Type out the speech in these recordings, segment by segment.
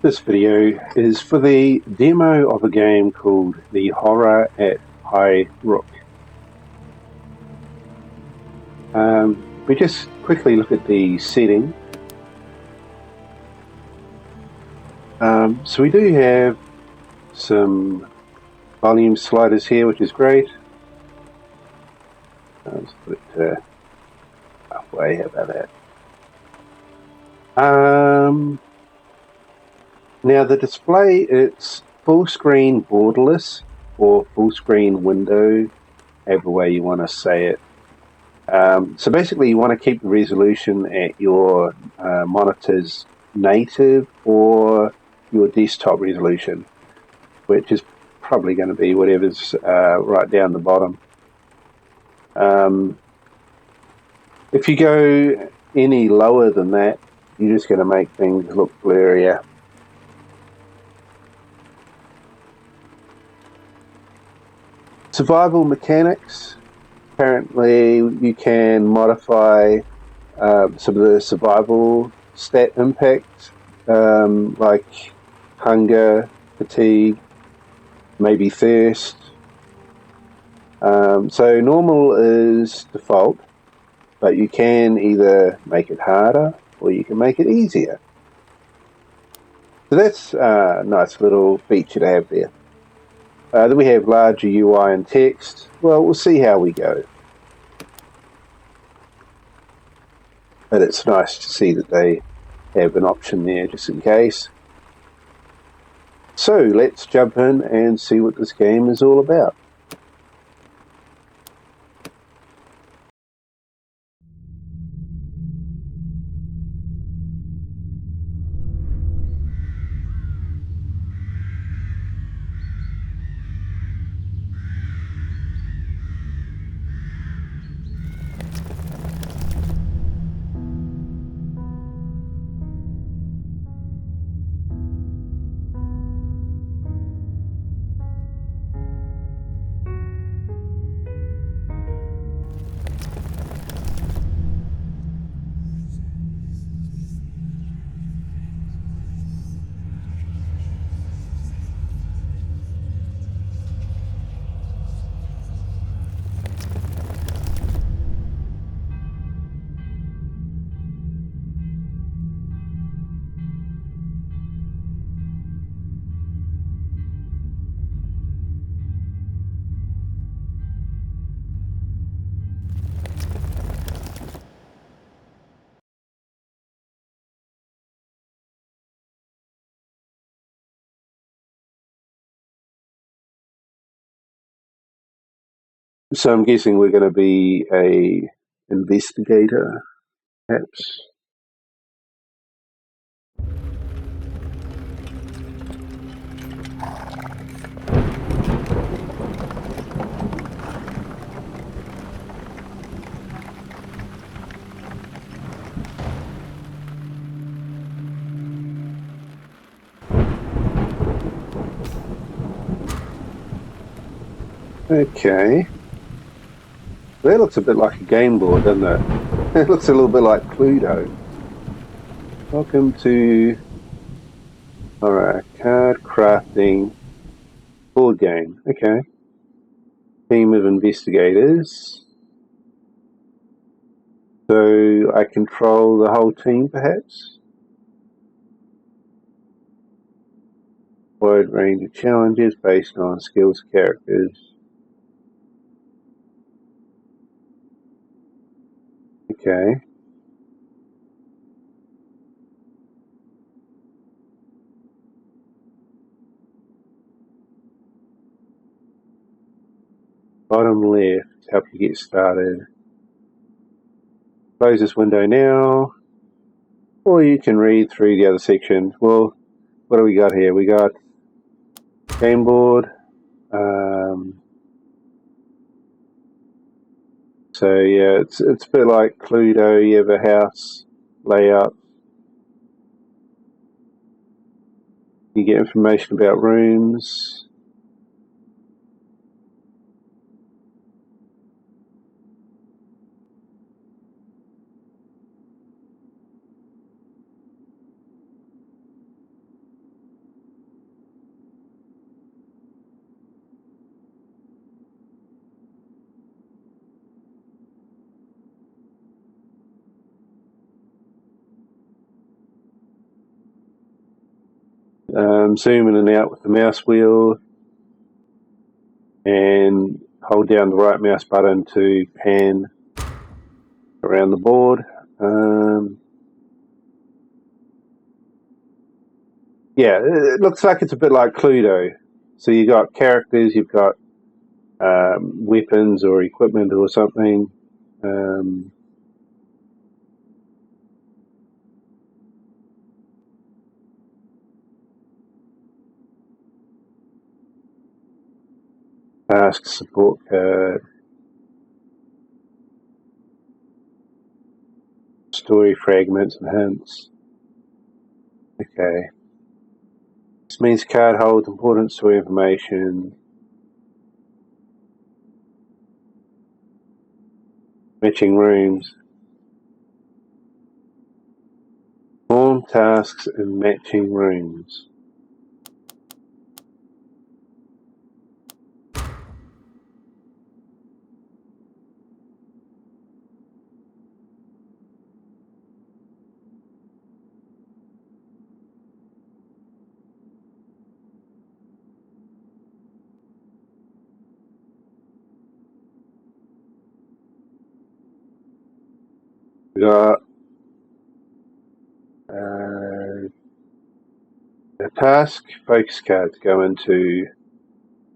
This video is for the demo of a game called The Horror at Highrook. We just quickly look at the setting. So we do have some volume sliders here, which is great. Let's put it halfway. How about that? Now the display, it's full screen borderless or full screen window, however way you want to say it. So basically you want to keep the resolution at your monitor's native or your desktop resolution, which is probably going to be whatever's right down the bottom. If you go any lower than that, you're just going to make things look blurrier. Survival mechanics. Apparently you can modify some of the survival stat impact, like hunger, fatigue, maybe thirst. So normal is default, but you can either make it harder or you can make it easier. So that's a nice little feature to have there. Then we have larger UI and text. Well, we'll see how we go. But it's nice to see that they have an option there just in case. So let's jump in and see what this game is all about. So I'm guessing we're going to be a investigator, perhaps. Okay. That looks a bit like a game board, doesn't it? It looks a little bit like Cluedo. Welcome to card crafting board game. Okay. Team of investigators. So I control the whole team, perhaps? Wide range of challenges based on skills, characters. Okay. Bottom left, help you get started. Close this window now, or you can read through the other section. Well, what do we got here? We got game board. So yeah, it's a bit like Cluedo. You have a house layout. You get information about rooms. zoom in and out with the mouse wheel, and hold down the right mouse button to pan around the board. Yeah, it looks like it's a bit like Cluedo. So you've got characters, you've got weapons or equipment or something. Task support card, story fragments and hints. Okay. This means card holds important story information. Matching rooms. Form tasks in matching rooms. We got the task focus cards go into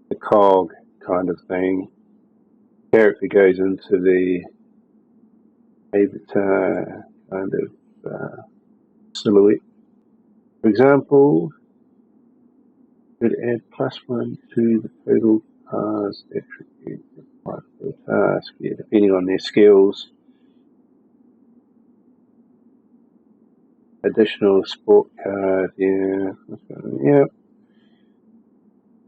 the cog kind of thing. Character goes into the avatar kind of silhouette. For example, could add +1 to the total pass attribute for the task, yeah, depending on their skills. Additional sport card, yeah. Yeah.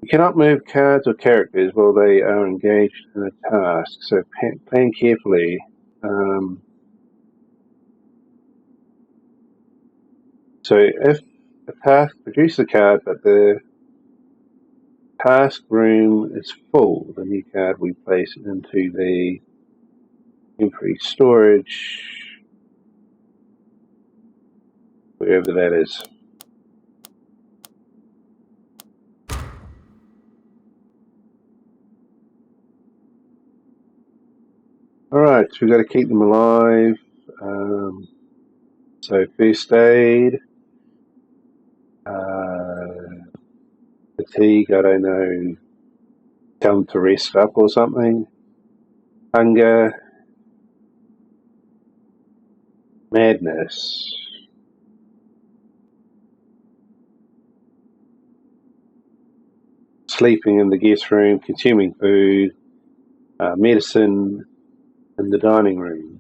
You cannot move cards or characters while they are engaged in a task, so plan carefully. So if a task produces a card but the task room is full, the new card we place into the temporary storage, wherever that is. Alright, so we've got to keep them alive. So first aid, fatigue, I don't know, tell them to rest up or something. Hunger, madness. Sleeping in the guest room, consuming food, medicine in the dining room.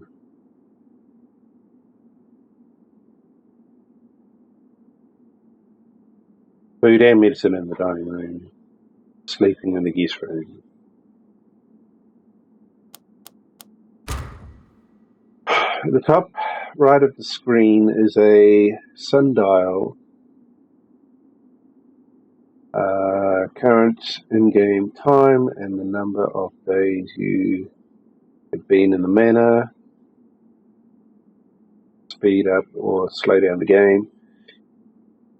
Food and medicine in the dining room, sleeping in the guest room. At the top right of the screen is a sundial, current in-game time and the number of days you have been in the manor, speed up or slow down the game.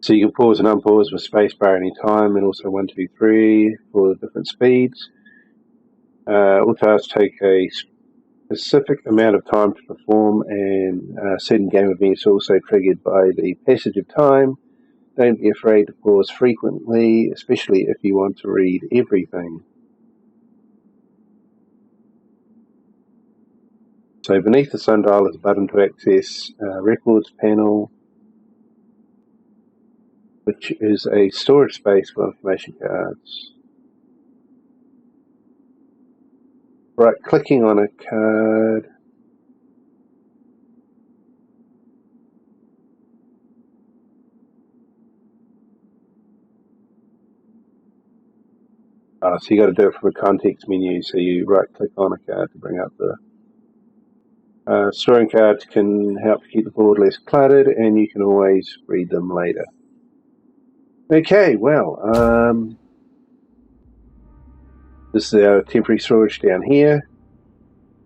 So you can pause and unpause with spacebar any time, and also 1, 2, 3 for different speeds. All tasks take a specific amount of time to perform, and certain game events are also triggered by the passage of time. Don't be afraid to pause frequently, especially if you want to read everything. So beneath the sundial is a button to access records panel, which is a storage space for information cards. Right, clicking on a card so you got to do it from a context menu. So you right-click on a card to bring up the storing cards can help to keep the board less cluttered, and you can always read them later. Okay, well, this is our temporary storage down here,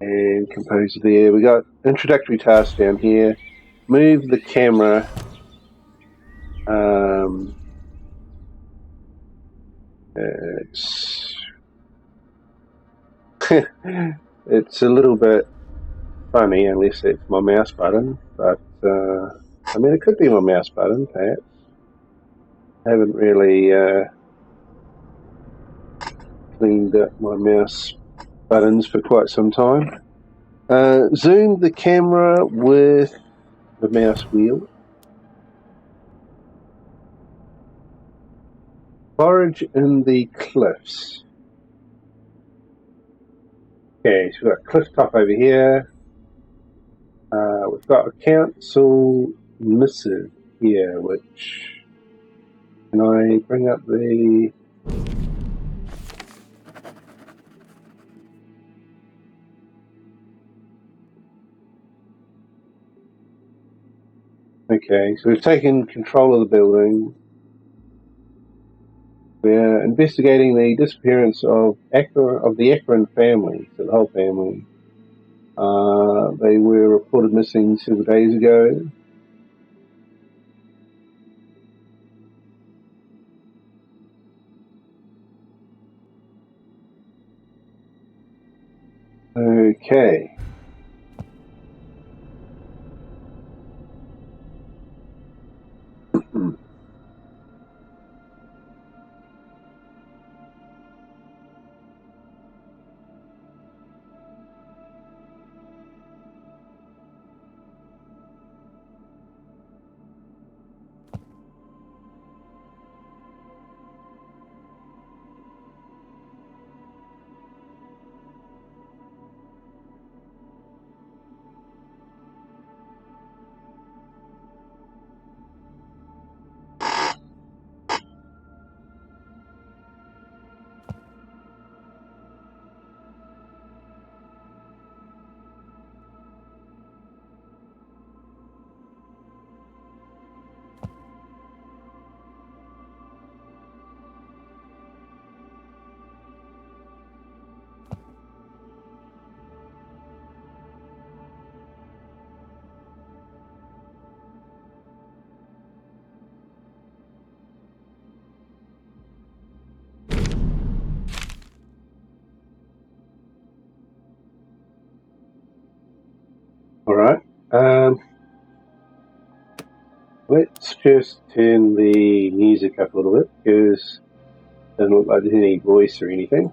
and composer there. We got introductory tasks down here. Move the camera It's it's a little bit funny unless it's my mouse button, but I mean it could be my mouse button perhaps. I haven't really cleaned up my mouse buttons for quite some time. Zoom the camera with the mouse wheel. Forage in the cliffs. Okay, so we've got cliff top over here. We've got a council missive here, which... Can I bring up the... Okay, so we've taken control of the building. We're investigating the disappearance of the Akron family, so the whole family. They were reported missing several days ago. Okay. Alright. Let's just turn the music up a little bit because it doesn't look like there's any voice or anything.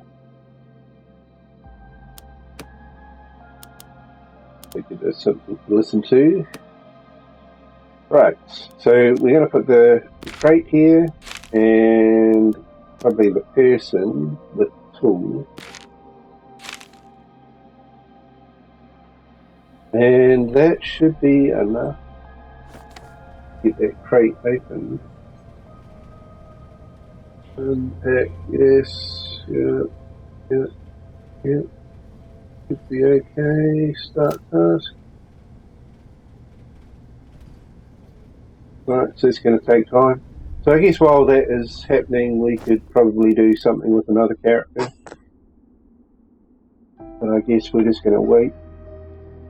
We could do something to listen to. Right, so we're going to put the crate here and probably the person with the tool. And that should be enough to get that crate open. Unpack, yes, yeah. Should be okay. Start task. Right, so it's going to take time. So I guess while that is happening, we could probably do something with another character. But I guess we're just going to wait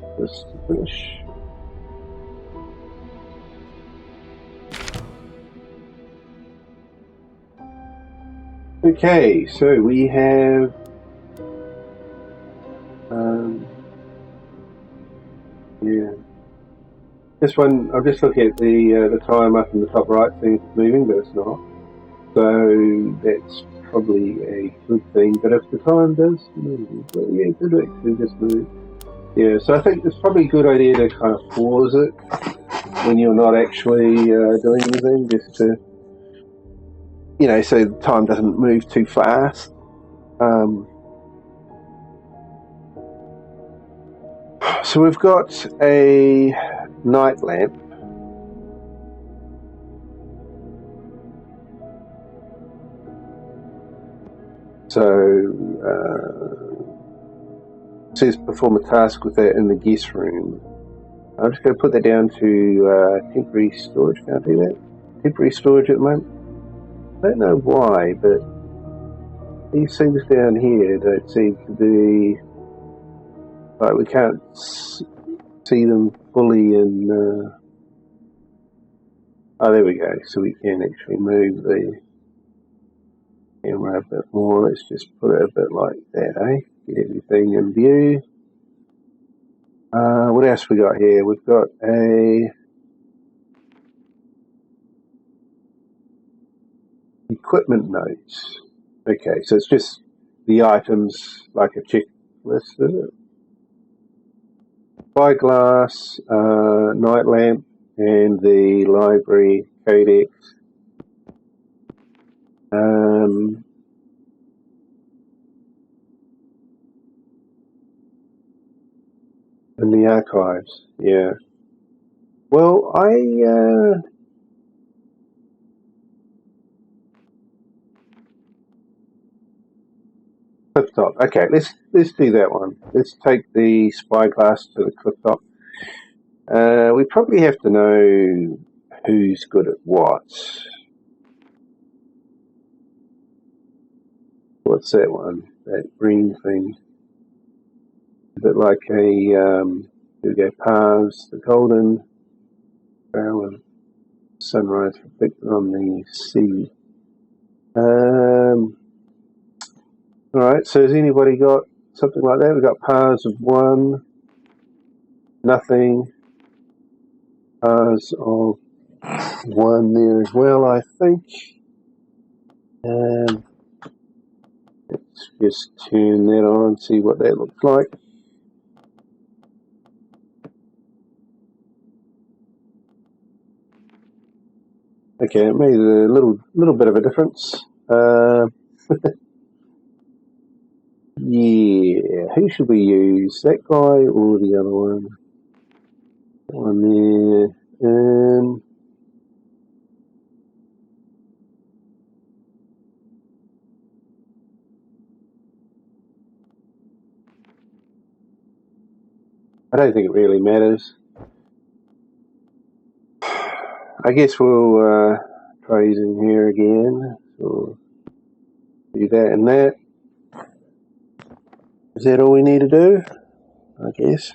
for this to finish. Okay, so we have yeah. This one, I'm just looking at the time up in the top right, seems it's moving, but it's not. So that's probably a good thing. But if the time does move, well, yeah, it did actually just move. Yeah, so I think it's probably a good idea to kind of pause it when you're not actually doing anything, just to, you know, so the time doesn't move too fast. So we've got a night lamp. So it says perform a task with that in the guest room. I'm just going to put that down to temporary storage. Can I do that? Temporary storage at the moment. I don't know why, but these things down here don't seem to be like we can't see them fully in. Oh, there we go. So we can actually move the. camera a bit more. Let's just put it a bit like that, eh? Get everything in view. What else we got here? We've got a equipment notes. Okay, so it's just the items like a checklist, is it? Spyglass, night lamp, and the library codex. In the archives, yeah. Well, clip top. Okay, let's do that one. Let's take the spyglass to the clip top. We probably have to know who's good at what. What's that one? That green thing. A bit like a here we go, paths, the golden barrel of sunrise reflected on the sea. Alright, so has anybody got something like that? We've got paths of one, nothing, paths of one there as well, I think. Let's just turn that on, see what that looks like. Okay, it made a little bit of a difference. Yeah, who should we use? That guy or the other one? That one there. I don't think it really matters. I guess we'll try using here again. So do that and that. Is that all we need to do? I guess.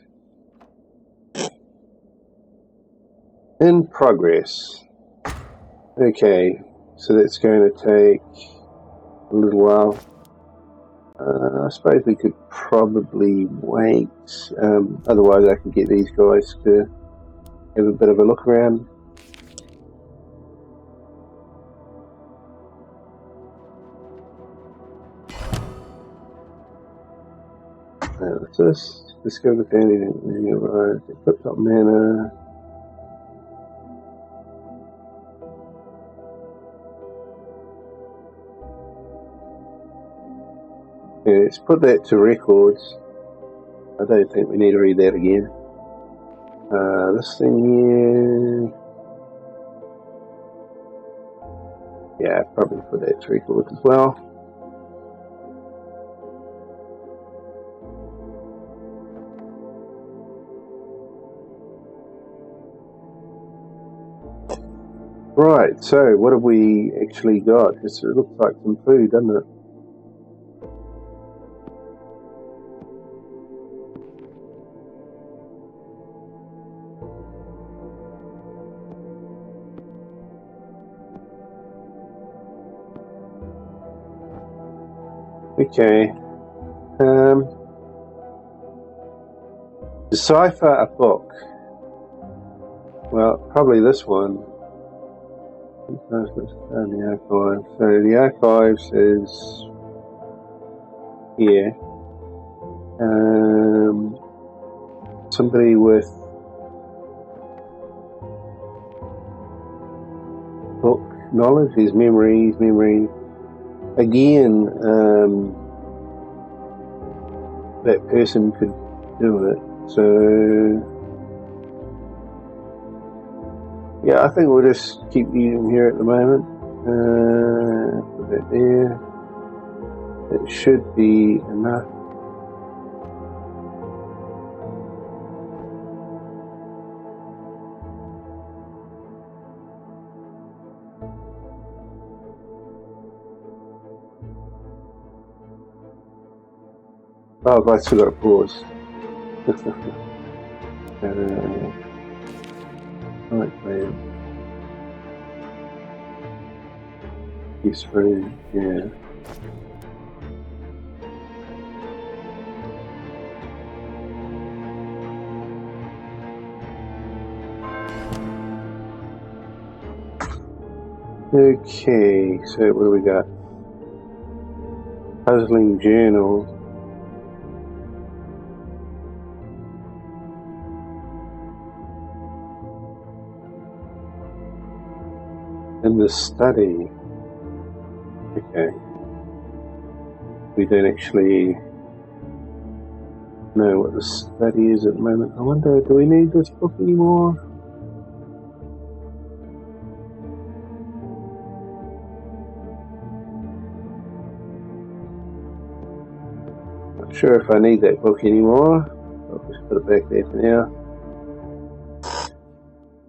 In progress. Okay, so that's going to take a little while. I suppose we could probably wait. Otherwise, I can get these guys to have a bit of a look around. What's this? Discover found in your right. Flip top mana. Yeah, let's put that to records. I don't think we need to read that again. This thing here. Yeah, probably put that to records as well. Right, so what have we actually got? It looks like some food, doesn't it? Okay. Decipher a book. Well, probably this one. The archive. So the archives is here. Somebody with book knowledge, his memory. Again, that person could do it. So yeah, I think we'll just keep using here at the moment. Put that there. It should be enough. Oh, I've still got to pause. Right, man. Use free, yeah. Okay, so what do we got? Puzzling journal. In the study. Okay. We don't actually know what the study is at the moment. I wonder, do we need this book anymore? Not sure if I need that book anymore. I'll just put it back there for now.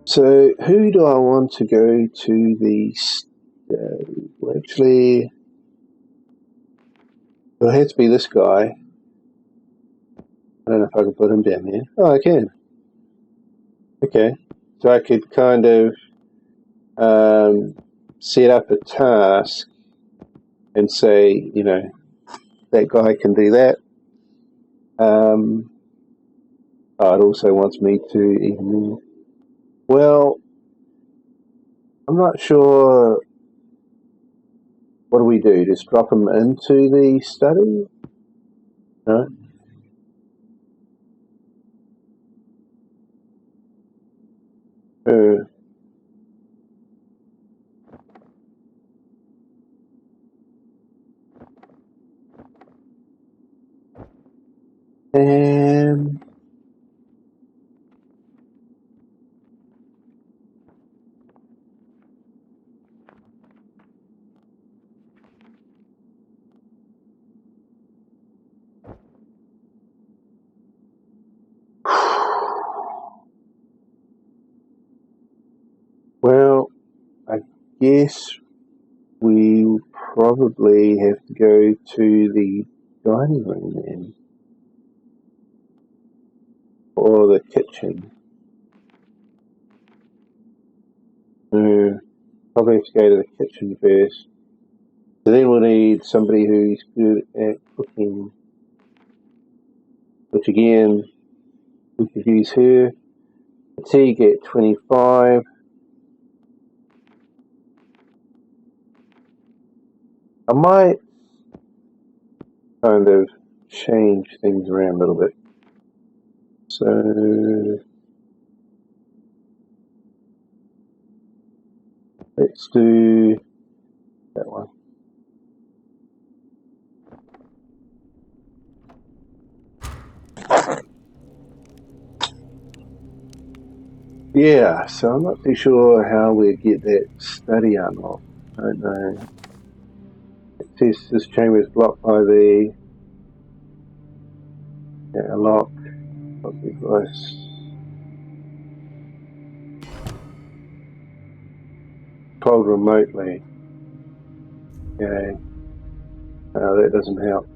So, who do I want to go to the study? Well, actually, it'll have to be this guy. I don't know if I can put him down here. Oh, I can. Okay. So I could kind of set up a task and say, you know, that guy can do that. It also wants me to even... Well, I'm not sure. What do we do? Just drop him into the study? No? And well, I guess we probably have to go to the dining room then, or the kitchen. Probably have to go to the kitchen first. So then we'll need somebody who's good at cooking, which again, we could use her. Fatigue at 25. I might kind of change things around a little bit. So let's do that one. Yeah, so I'm not too sure how we get that study unlocked. I don't know. It says this chamber is blocked by the lock of the device. Controlled remotely. Okay. That doesn't help.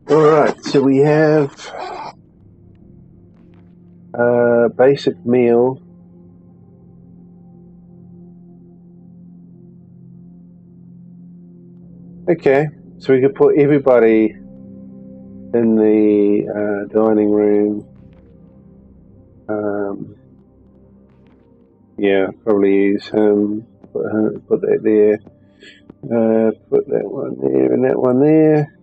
Alright, so we have basic meal. Okay, so we could put everybody in the dining room. Yeah, probably use him. Put that there. Put that one there and that one there.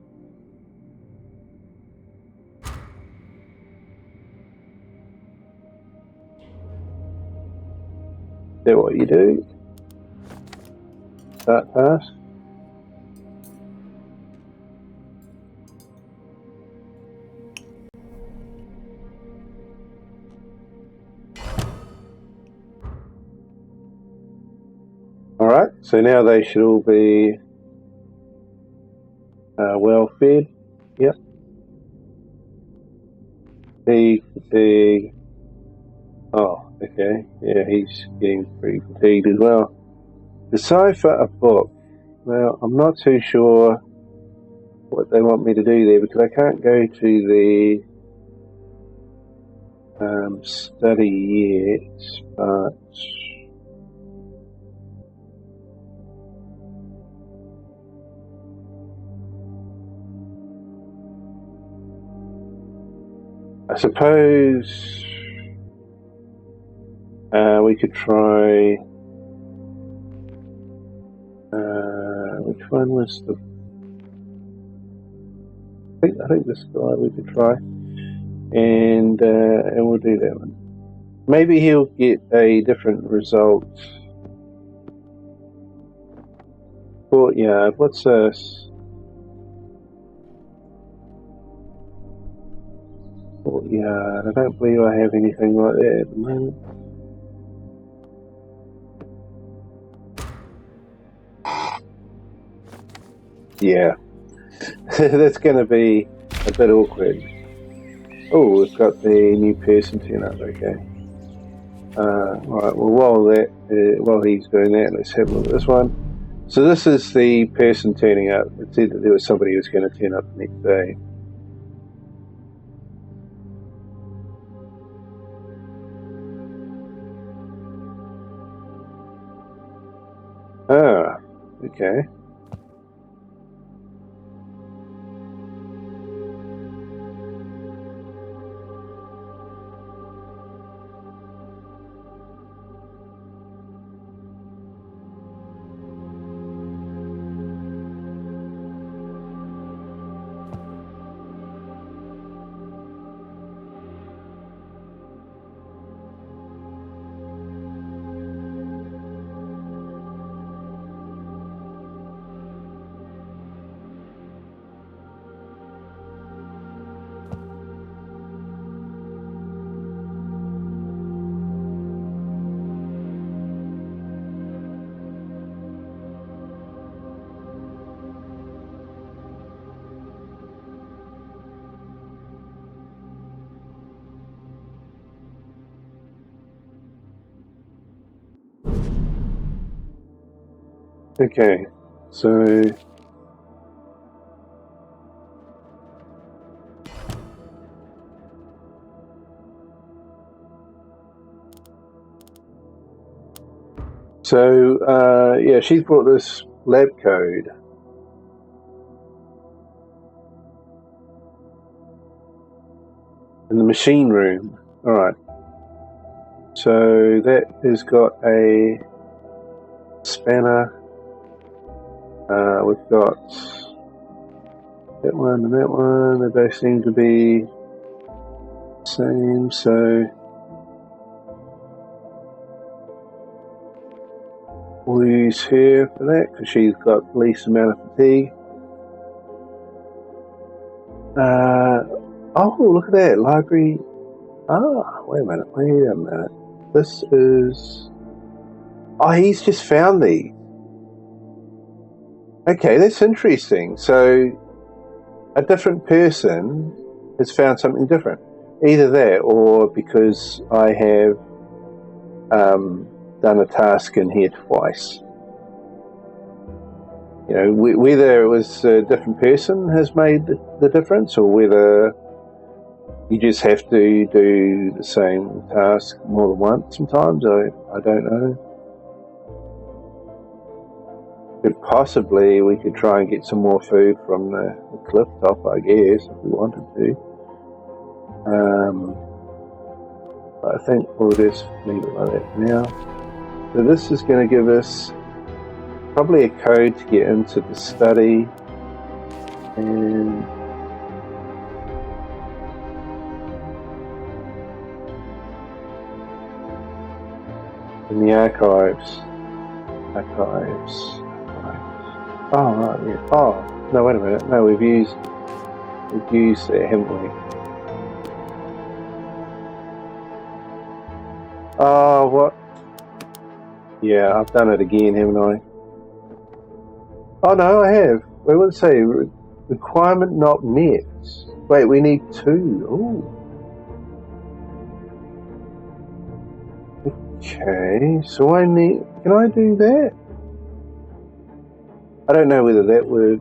Is that what you do? Start task. Alright, so now they should all be well fed. Yep. Fatigue. Oh, okay. Yeah, he's getting pretty fatigued as well. Decipher a book. Well, I'm not too sure what they want me to do there because I can't go to the study yet, but I suppose we could try. Which one was the? I think this guy we could try, and we'll do that one. Maybe he'll get a different result. Courtyard. What's this? Courtyard. I don't believe I have anything like that at the moment. Yeah, that's going to be a bit awkward. Oh, we've got the new person turn up. Okay. Right. Well, while he's doing that, let's have a look at this one. So this is the person turning up. It said that there was somebody who was going to turn up the next day. Ah, okay. Okay, so yeah, she's brought this lab code. In the machine room. Alright. So that has got a spanner. We've got that one and that one. They both seem to be the same. So we'll use her for that because she's got the least amount of fatigue. Oh, look at that. Library. Ah, wait a minute. This is... Oh, he's just found these. Okay, that's interesting. So a different person has found something different. Either that or because I have done a task in here twice. You know, whether it was a different person has made the difference or whether you just have to do the same task more than once sometimes. I don't know. But possibly we could try and get some more food from the cliff top, I guess, if we wanted to. But I think we'll just leave it like that for now. So this is going to give us probably a code to get into the study and in the archives. Oh, right, yeah. Oh, no, wait a minute. No, we've used it, haven't we? Oh, what? Yeah, I've done it again, haven't I? Oh, no, I have. Wait, what did it say? Requirement not met. Wait, we need 2. Ooh. Okay, so I need... Can I do that? I don't know whether that would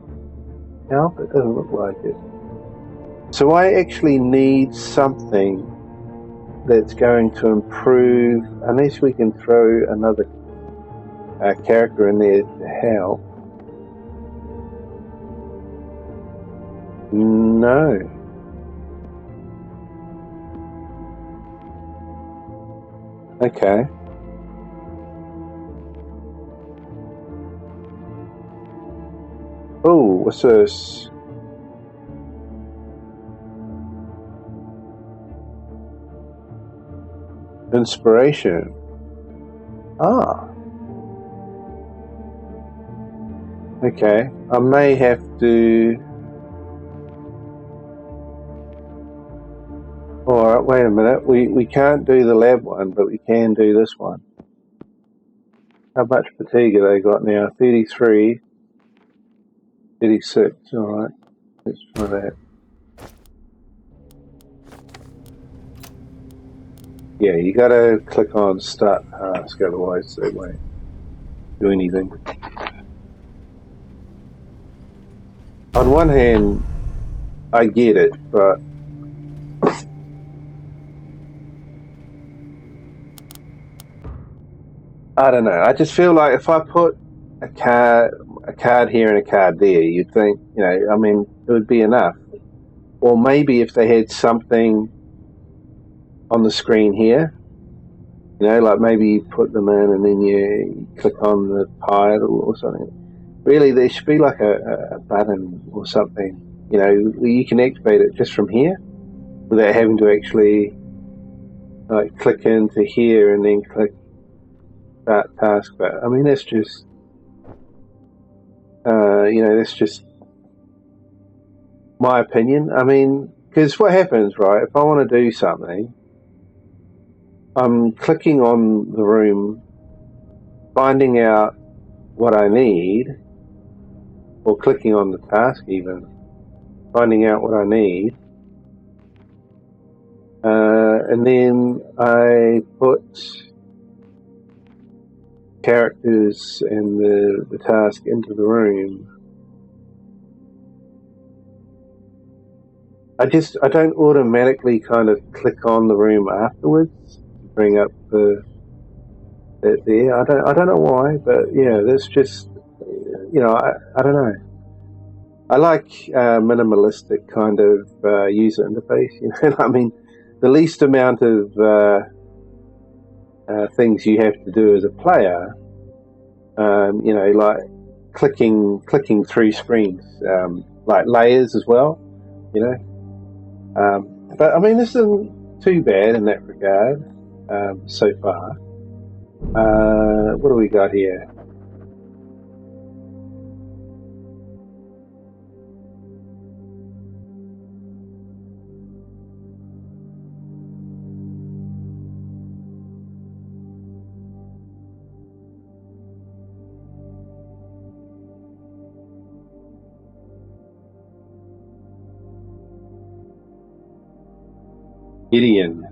help. It doesn't look like it. So I actually need something that's going to improve, unless we can throw another character in there to help. No. Okay. Oh, what's this? Inspiration. Ah, okay. I may have to... Alright, wait a minute. We can't do the lab one, but we can do this one. How much fatigue have they got now? 33, 36. Alright, let's try that. Yeah, you gotta click on start task, otherwise they won't do anything. On one hand, I get it, but I don't know. I just feel like if I put a card here and a card there, you'd think, you know, I mean, it would be enough. Or maybe if they had something on the screen here, you know, like maybe you put them in and then you click on the title or something. Really, there should be like a button or something, you know, you can activate it just from here without having to actually like click into here and then click start task. But I mean, that's just, you know, that's just my opinion. I mean, because what happens, right, if I want to do something, I'm clicking on the room, finding out what I need, or clicking on the task even, finding out what I need, and then I put characters and the task into the room. I don't automatically kind of click on the room afterwards to bring up that there. I don't know why, but yeah, that's just, you know, I don't know. I like minimalistic kind of user interface. You know, I mean, the least amount of things you have to do as a player. You know, like clicking through screens, like layers as well. You know, but I mean, this isn't too bad in that regard so far. What do we got here? Gideon.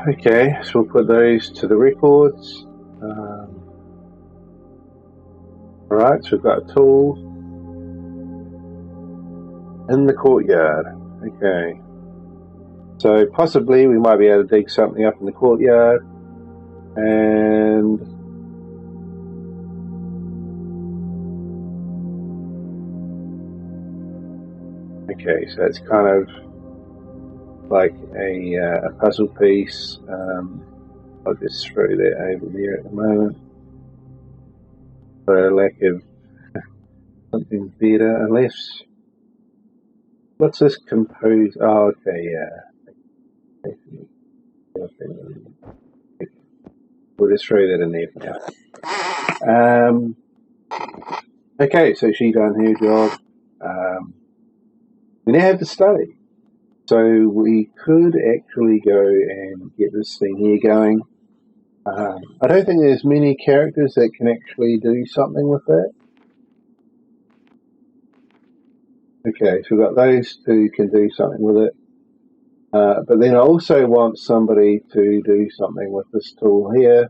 Okay, so we'll put those to the records. Alright, so we've got a tool in the courtyard. Okay. So possibly we might be able to dig something up in the courtyard. And okay, so it's kind of like a puzzle piece. I'll just throw that over there at the moment for lack of something better, unless, what's this compose? Oh, okay, yeah. We'll just throw that in there for now. Um, okay, so she done her job. We now have the study. So we could actually go and get this thing here going. I don't think there's many characters that can actually do something with that. Okay, so we've got those two can do something with it. But then I also want somebody to do something with this tool here.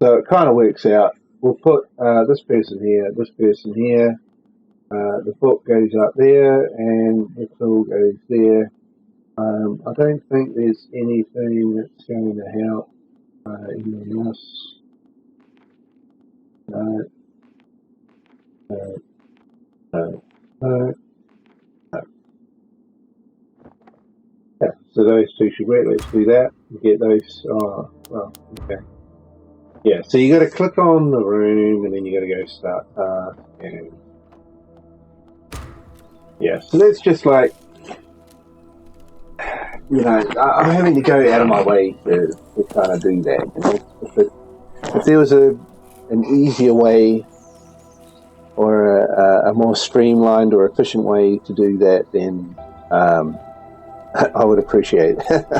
So it kind of works out. We'll put this person here, this person here. The book goes up there, and the tool goes there. I don't think there's anything that's going to help anyone else. No, no, no, no. Yeah, so those two should work. Let's do that. Get those. Oh, well, okay. Yeah, so you got to click on the room, and then you got to go start task. And yeah, so that's just like, I'm having to go out of my way to kind of do that. If there was an easier way or a more streamlined or efficient way to do that, then I would appreciate it.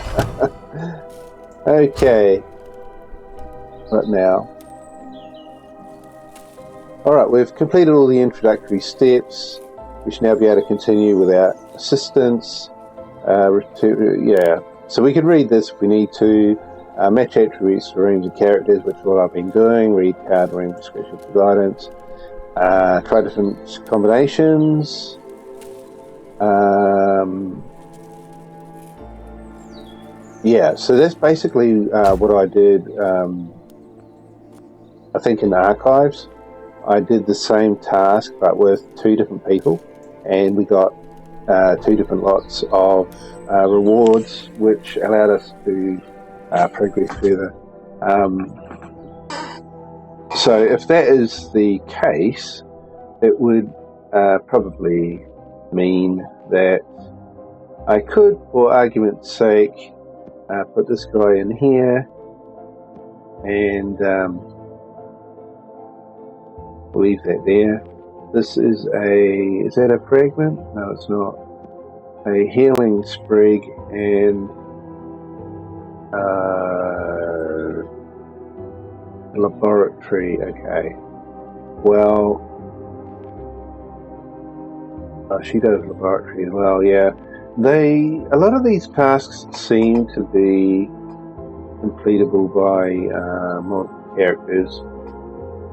Okay, what now? All right, we've completed all the introductory steps. We should now be able to continue without assistance. So we can read this if we need to. Match attributes for rooms and characters, which is what I've been doing. Read card room description for guidance. Try different combinations. Yeah, so that's basically what I did. I think in the archives, I did the same task but with two different people, and we got two different lots of rewards, which allowed us to progress further. So if that is the case, it would probably mean that I could, for argument's sake, put this guy in here and leave that there. This is that a fragment? No, it's not. A healing sprig and laboratory. Okay. Well, she does laboratory as well. Yeah. A lot of these tasks seem to be completable by multiple characters.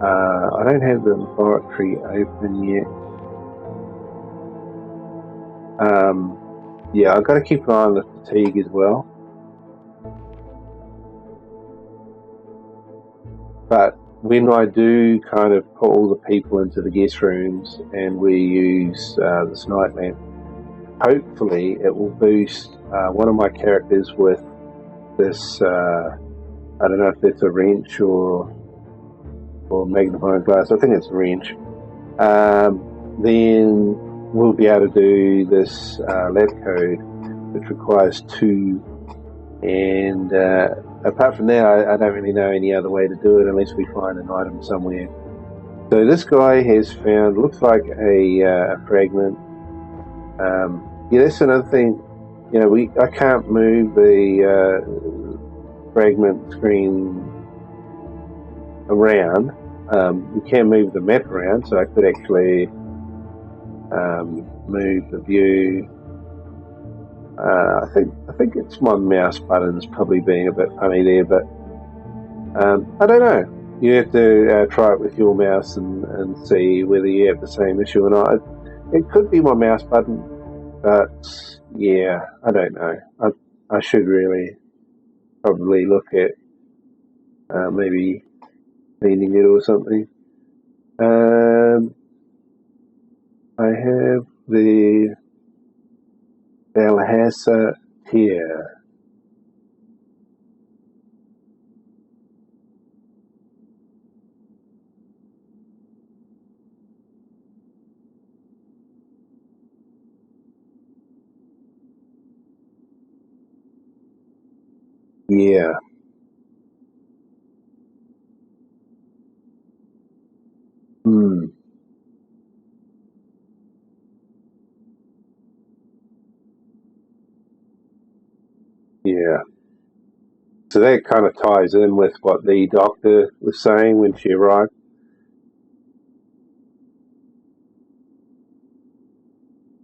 I don't have the laboratory open yet. Yeah, I've got to keep an eye on the fatigue as well. But when I do kind of put all the people into the guest rooms and we use this night lamp, hopefully it will boost one of my characters with this, I don't know if it's a wrench or magnifying glass. I think it's a wrench. Then we'll be able to do this lab code, which requires two. And apart from that, I don't really know any other way to do it unless we find an item somewhere. So this guy has found, looks like a fragment. Yeah, that's another thing. I can't move the fragment screen around. We can move the map around, so I could actually move the view. I think it's my mouse button's probably being a bit funny there, but I don't know. You have to try it with your mouse and see whether you have the same issue or not. It could be my mouse button, but yeah, I don't know. I should really probably look at maybe cleaning it or something. I have the Valhassa here. Yeah. Hmm. Yeah. So that kind of ties in with what the doctor was saying when she arrived.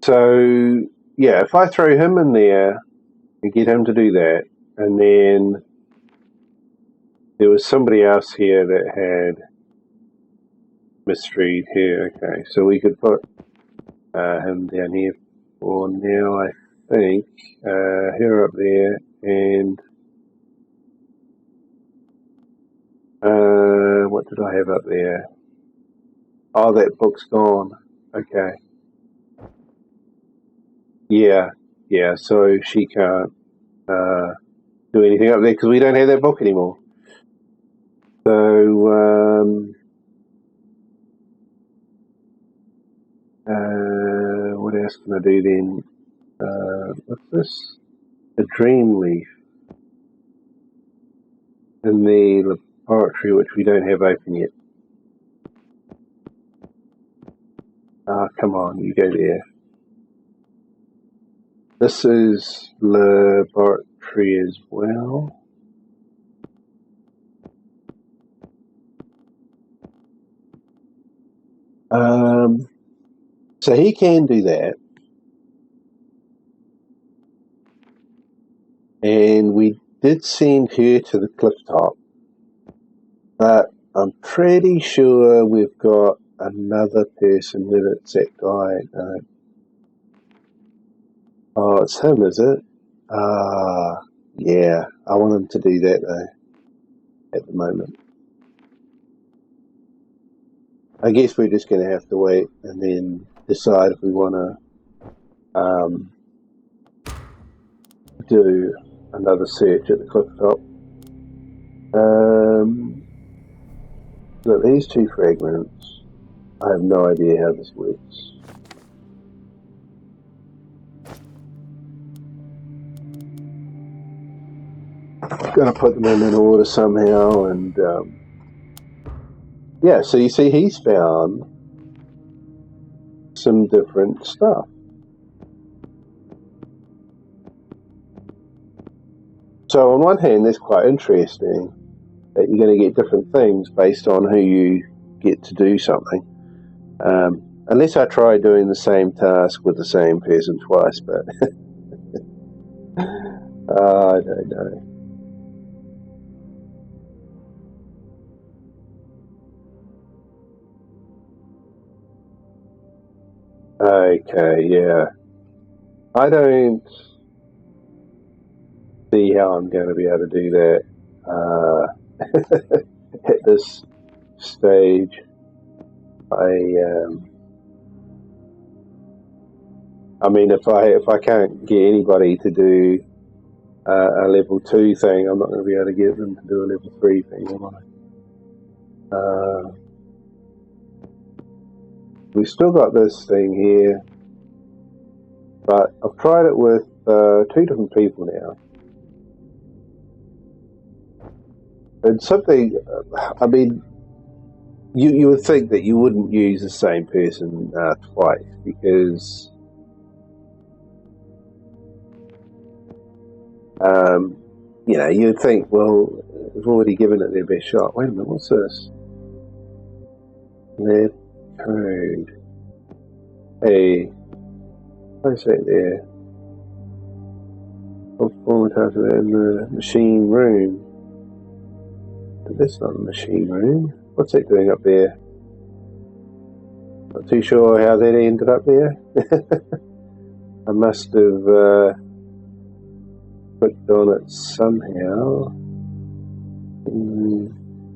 So, yeah, if I throw him in there and get him to do that, and then there was somebody else here that had mystery here. Okay, so we could put him down here for now, I think. Her up there, and what did I have up there? Oh, that book's gone. Okay. Yeah, yeah, so she can't do anything up there because we don't have that book anymore. So, what else can I do then? What's this? A dream leaf in the laboratory, which we don't have open yet. Ah, come on, you go there. This is laboratory as well. So he can do that. And we did send her to the cliff top. But I'm pretty sure we've got another person with it. It's that guy. Oh, it's him, is it? Yeah. I want him to do that, though, at the moment. I guess we're just going to have to wait and then decide if we want to do another search at the cliff top. Look, these two fragments, I have no idea how this works. Got to put them in order somehow, and yeah, so you see he's found some different stuff. So on one hand, that's quite interesting that you're going to get different things based on who you get to do something. Unless I try doing the same task with the same person twice, but I don't know. Okay, yeah. I don't see how I'm going to be able to do that at this stage. I mean, if I can't get anybody to do a level 2 thing, I'm not going to be able to get them to do a level 3 thing, am I? We've still got this thing here, but I've tried it with 2 different people now. And something, I mean, you would think that you wouldn't use the same person twice because you know, you'd think, well, they've already given it their best shot. Wait a minute, what's this? Left code. Hey, what's that there? Format in the machine room. That's not the machine room. What's that doing up there? Not too sure how that ended up there. I must have clicked on it somehow.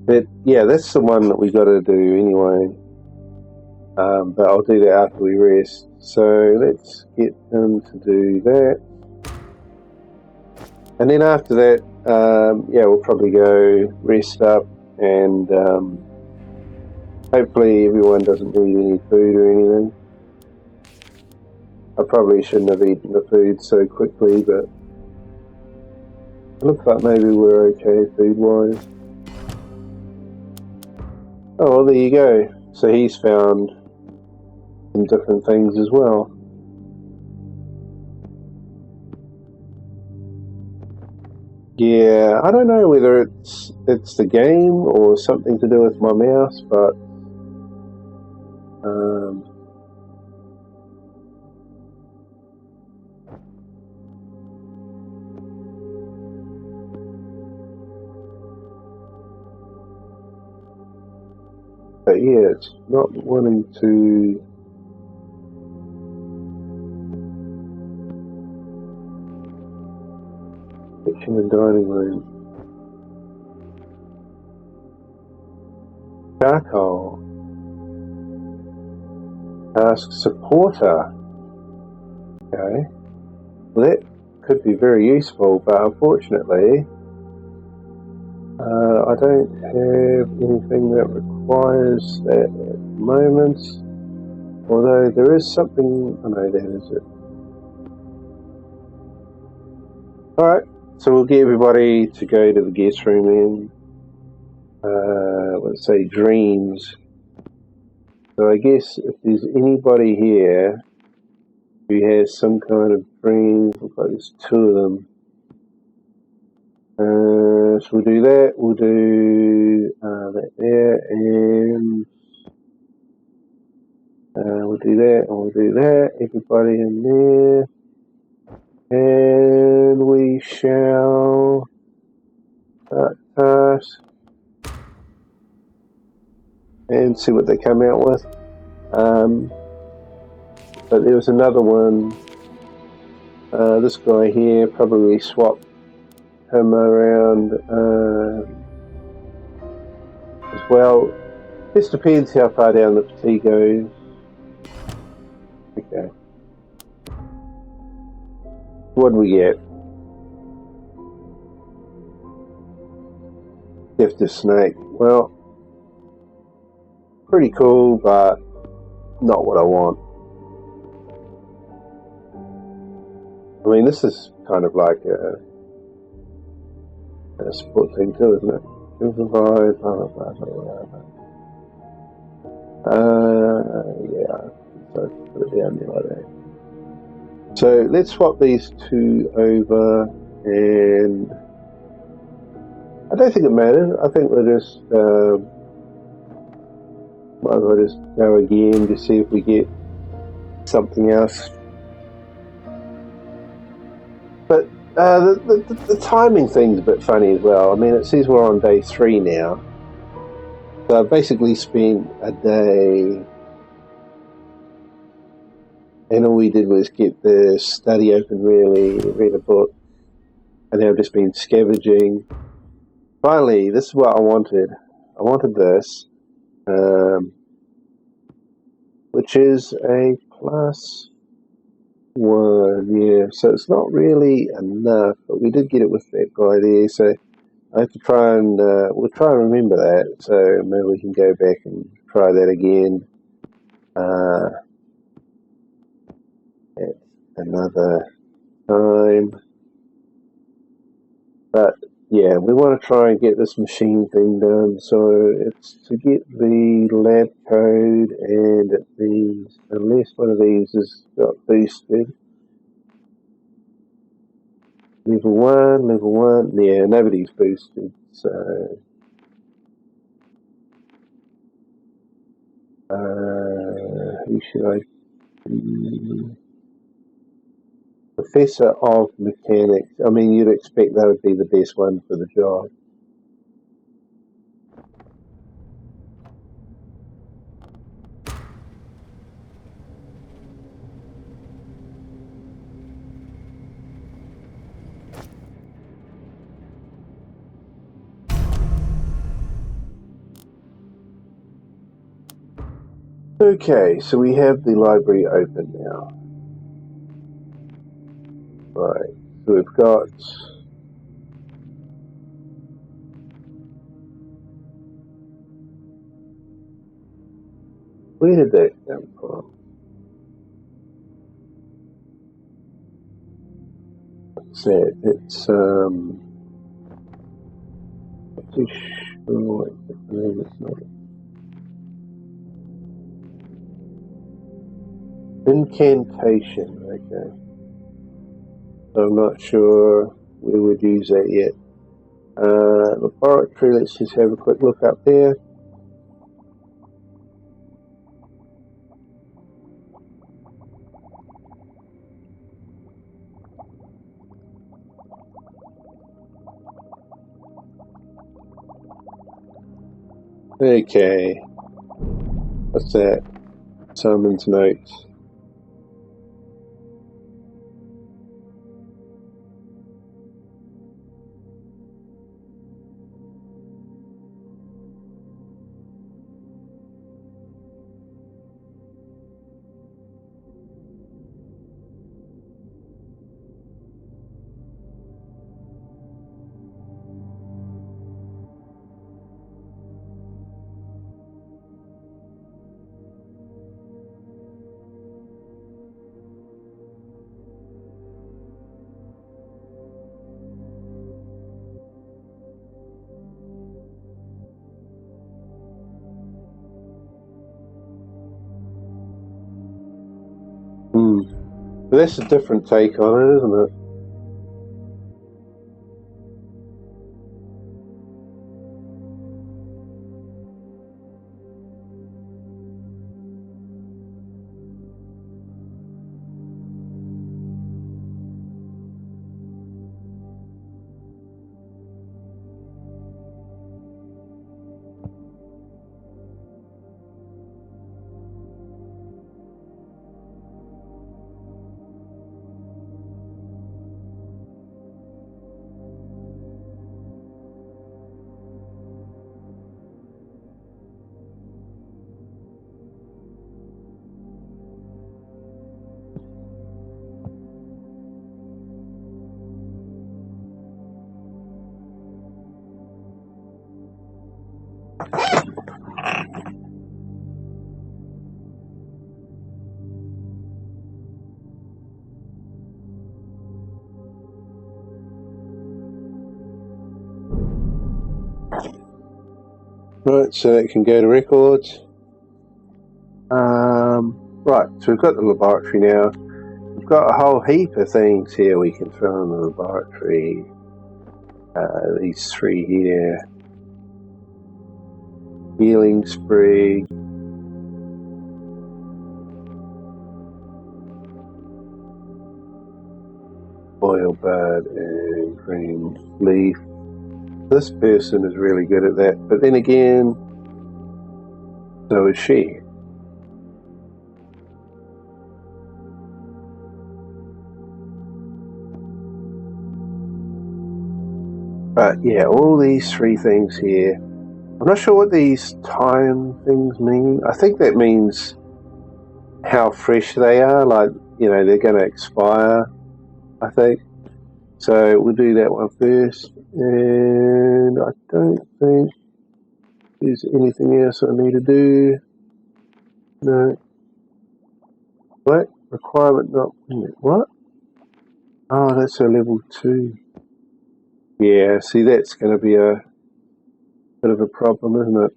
But yeah, that's the one that we got to do anyway. But I'll do that after we rest. So let's get him to do that. And then after that, yeah, we'll probably go rest up and hopefully everyone doesn't need any food or anything. I probably shouldn't have eaten the food so quickly, but it looks like maybe we're okay food-wise. Oh, well, there you go. So he's found some different things as well. Yeah, I don't know whether it's the game or something to do with my mouse, but yeah, it's not wanting to. Kitchen and dining room. Charcoal. Ask supporter. Okay. Well, that could be very useful, but unfortunately, I don't have anything that requires that at the moment. Although there is something. Oh no, that is it. Alright, so we'll get everybody to go to the guest room then. Let's say dreams. So I guess if there's anybody here who has some kind of dream, looks like there's two of them. So we'll do that, we'll do that there, and we'll do that, and we'll do that, everybody in there, and we shall start task and see what they come out with. But there was another one, this guy here, probably swap him around as well. Just depends how far down the fatigue goes. Okay. What do we get? Gift of Snake. Well, pretty cool, but not what I want. I mean, this is kind of like a sport thing too, isn't it? Survive, blah, blah, blah, blah, blah. Yeah, so put it down there like that. So let's swap these two over, and I don't think it matters. I think we'll just might as well just go again to see if we get something else. But the timing thing's a bit funny as well. I mean, it says we're on day 3 now. So I've basically spent a day, and all we did was get the study open, really, read a book, and I've just been scavenging. Finally, this is what I wanted. I wanted this, which is a +1, yeah. So it's not really enough, but we did get it with that guy there, so I have to try and, we'll try and remember that, so maybe we can go back and try that again at another time. But yeah, we want to try and get this machine thing done, so it's to get the lab code, and it means unless one of these has got boosted. Level 1, yeah, nobody's boosted, so who should I be? Professor of Mechanics. I mean, you'd expect that would be the best one for the job. Okay, so we have the library open now. Right, so we've got where did that come from? What's that? It's I'm too sure what the name is not. Incantation, okay. So I'm not sure we would use that yet. Laboratory, let's just have a quick look up there. Okay. What's that? Summons notes. But that's a different take on it, isn't it? Right, so that can go to records. Right, so we've got the laboratory now. We've got a whole heap of things here we can throw in the laboratory. These three here. Healing spree. Oil bud and green leaf. This person is really good at that, but then again, so is she. But yeah, all these three things here. I'm not sure what these time things mean. I think that means how fresh they are, like, you know, they're going to expire, I think. So we'll do that one first. And I don't think there's anything else I need to do. No. What? Requirement not... What? Oh, that's a level 2. Yeah, see, that's going to be a bit of a problem, isn't it?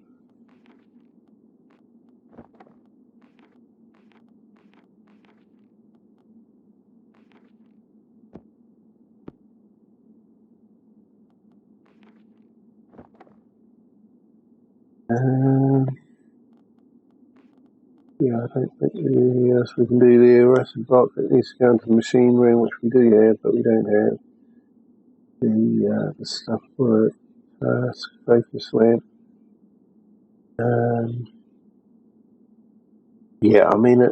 Yeah, I don't think there's anything else we can do there. Rusted block that needs to go into the machine room, which we do have, but we don't have the stuff for it. Focus lamp. Yeah, I mean,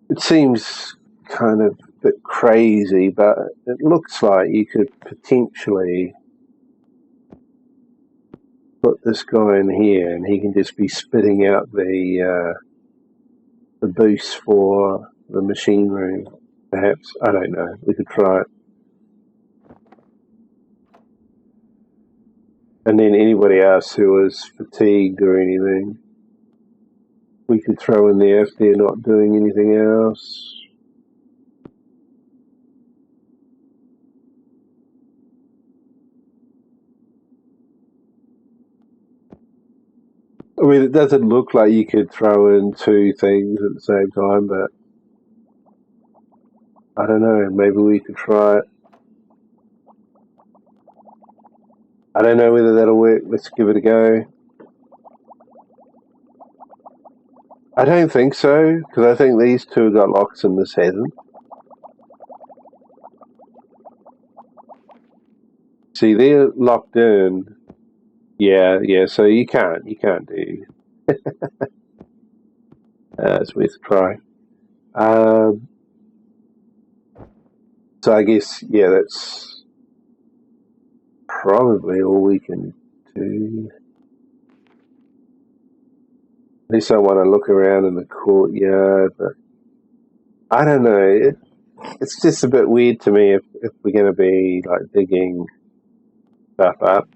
it seems kind of a bit crazy, but it looks like you could potentially put this guy in here and he can just be spitting out the boost for the machine room. Perhaps, I don't know. We could try it. And then anybody else who is fatigued or anything, we could throw in there if they're not doing anything else. I mean, it doesn't look like you could throw in two things at the same time, but I don't know. Maybe we could try it. I don't know whether that'll work. Let's give it a go. I don't think so, because I think these two got locks and this hasn't. See, they're locked in. Yeah, so you can't do. It's worth a try. So I guess, yeah, that's probably all we can do. At least I want to look around in the courtyard, but I don't know. It's just a bit weird to me if we're going to be like digging stuff up.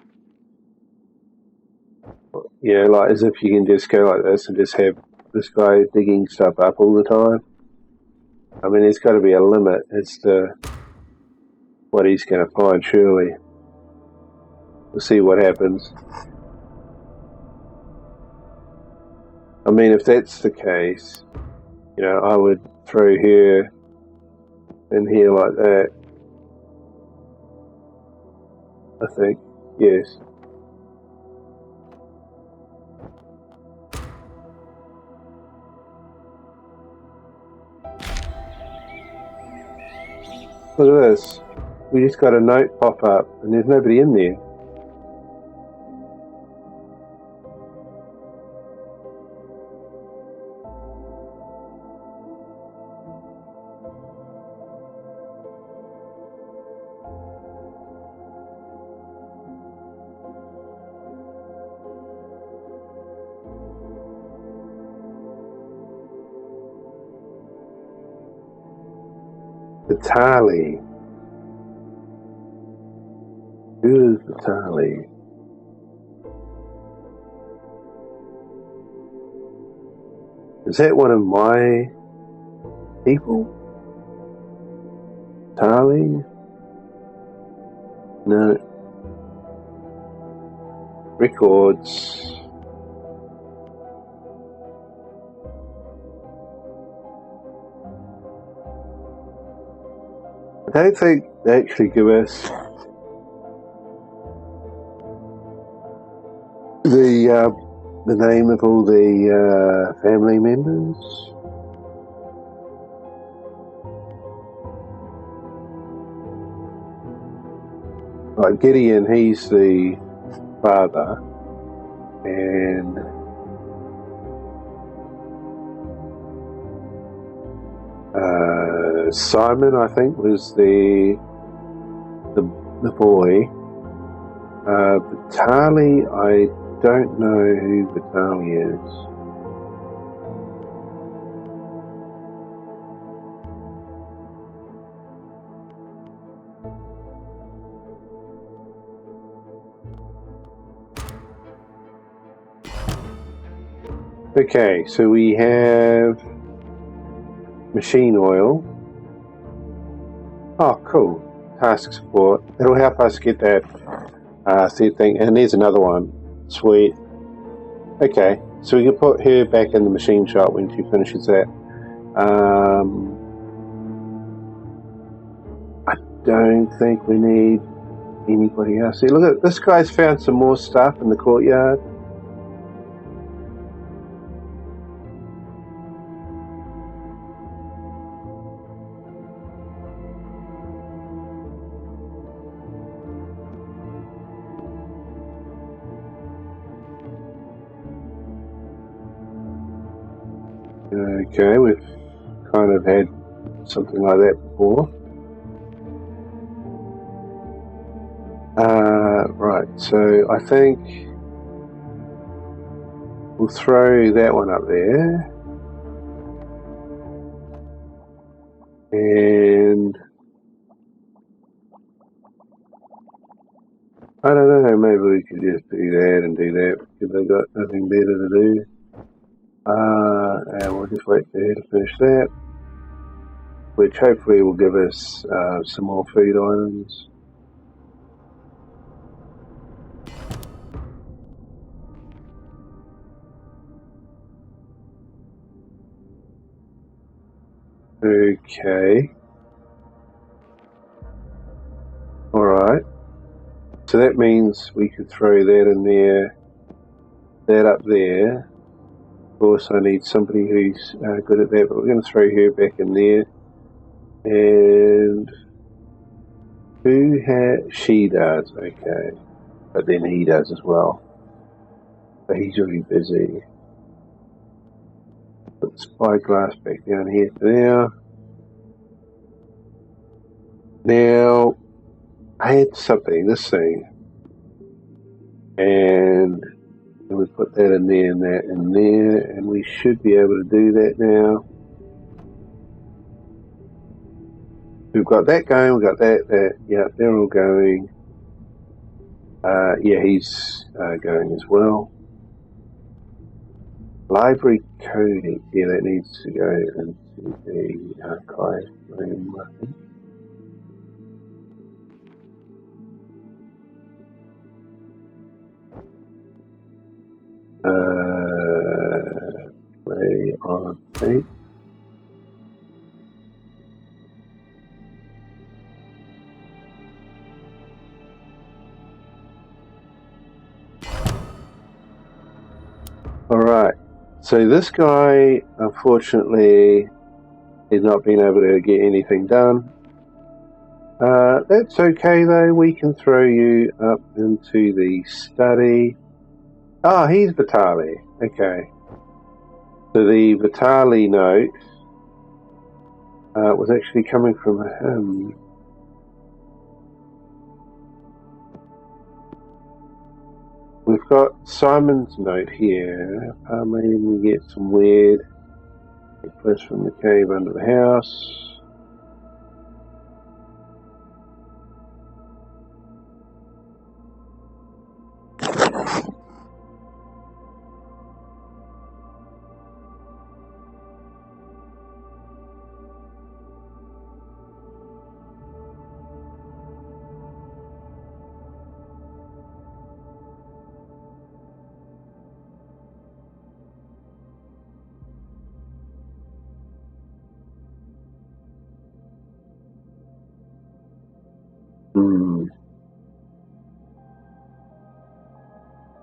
You know, like as if you can just go like this and just have this guy digging stuff up all the time. I mean, there's got to be a limit as to what he's going to find, surely. We'll see what happens. I mean, if that's the case, you know, I would throw here and here like that. I think, yes. Look at this. We just got a note pop up and there's nobody in there. Vitali. Who is Vitali? Is that one of my people? Vitali? No. Records. I don't think they actually give us the name of all the family members. Like Gideon, he's the father, and Simon, I think, was the boy. Vitali, I don't know who Vitali is. Okay, so we have machine oil. Oh, cool. Task support. It'll help us get that third thing. And there's another one. Sweet. Okay, so we can put her back in the machine shop when she finishes that. I don't think we need anybody else. See, look at this guy's found some more stuff in the courtyard. Okay, we've kind of had something like that before. Right, so I think we'll throw that one up there. And I don't know, maybe we could just do that and do that because they've got nothing better to do. And we'll just wait for her to finish that, which hopefully will give us some more food items. Okay. Alright. So that means we could throw that in there, that up there. Of course, I need somebody who's good at that, but we're going to throw her back in there. And who has... She does, okay. But then he does as well. But he's really busy. Put the spyglass back down here for now. Now, I had something, this thing. And we put that in there and that in there. And we should be able to do that now. We've got that going, we've got that, yeah, they're all going. Yeah, he's going as well. Library coding, yeah, that needs to go into the archive room, I think. Play on tape. Alright, so this guy, unfortunately, has not been able to get anything done. That's okay though, we can throw you up into the study. Ah, he's Vitali, okay. So the Vitali note was actually coming from him. We've got Simon's note here. Maybe we get some weird requests from the cave under the house.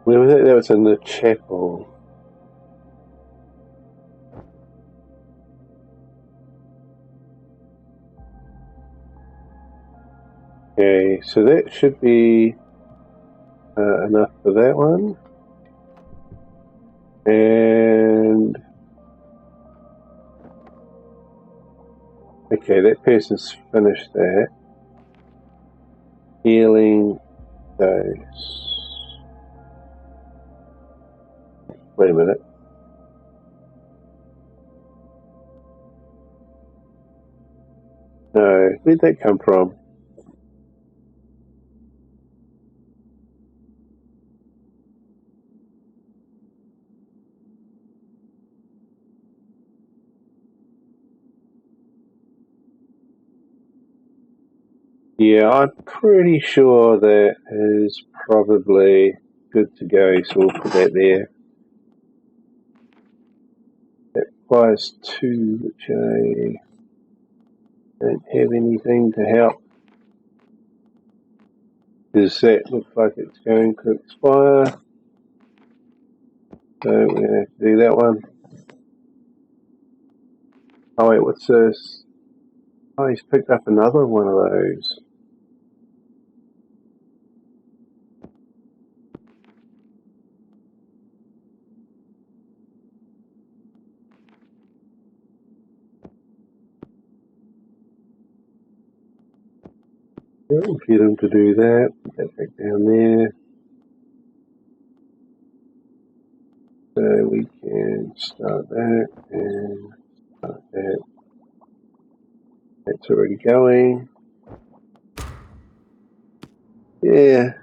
Where was it? That was in the chapel. Okay, so that should be enough for that one. And okay, that person's finished that. Healing dose. Wait a minute. No, where'd that come from? Yeah, I'm pretty sure that is probably good to go, so we'll put that there. That requires 2, which I don't have anything to help. Because that looks like it's going to expire. So we're going to have to do that one. Oh wait, what's this? Oh, he's picked up another one of those. We'll get him to do that. Put that back down there. So we can start that and start that. That's already going. Yeah.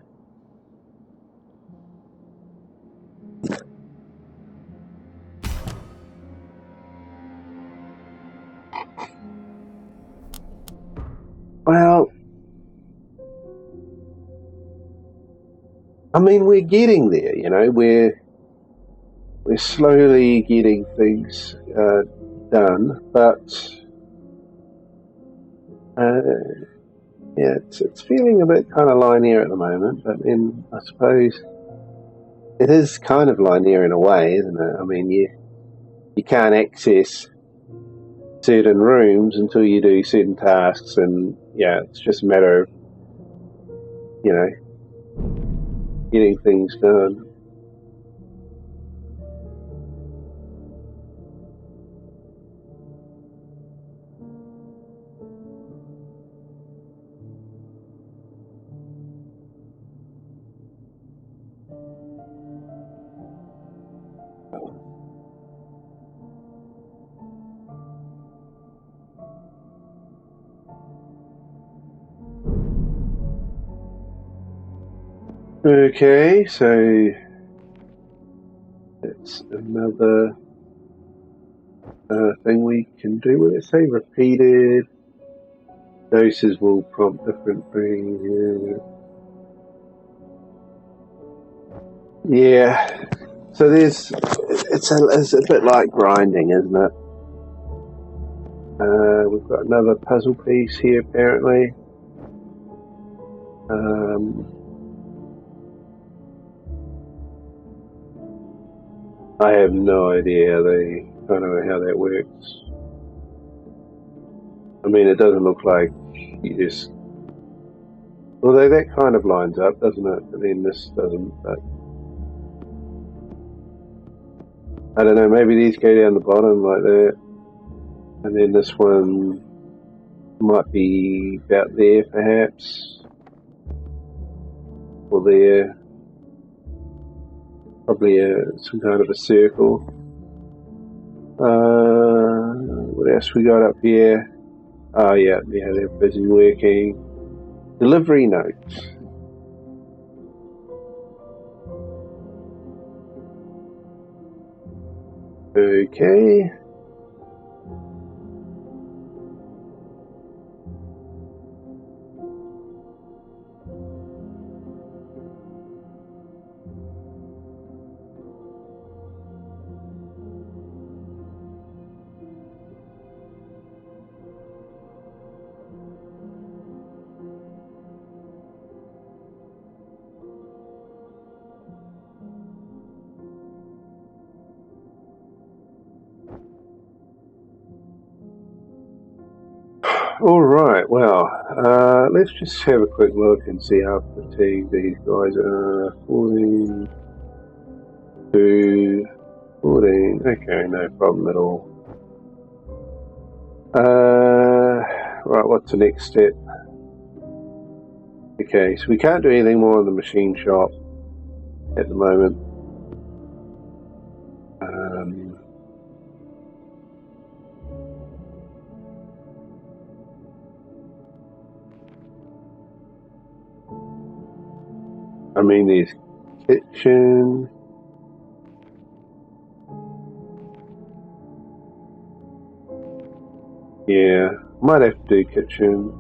Well, I mean, we're getting there, you know, we're slowly getting things done, but Yeah, it's feeling a bit kind of linear at the moment, but then I suppose it is kind of linear in a way, isn't it? I mean, you can't access certain rooms until you do certain tasks, and yeah, it's just a matter of, you know, getting things done. Okay, so it's another thing we can do. Will it say repeated doses will prompt different things? Yeah. So it's a bit like grinding, isn't it? We've got another puzzle piece here, apparently. I have no idea. I don't know how that works. I mean, it doesn't look like you just... Although that kind of lines up, doesn't it? But then this doesn't. But I don't know, maybe these go down the bottom like that. And then this one might be about there, perhaps. Or there. Probably some kind of a circle. What else we got up here? Oh, yeah, they're busy working. Delivery notes. Okay. Alright, well, let's just have a quick look and see how fatigued these guys are. 14 to 14. Okay, no problem at all. Right, what's the next step? Okay, so we can't do anything more in the machine shop at the moment. I mean, there's kitchen. Yeah, might have to do kitchen.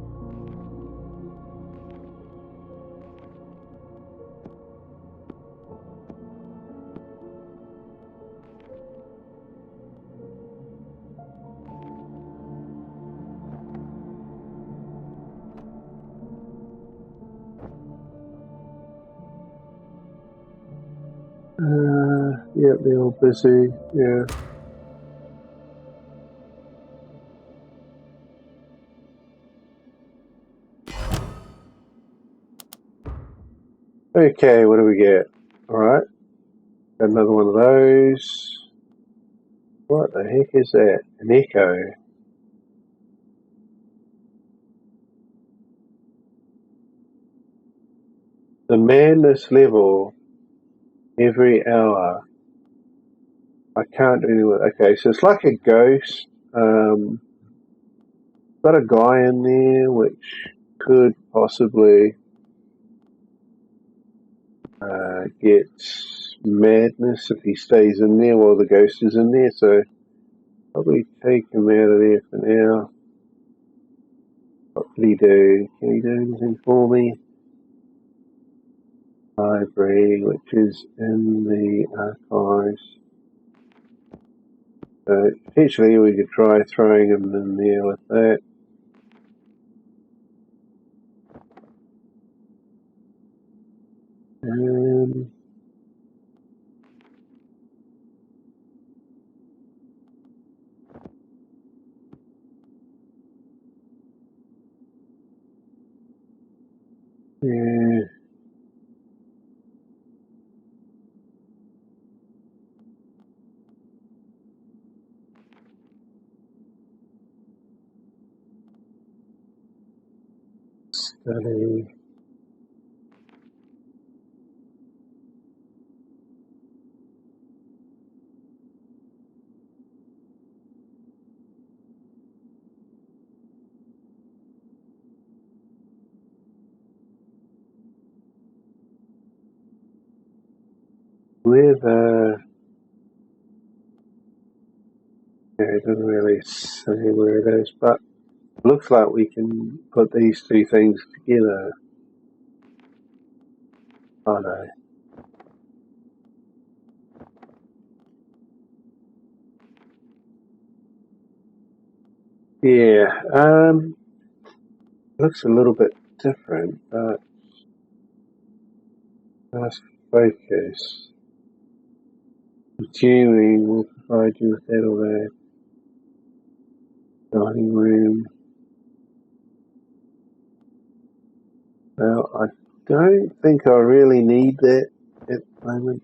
Yeah, they're all busy. Yeah. Okay, what do we get? Alright, got another one of those. What the heck is that? An echo. The madness level every hour. I can't do anything with it. Okay, so it's like a ghost. Got a guy in there which could possibly get madness if he stays in there while the ghost is in there, so probably take him out of there for now. What did he do? Can he do anything for me? Library, which is in the archives. So potentially we could try throwing him in there with that. Yeah. Study. Where it doesn't really say where it is, but it looks like we can put these two things together. Oh no. Yeah, looks a little bit different, but let's focus. Consuming will provide you with that or that. Dining room. Well, I don't think I really need that at the moment.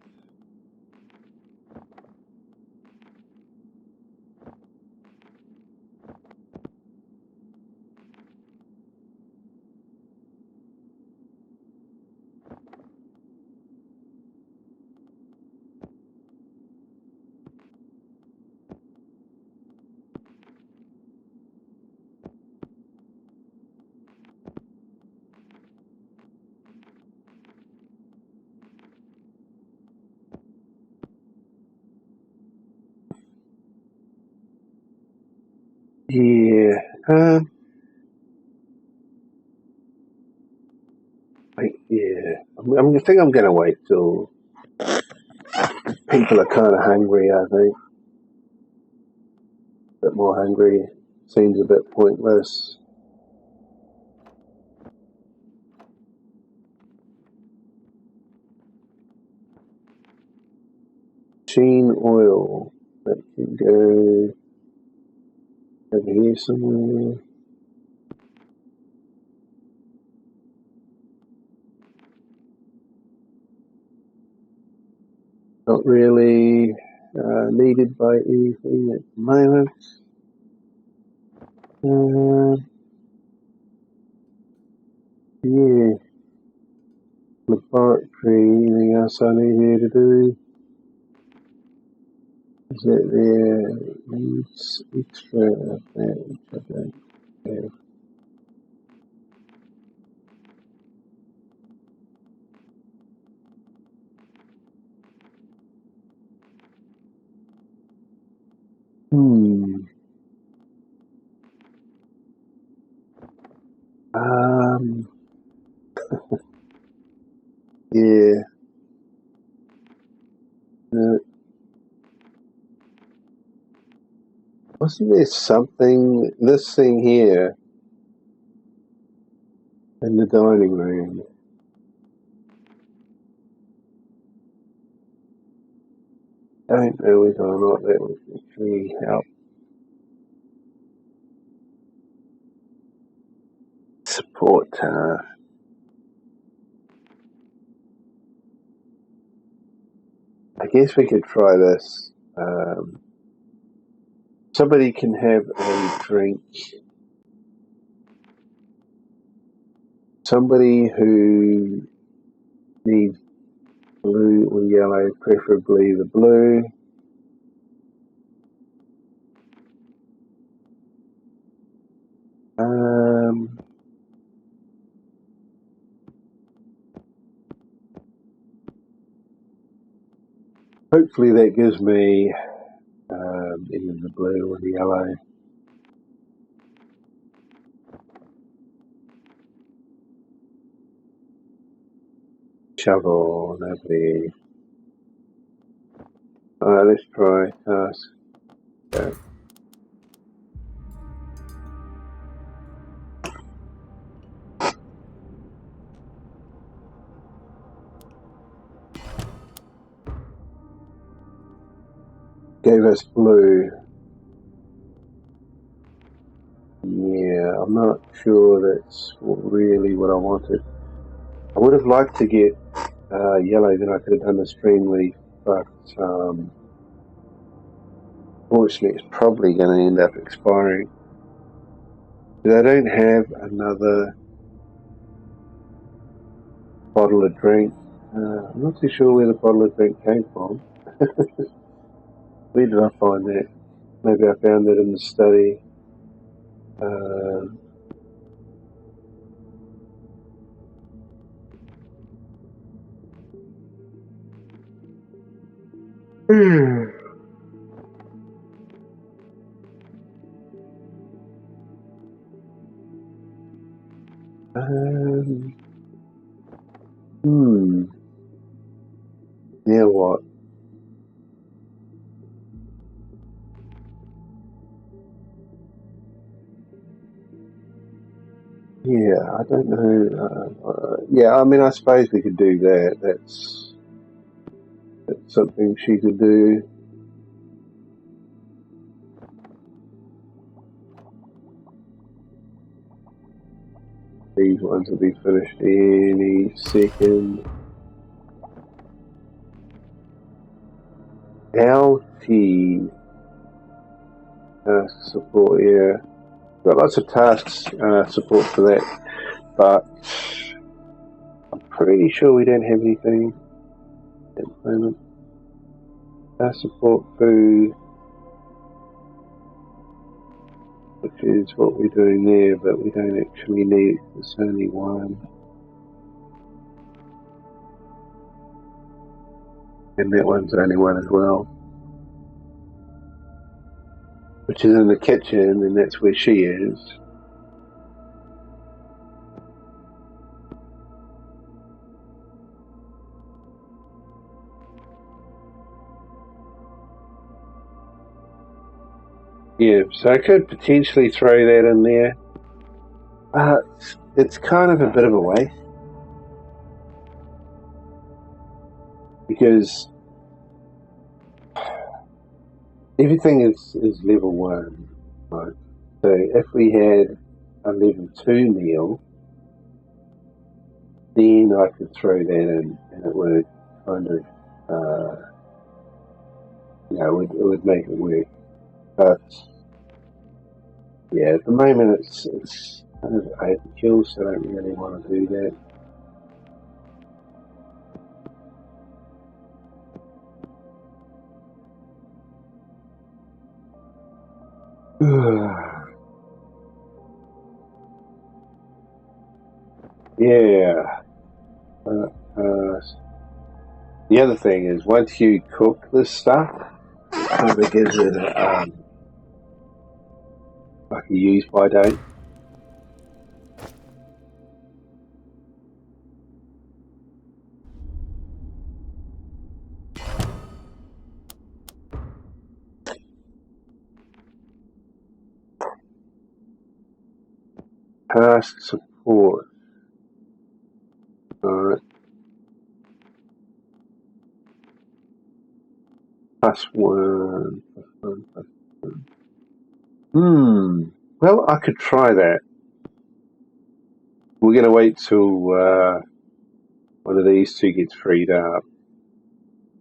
Yeah, I think I'm going to wait till people are kind of hungry. I think a bit more hungry seems a bit pointless. Machine oil that can go over here somewhere. Not really needed by anything at the moment. Yeah, laboratory. Anything else I need here to do? Is it there? Needs extra of that which I don't have. Hmm. Um. Yeah. Wasn't there something? This thing here in the dining room. I don't know whether or not that would actually help support. I guess we could try this. Somebody can have a drink. Somebody who needs blue or yellow, preferably the blue. Hopefully that gives me either the blue or the yellow. Shovel, nobody. Alright, let's try task. Go. gave us blue. Yeah, I'm not sure that's really what I wanted. I would have liked to get yellow, then I could have done the stream leaf, but fortunately it's probably going to end up expiring. But I don't have another bottle of drink. I'm not too sure where the bottle of drink came from. Where did I find that? Maybe I found it in the study. Now what? Yeah, I don't know. Yeah, I mean, I suppose we could do that. That's something she could do. These ones will be finished any second. LT task support, yeah. Got lots of tasks support for that, but I'm pretty sure we don't have anything at the moment. Task support food, which is what we're doing there, but we don't actually need it. There's only one. And that one's only one as well. Which is in the kitchen, and that's where she is. Yeah, so I could potentially throw that in there. It's kind of a bit of a waste. Because everything is level 1, right? So if we had a level 2 meal, then I could throw that in and it would kind of, it would make it work. But yeah, at the moment it's kind of overkill, so I don't really want to do that. Yeah. The other thing is, once you cook this stuff, it kind of gives it like a use by date. Task support. Alright. +1. Well, I could try that. We're going to wait till one of these two gets freed up.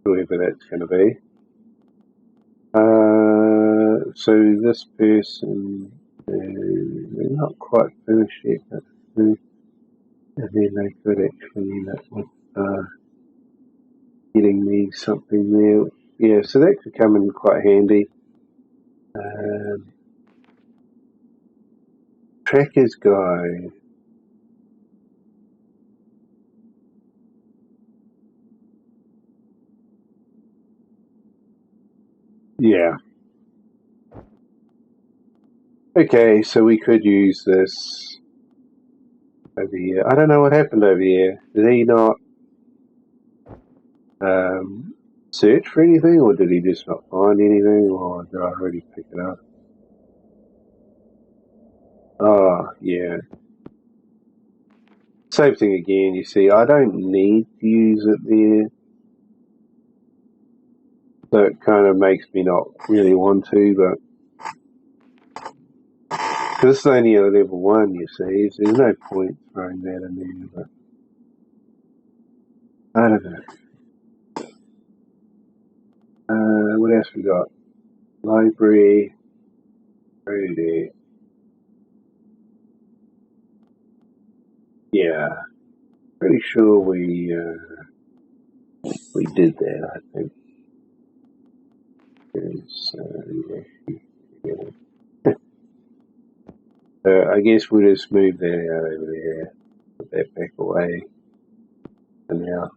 Whoever that's going to be. So this person, they're not quite finished yet, but and then they could actually end up with getting me something there. Yeah, so that could come in quite handy. Tracker's Guide. Yeah. Okay, so we could use this over here. I don't know what happened over here. Did he not search for anything, or did he just not find anything, or did I already pick it up? Oh, yeah. Same thing again, you see, I don't need to use it there. So it kind of makes me not really want to, but because it's only a level 1, you see, so there's no point throwing that in there, but I don't know. What else we got? Library, there. Yeah, pretty sure we did that, I think. I guess we'll just move that out over there, put that back away for now.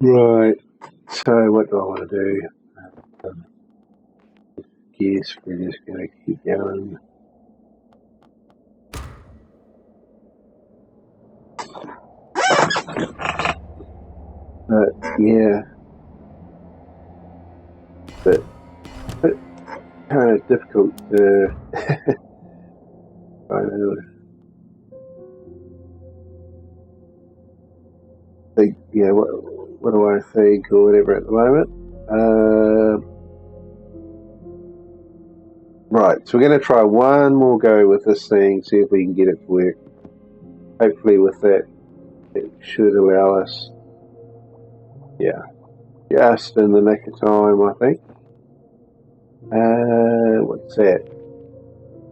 Right, so what do I want to do? Guess we're just going to keep going. But yeah, but kind of difficult to I don't think, yeah, what do I think or whatever at the moment. Right, so we're going to try one more go with this thing, see if we can get it to work. Hopefully with that, it should allow us, yeah, just in the nick of time, I think. What's that?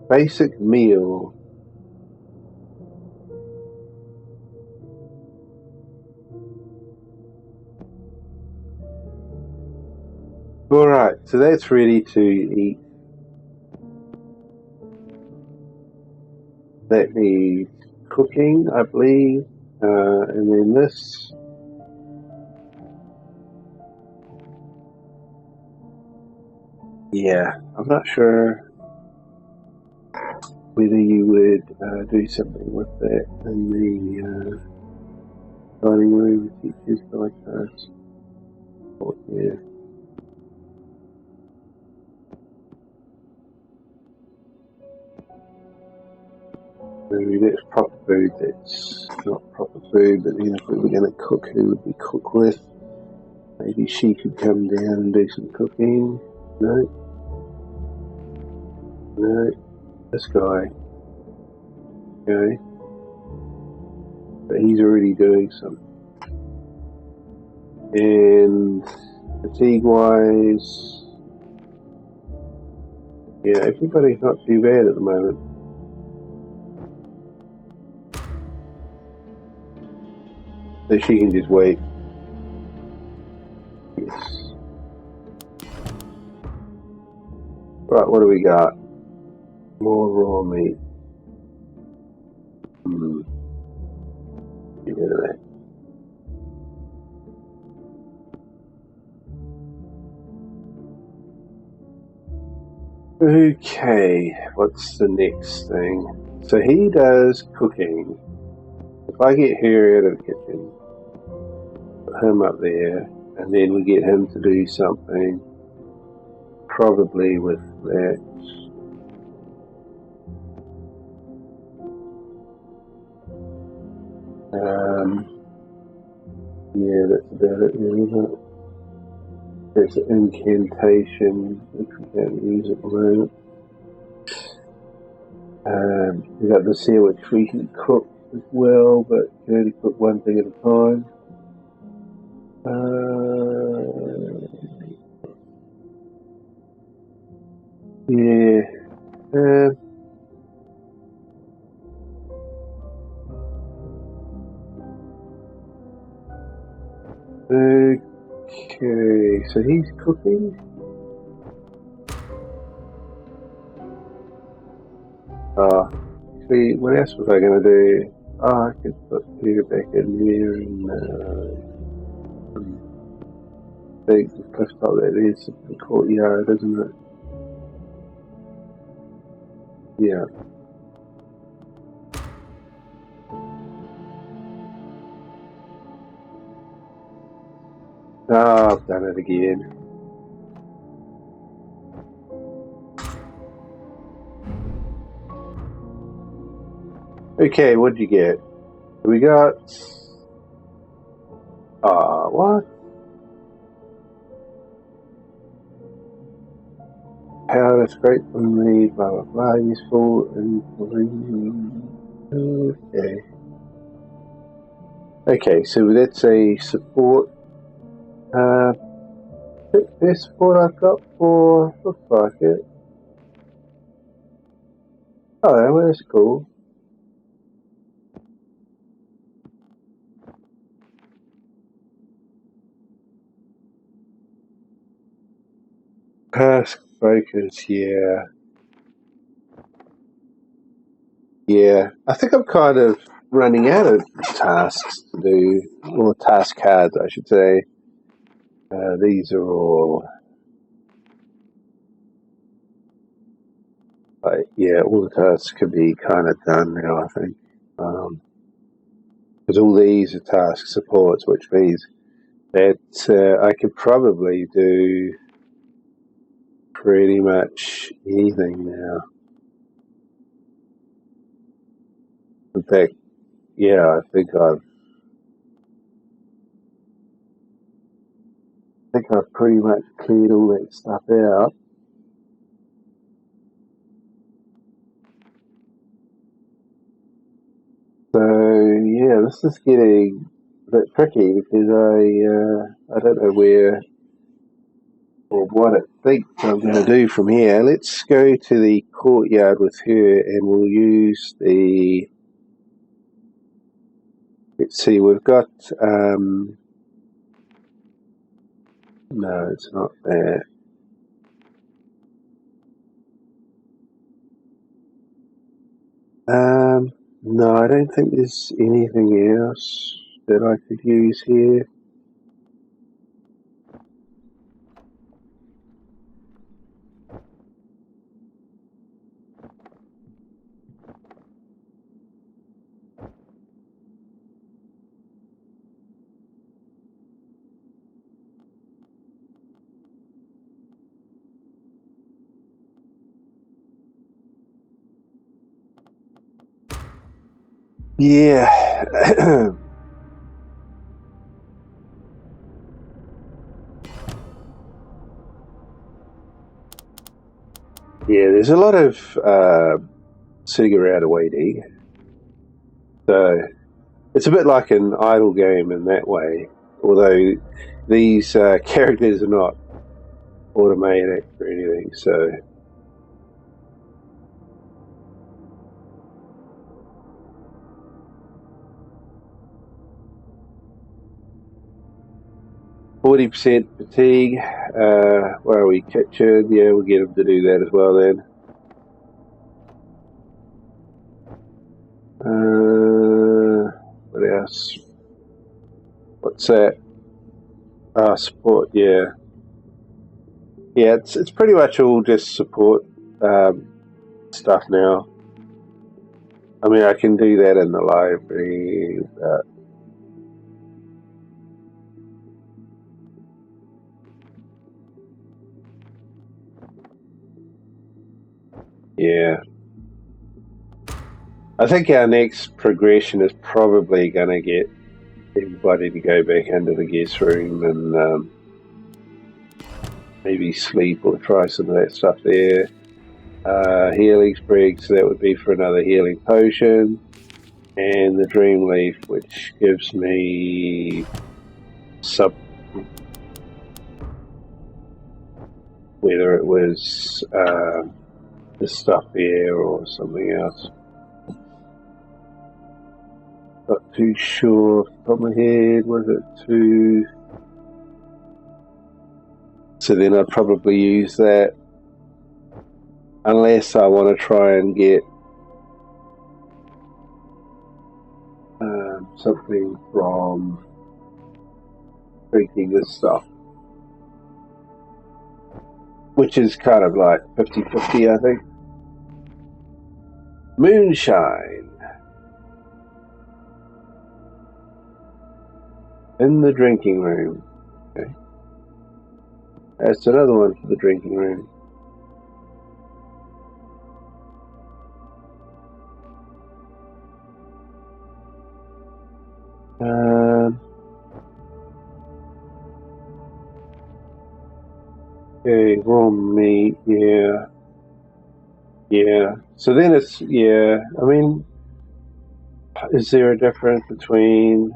Basic meal. Alright, so that's ready to eat. That needs cooking, I believe. And then this. Yeah, I'm not sure whether you would do something with that in the dining room, teachers like us. Yeah. Maybe that's proper food, that's not proper food, but then if we were going to cook, who would we cook with? Maybe she could come down and do some cooking. No, this guy. Okay, but he's already doing some. And fatigue-wise, yeah, everybody's not too bad at the moment. So she can just wait. Yes. Right, what do we got? More raw meat. Get rid of that. Okay, what's the next thing? So he does cooking. If I get her out of the kitchen, put him up there, and then we get him to do something, probably with that. Yeah, that's about it, isn't it? There's an incantation, which we can't use at the moment. We got the sandwich we can cook as well, but can only cook one thing at a time. Yeah. Okay, so he's cooking. See, what else was I going to do? I could put Peter back in there and big cliff top that is the courtyard, isn't it? Yeah. Oh, I've done it again. Okay, what'd you get? We got... what? How to scrape from the blah blah blah, useful and... Okay. Okay, so that's a support. Best support I've got for... looks like it. Oh, well, that's cool. Task focus, yeah. Yeah, I think I'm kind of running out of tasks to do, or task cards, I should say. These are all, yeah, all the tasks could be kind of done now, I think. Because all these are task supports, which means that I could probably do pretty much anything now. In fact, yeah, I think I've pretty much cleared all that stuff out. So yeah, this is getting a bit tricky because I don't know where or what it thinks I'm going to do from here. Let's go to the courtyard with her, and we'll use the. Let's see, we've got. No, it's not that. No, I don't think there's anything else that I could use here. Yeah. Yeah, there's a lot of sitting around waiting. So it's a bit like an idle game in that way, although these characters are not automatic or anything. So 40% fatigue. Where are we? Kitchen. Yeah, we'll get them to do that as well then. What else? What's that? Support. Yeah, yeah. It's pretty much all just support stuff now. I mean, I can do that in the library. Yeah. I think our next progression is probably going to get everybody to go back into the guest room and maybe sleep or try some of that stuff there. Healing sprig, so that would be for another healing potion. And the dream leaf, which gives me whether it was this stuff here or something else. Not too sure off the top of my head. Was it two? So then I'd probably use that, unless I want to try and get something from drinking this stuff, which is kind of like 50-50, I think. Moonshine in the drinking room. Okay. That's another one for the drinking room. Okay, raw meat, yeah. Yeah. So then it's, yeah, I mean, is there a difference between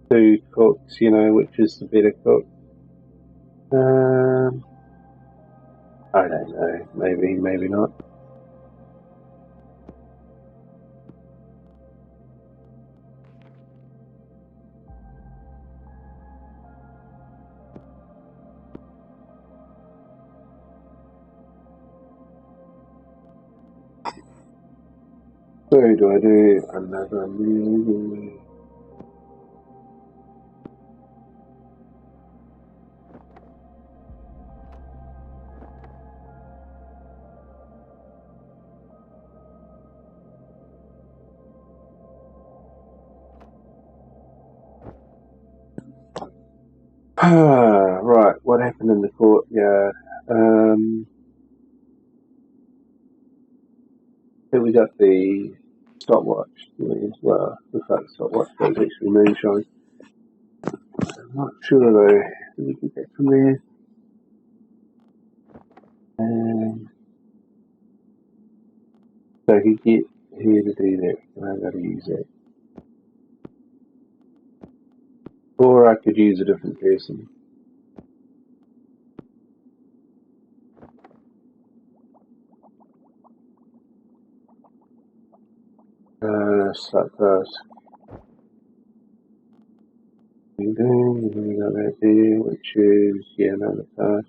two cooks, you know, which is the better cook? I don't know. Maybe, maybe not. So do I do another movie? Right, what happened in the courtyard? Here we got the stopwatch. Well, looks like the stopwatch, but it's actually moonshine. I'm not sure though. Let me get that from there. So I could get here to do that, and I've got to use that. Or I could use a different person. Start task. We got that there, which is, yeah, another task.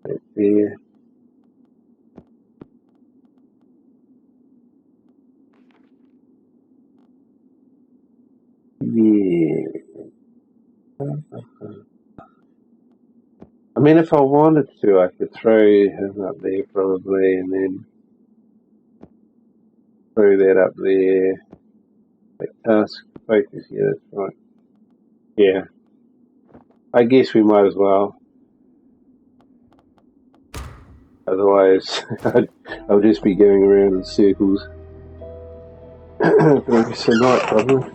That there. Yeah. I mean, if I wanted to, I could throw him up there probably, and then throw that up there. Like task focus, yeah, that's right. Yeah. I guess we might as well. Otherwise, I'll just be going around in circles. But it'll be so night, probably.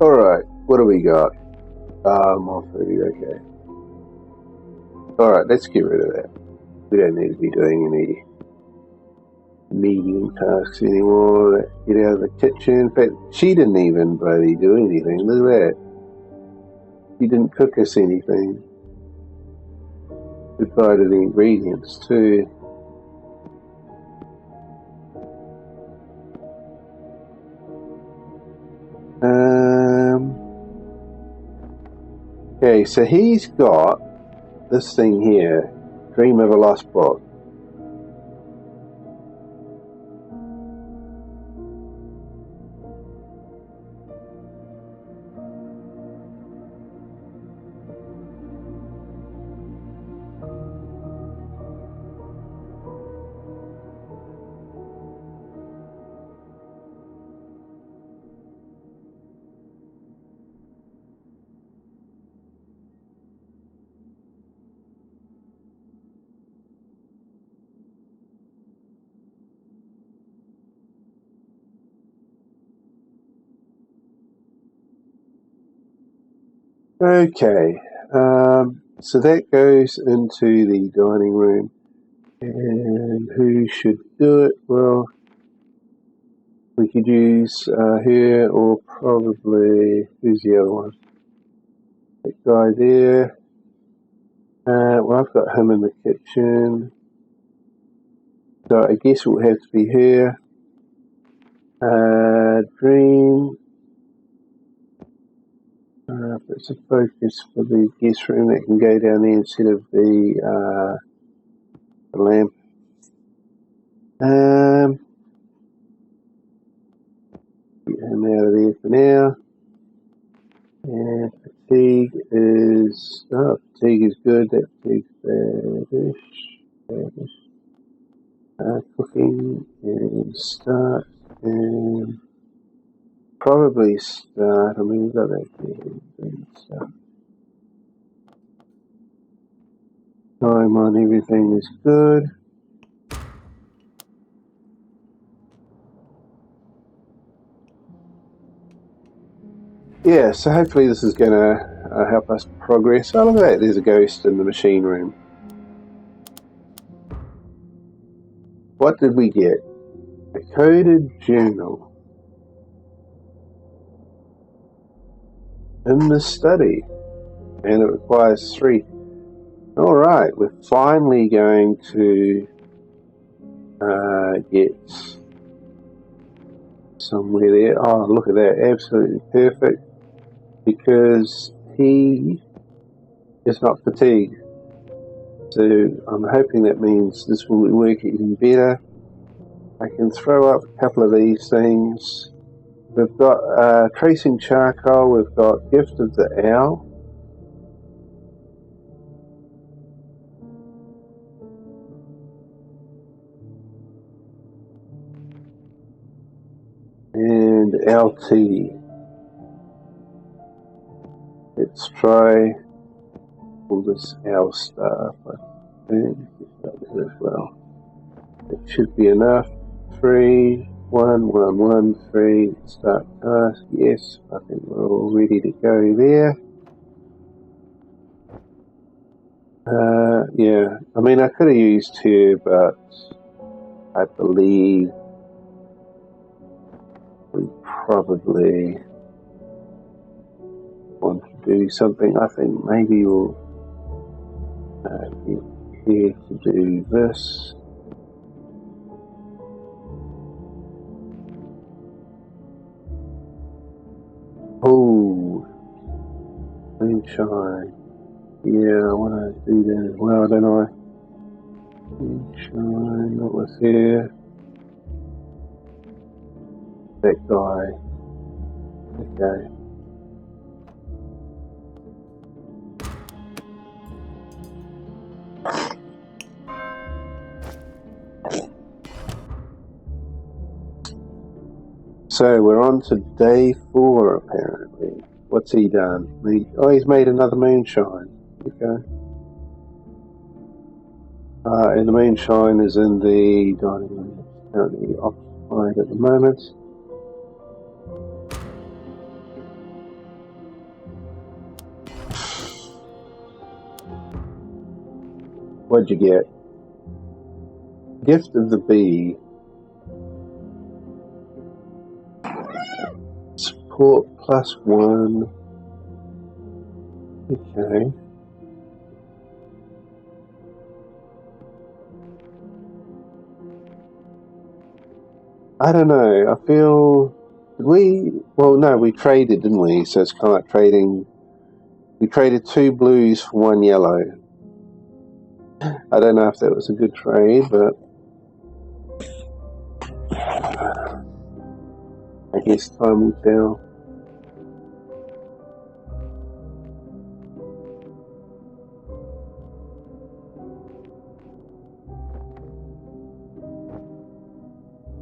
Alright, what do we got? More food, okay. Alright, let's get rid of that. We don't need to be doing any medium tasks anymore. Get out of the kitchen. In fact, she didn't even bloody do anything. Look at that. She didn't cook us anything. We provided the ingredients too. Okay, so he's got this thing here, Dream of a Lost Book. Okay, so that goes into the dining room. And who should do it? Well, we could use her, or probably, who's the other one? That guy there. Well, I've got him in the kitchen. So I guess it will have to be here. Dream. If it's a focus for the guest room, that can go down there instead of the lamp. Get him out of there for now. And fatigue is good. That fatigue's badish. Cooking and start and probably start. I mean, we've got that and start. Time on everything is good. Yeah, so hopefully this is going to help us progress. Oh, look at that, there's a ghost in the machine room. What did we get? A coded journal. In the study. And it requires 3. Alright, we're finally going to get somewhere there. Oh, look at that, absolutely perfect. Because he is not fatigued. So I'm hoping that means this will work even better. I can throw up a couple of these things. We've got tracing charcoal, we've got gift of the owl. And LT. Let's try all this owl stuff. I think that as well. It should be enough. 3, 1, 1, 1, 3. Start task. Yes, I think we're all ready to go there. Yeah, I mean, I could have used 2, but I believe we probably want to do something. I think maybe we'll be here to do this. Oh, moonshine. Yeah, I want to do that as well, don't I? Moonshine, what was here? That guy. Okay. So we're on to day 4 apparently. What's he done? He's made another moonshine. Okay. And the moonshine is in the dining room. It's currently occupied at the moment. What'd you get? Gift of the bee. Support +1. Okay. I don't know. I feel we traded, didn't we? So it's kind of like trading. We traded 2 blues for 1 yellow. I don't know if that was a good trade, but I guess time will tell.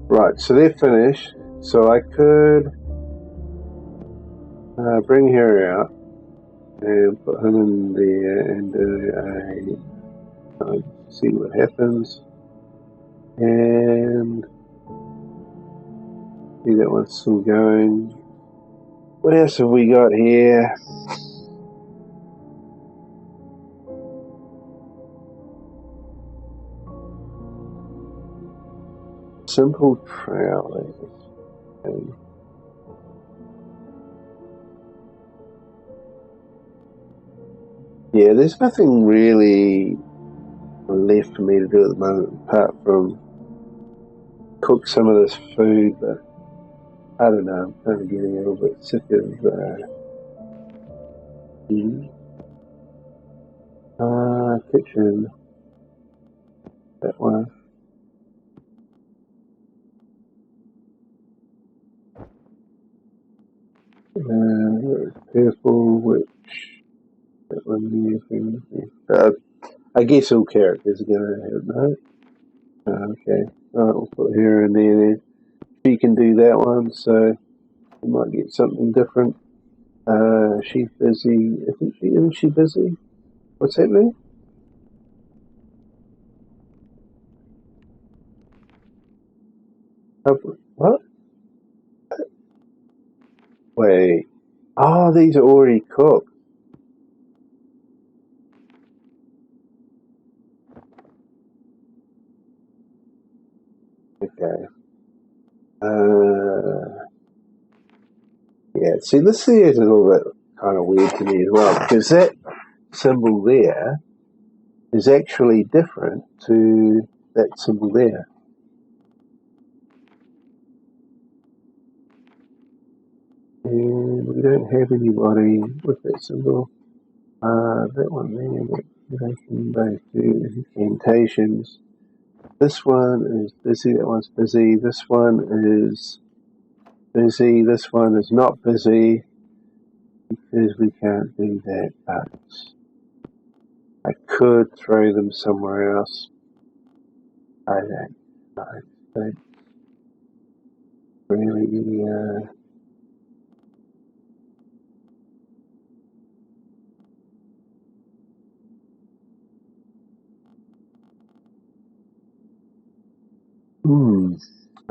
Right, so they're finished. So I could bring her out and put him in there and do see what happens. And see, that one's still going. What else have we got here? Simple trowel. Okay. Yeah, there's nothing really left for me to do at the moment apart from cook some of this food, but I don't know, I'm kind of getting a little bit sick of kitchen, that one. purple, which that one there. I guess all characters are going to have that. Okay, alright, we'll put her in there then. She can do that one, so we might get something different. She's busy. Isn't she busy? What's happening? What? Wait. Oh, these are already cooked. Okay. Yeah, see, this here is a little bit kind of weird to me as well, because that symbol there is actually different to that symbol there. And we don't have anybody with that symbol. That one there, they can both do incantations. This one is busy, that one's busy, this one is busy, this one is not busy, because we can't do that, but I could throw them somewhere else. I don't really,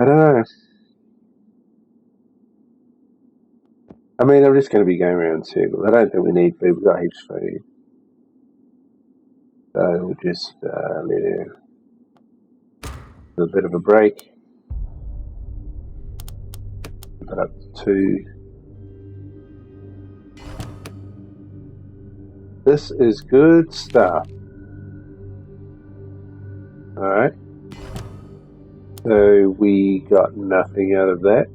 I don't know. I mean, I'm just going to be going around in circles. I don't think we need food. We've got heaps of food. So we'll just let her do a bit of a break. Put up to 2. This is good stuff. Alright. So we got nothing out of that.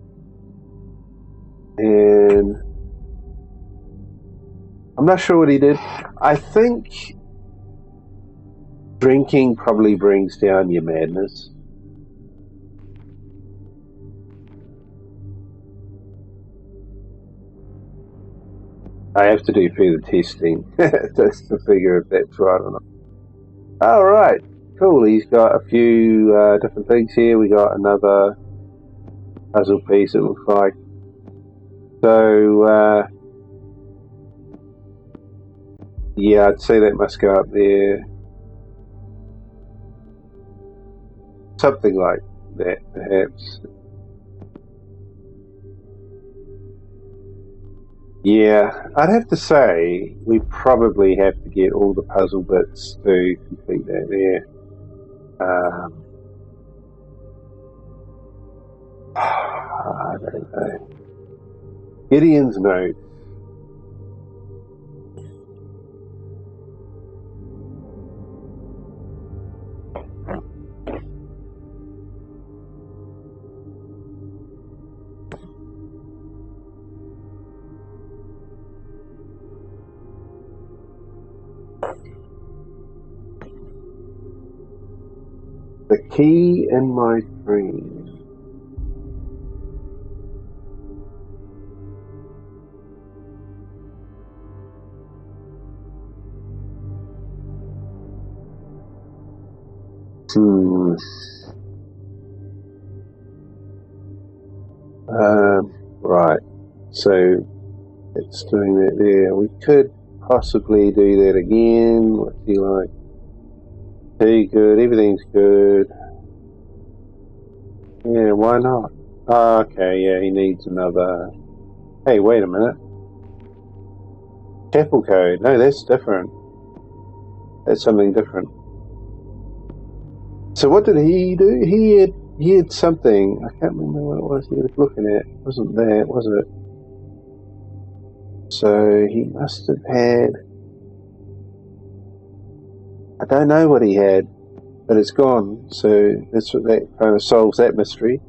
And I'm not sure what he did. I think drinking probably brings down your madness. I have to do further testing just to figure if that's right or not. Alright, cool. He's got a few different things here. We got another puzzle piece, it looks like. So, yeah, I'd say that must go up there. Something like that, perhaps. Yeah, I'd have to say we probably have to get all the puzzle bits to complete that there. I don't know. Gideon's note. The key in my dream. Right. So it's doing that there. We could possibly do that again. What do you like? Hey, good. Everything's good. Yeah, why not? Oh, okay, yeah, he needs another. Hey, wait a minute. Chapel code. No, that's different. That's something different. So what did he do? He had something. I can't remember what it was he was looking at. It wasn't that, was it? So he must have had. I don't know what he had, but it's gone. So that's what that kind of solves that mystery.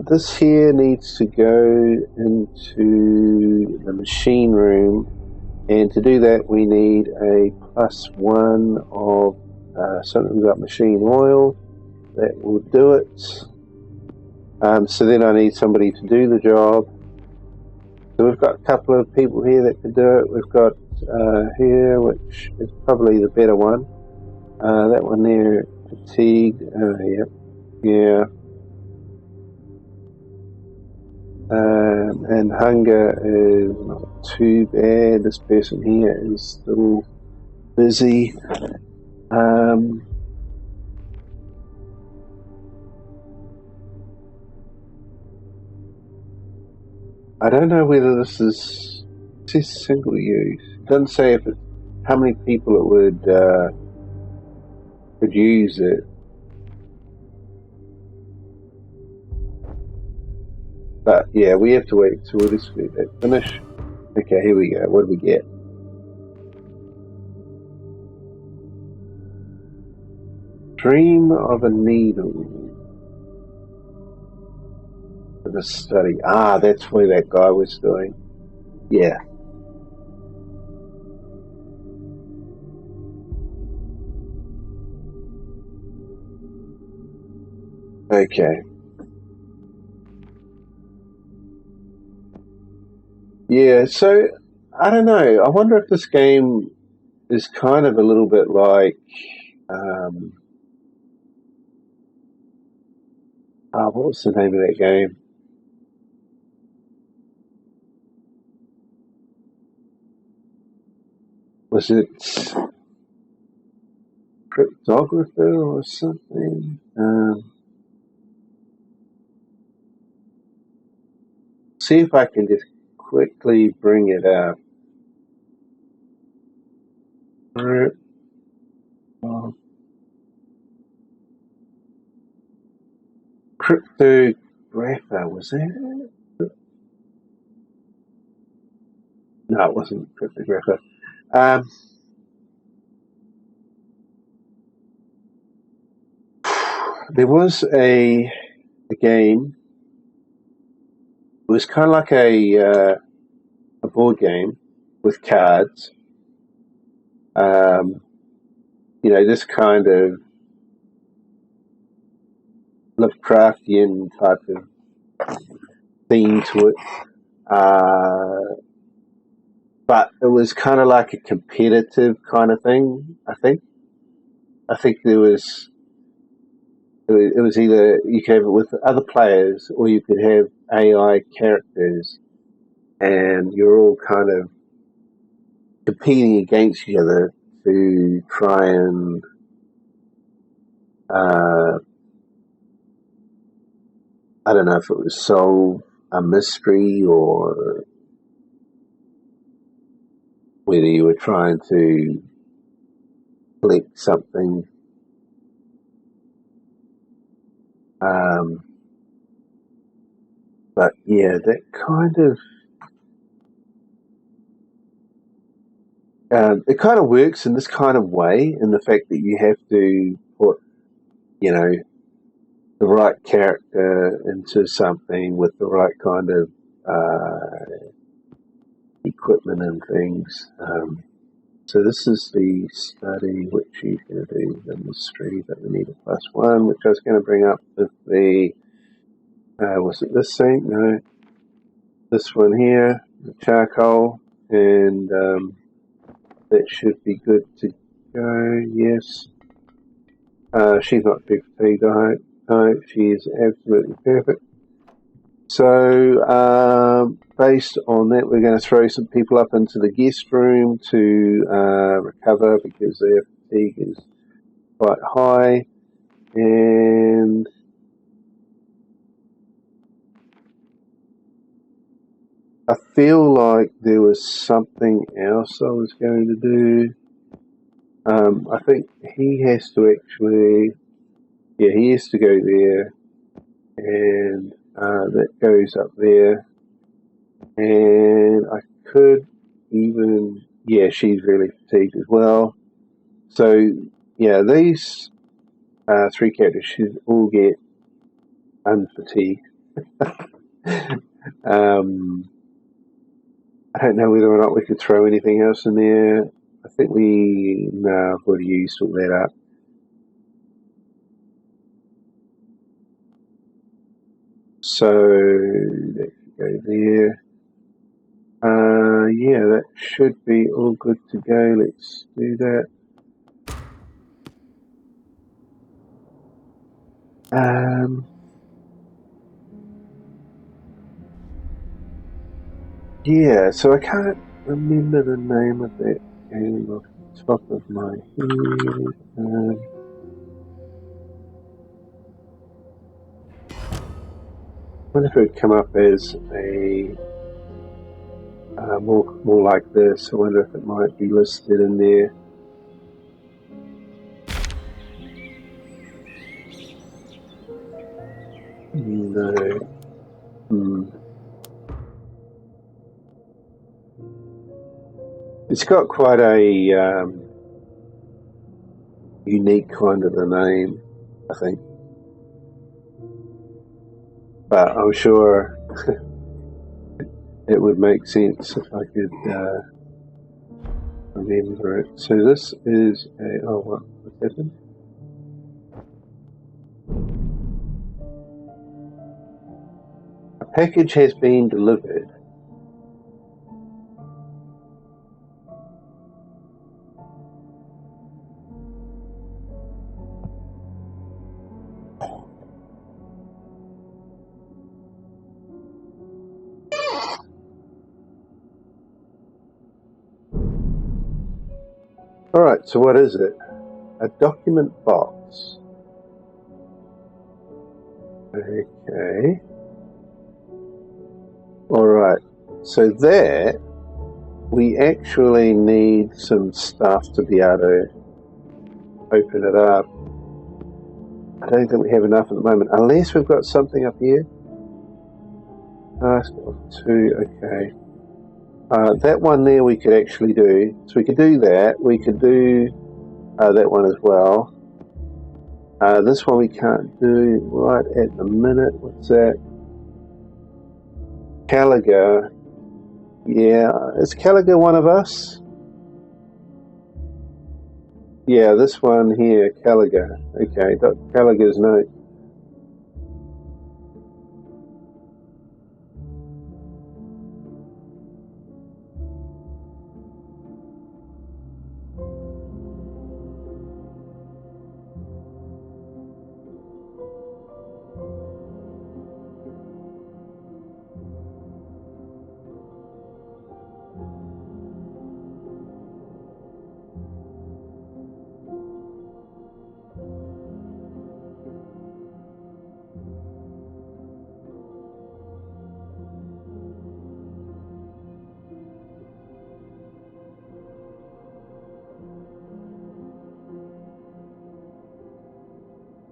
This here needs to go into the machine room, and to do that we need a +1 of something about machine oil. That will do it. So then I need somebody to do the job. So we've got a couple of people here that can do it. We've got here, which is probably the better one. That one there, fatigue. Yeah. And hunger is not too bad. This person here is still busy. I don't know whether this is single use. It doesn't say if how many people it would use it. But yeah, we have to wait. So we'll just let that finish. Okay, here we go. What do we get? Dream of a needle for the study. Ah, that's where that guy was doing. Yeah. Okay. Yeah, so I don't know. I wonder if this game is kind of a little bit like what was the name of that game? Was it Cryptographer or something? See if I can just quickly bring it up. Cryptographer, was that? No, it wasn't Cryptographer. There was a game. It was kind of like a board game with cards. This kind of lovecraftian type of theme to it. But it was kind of like a competitive kind of thing. I think there was it was either you could have it with other players or you could have AI characters, and you're all kind of competing against each other to try and I don't know if it was solve a mystery or whether you were trying to collect something. But yeah, that kind of it kind of works in this kind of way, in the fact that you have to put, the right character into something with the right kind of equipment and things. So this is the study which you're going to do, the mystery that we need a +1, which I was going to bring up with the, was it this thing? No, this one here, the charcoal, and that should be good to go, yes. She's not too fatigued, I hope. No, she's absolutely perfect. So, based on that, we're going to throw some people up into the guest room to recover because their fatigue is quite high. And I feel like there was something else I was going to do. I think he has to actually, he has to go there, and that goes up there. And I could even, she's really fatigued as well. So, yeah, these three characters should all get unfatigued. I don't know whether or not we could throw anything else in there. I think I've already used all that up. So, that could go there. Yeah, that should be all good to go. Let's do that. Yeah, so I can't remember the name of that game off the top of my head. I wonder if it would come up as a more like this. I wonder if it might be listed in there. No. It's got quite a unique kind of a name, I think. But I'm sure it would make sense if I could remember it. So this is a... Oh, what's happened? A package has been delivered. Alright, so what is it? A document box. Okay. Alright, so that we actually need some stuff to be able to open it up. I don't think we have enough at the moment, unless we've got something up here. Ask of 2, okay. That one there we could actually do. So we could do that. We could do that one as well. This one we can't do right at the minute. What's that? Caliga. Yeah, is Caliga one of us? Yeah, this one here, Caliga. Okay, Caliga's no.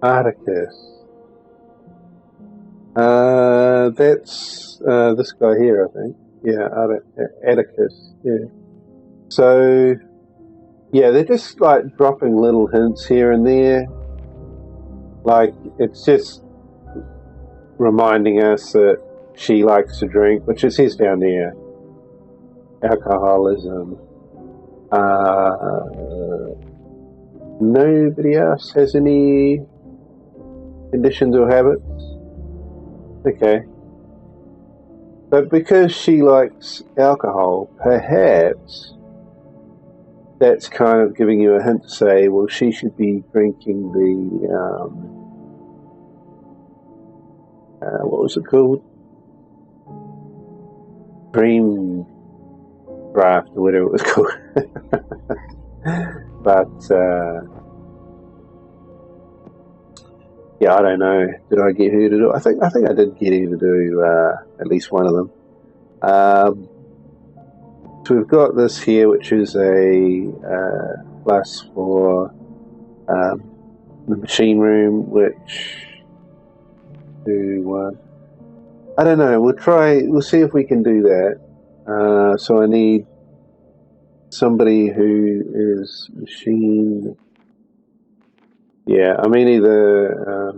Articus. That's this guy here, I think. Yeah, Atticus. Yeah. So, yeah, they're just like dropping little hints here and there. Like, it's just reminding us that she likes to drink, which it says down there. Alcoholism. Nobody else has any conditions or habits? Okay. But because she likes alcohol, perhaps that's kind of giving you a hint to say, well, she should be drinking the, what was it called? Dream draft or whatever it was called. But, yeah, I don't know. Did I get her to do it? I think I did get her to do at least one of them. So we've got this here, which is a plus for the machine room, which do one. I don't know. We'll see if we can do that. So I need somebody who is machine. Yeah, I mean either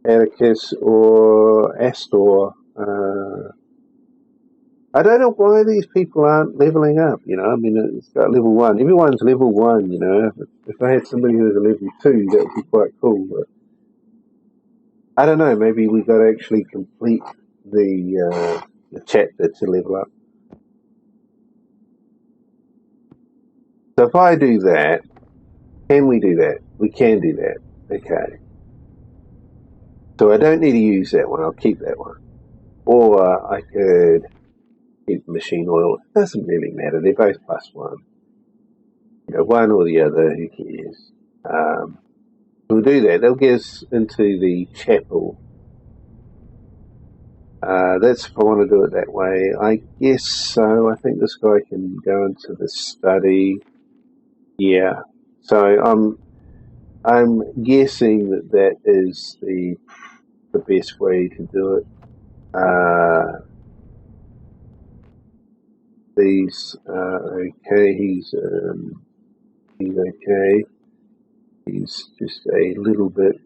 Atticus or Astor. I don't know why these people aren't leveling up, you know. I mean, it's got level 1. Everyone's level 1, you know. If I had somebody who was a level 2, that would be quite cool. But I don't know. Maybe we've got to actually complete the chapter to level up. So if I do that, can we do that? We can do that. Okay. So I don't need to use that one. I'll keep that one. Or I could keep machine oil. It doesn't really matter. They're both +1. You know, one or the other, who cares? We'll do that. They'll get us into the chapel. That's if I want to do it that way. I guess so. I think this guy can go into the study. Yeah. So I'm guessing that is the best way to do it. Okay. He's okay. He's just a little bit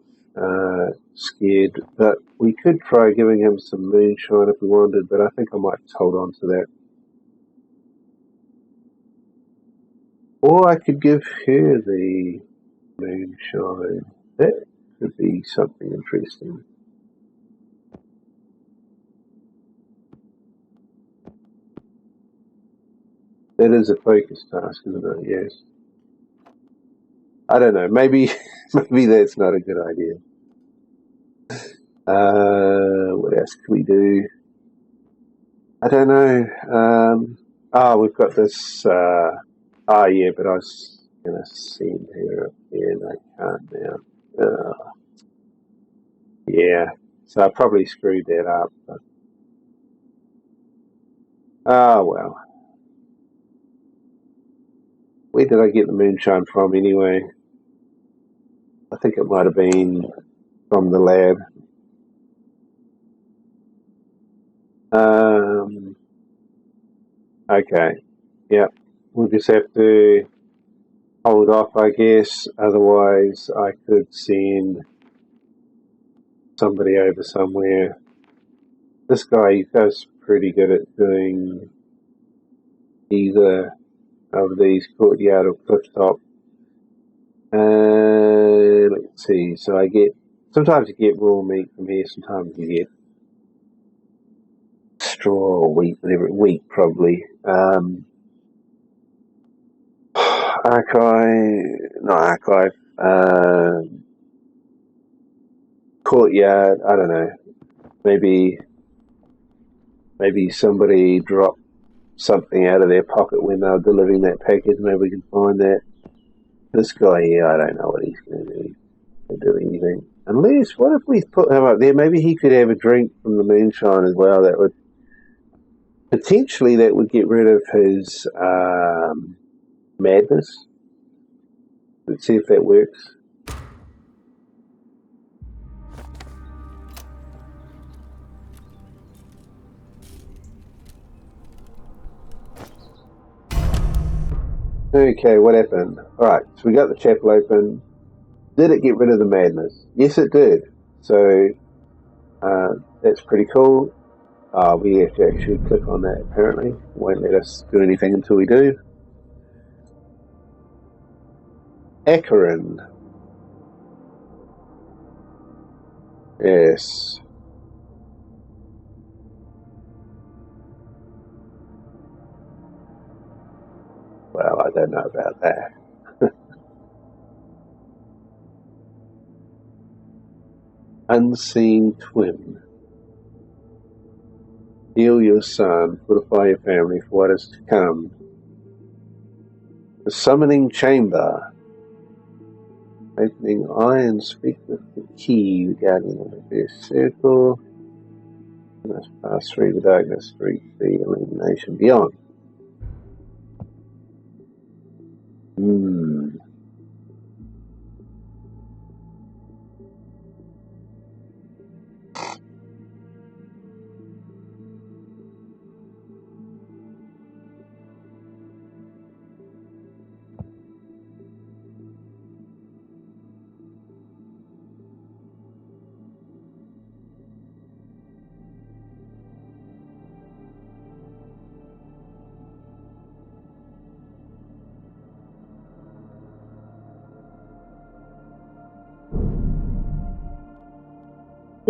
scared, but we could try giving him some moonshine if we wanted, but I think I might hold on to that. Or I could give her the moonshine. That could be something interesting. That is a focus task, isn't it? Yes. I don't know. Maybe maybe that's not a good idea. What else could we do? I don't know. We've got this. Yeah, but I was gonna send her up there, and I can't now. Yeah, so I probably screwed that up. But, well. Where did I get the moonshine from anyway? I think it might have been from the lab. Okay. Yeah. We'll just have to hold off, I guess. Otherwise, I could send somebody over somewhere. This guy does pretty good at doing either of these, courtyard or clifftop. Let's see. So sometimes you get raw meat from here. Sometimes you get straw or wheat, wheat probably. Archive, courtyard. I don't know. Maybe somebody dropped something out of their pocket when they were delivering that package. Maybe we can find that. This guy here, I don't know what he's going to do anything. Unless, what if we put him up there? Maybe he could have a drink from the moonshine as well. That would potentially get rid of his madness. Let's see if that works. Okay, what happened? Alright, so we got the chapel open. Did it get rid of the madness? Yes, it did. So, that's pretty cool. We have to actually click on that apparently. Won't let us do anything until we do. Acheron. Yes. Well, I don't know about that. Unseen twin. Heal your son, fortify your family for what is to come. The summoning chamber. Opening eye and speak with the key, the guardian of the first circle. You must pass through the darkness, reach the illumination beyond.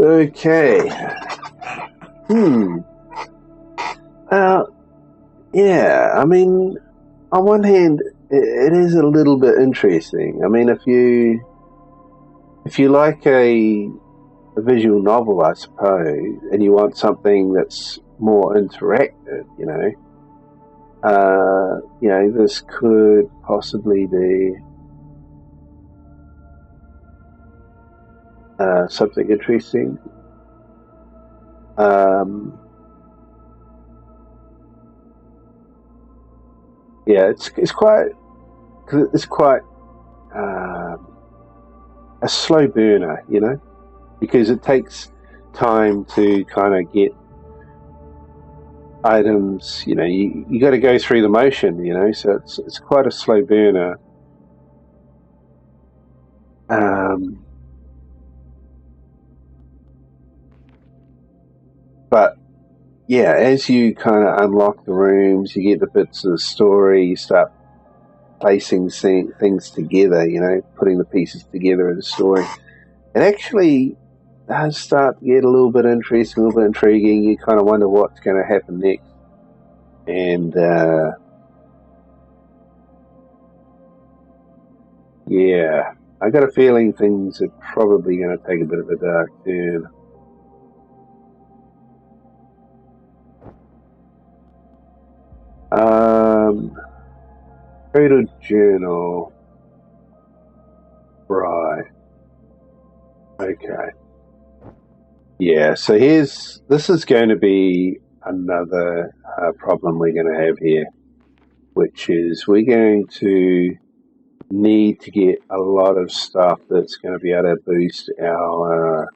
Okay. Yeah, I mean, on one hand, it is a little bit interesting. I mean, if you like a visual novel, I suppose, and you want something that's more interactive, this could possibly be something interesting. It's quite a slow burner, because it takes time to kind of get items. You got to go through the motion, so it's quite a slow burner. But yeah, as you kind of unlock the rooms, you get the bits of the story, you start placing things together, putting the pieces together in the story. It actually does start to get a little bit interesting, a little bit intriguing. You kind of wonder what's going to happen next. And yeah, I got a feeling things are probably going to take a bit of a dark turn. Photo journal. Right. Okay. Yeah, so this is going to be another problem we're going to have here, which is we're going to need to get a lot of stuff that's going to be able to boost our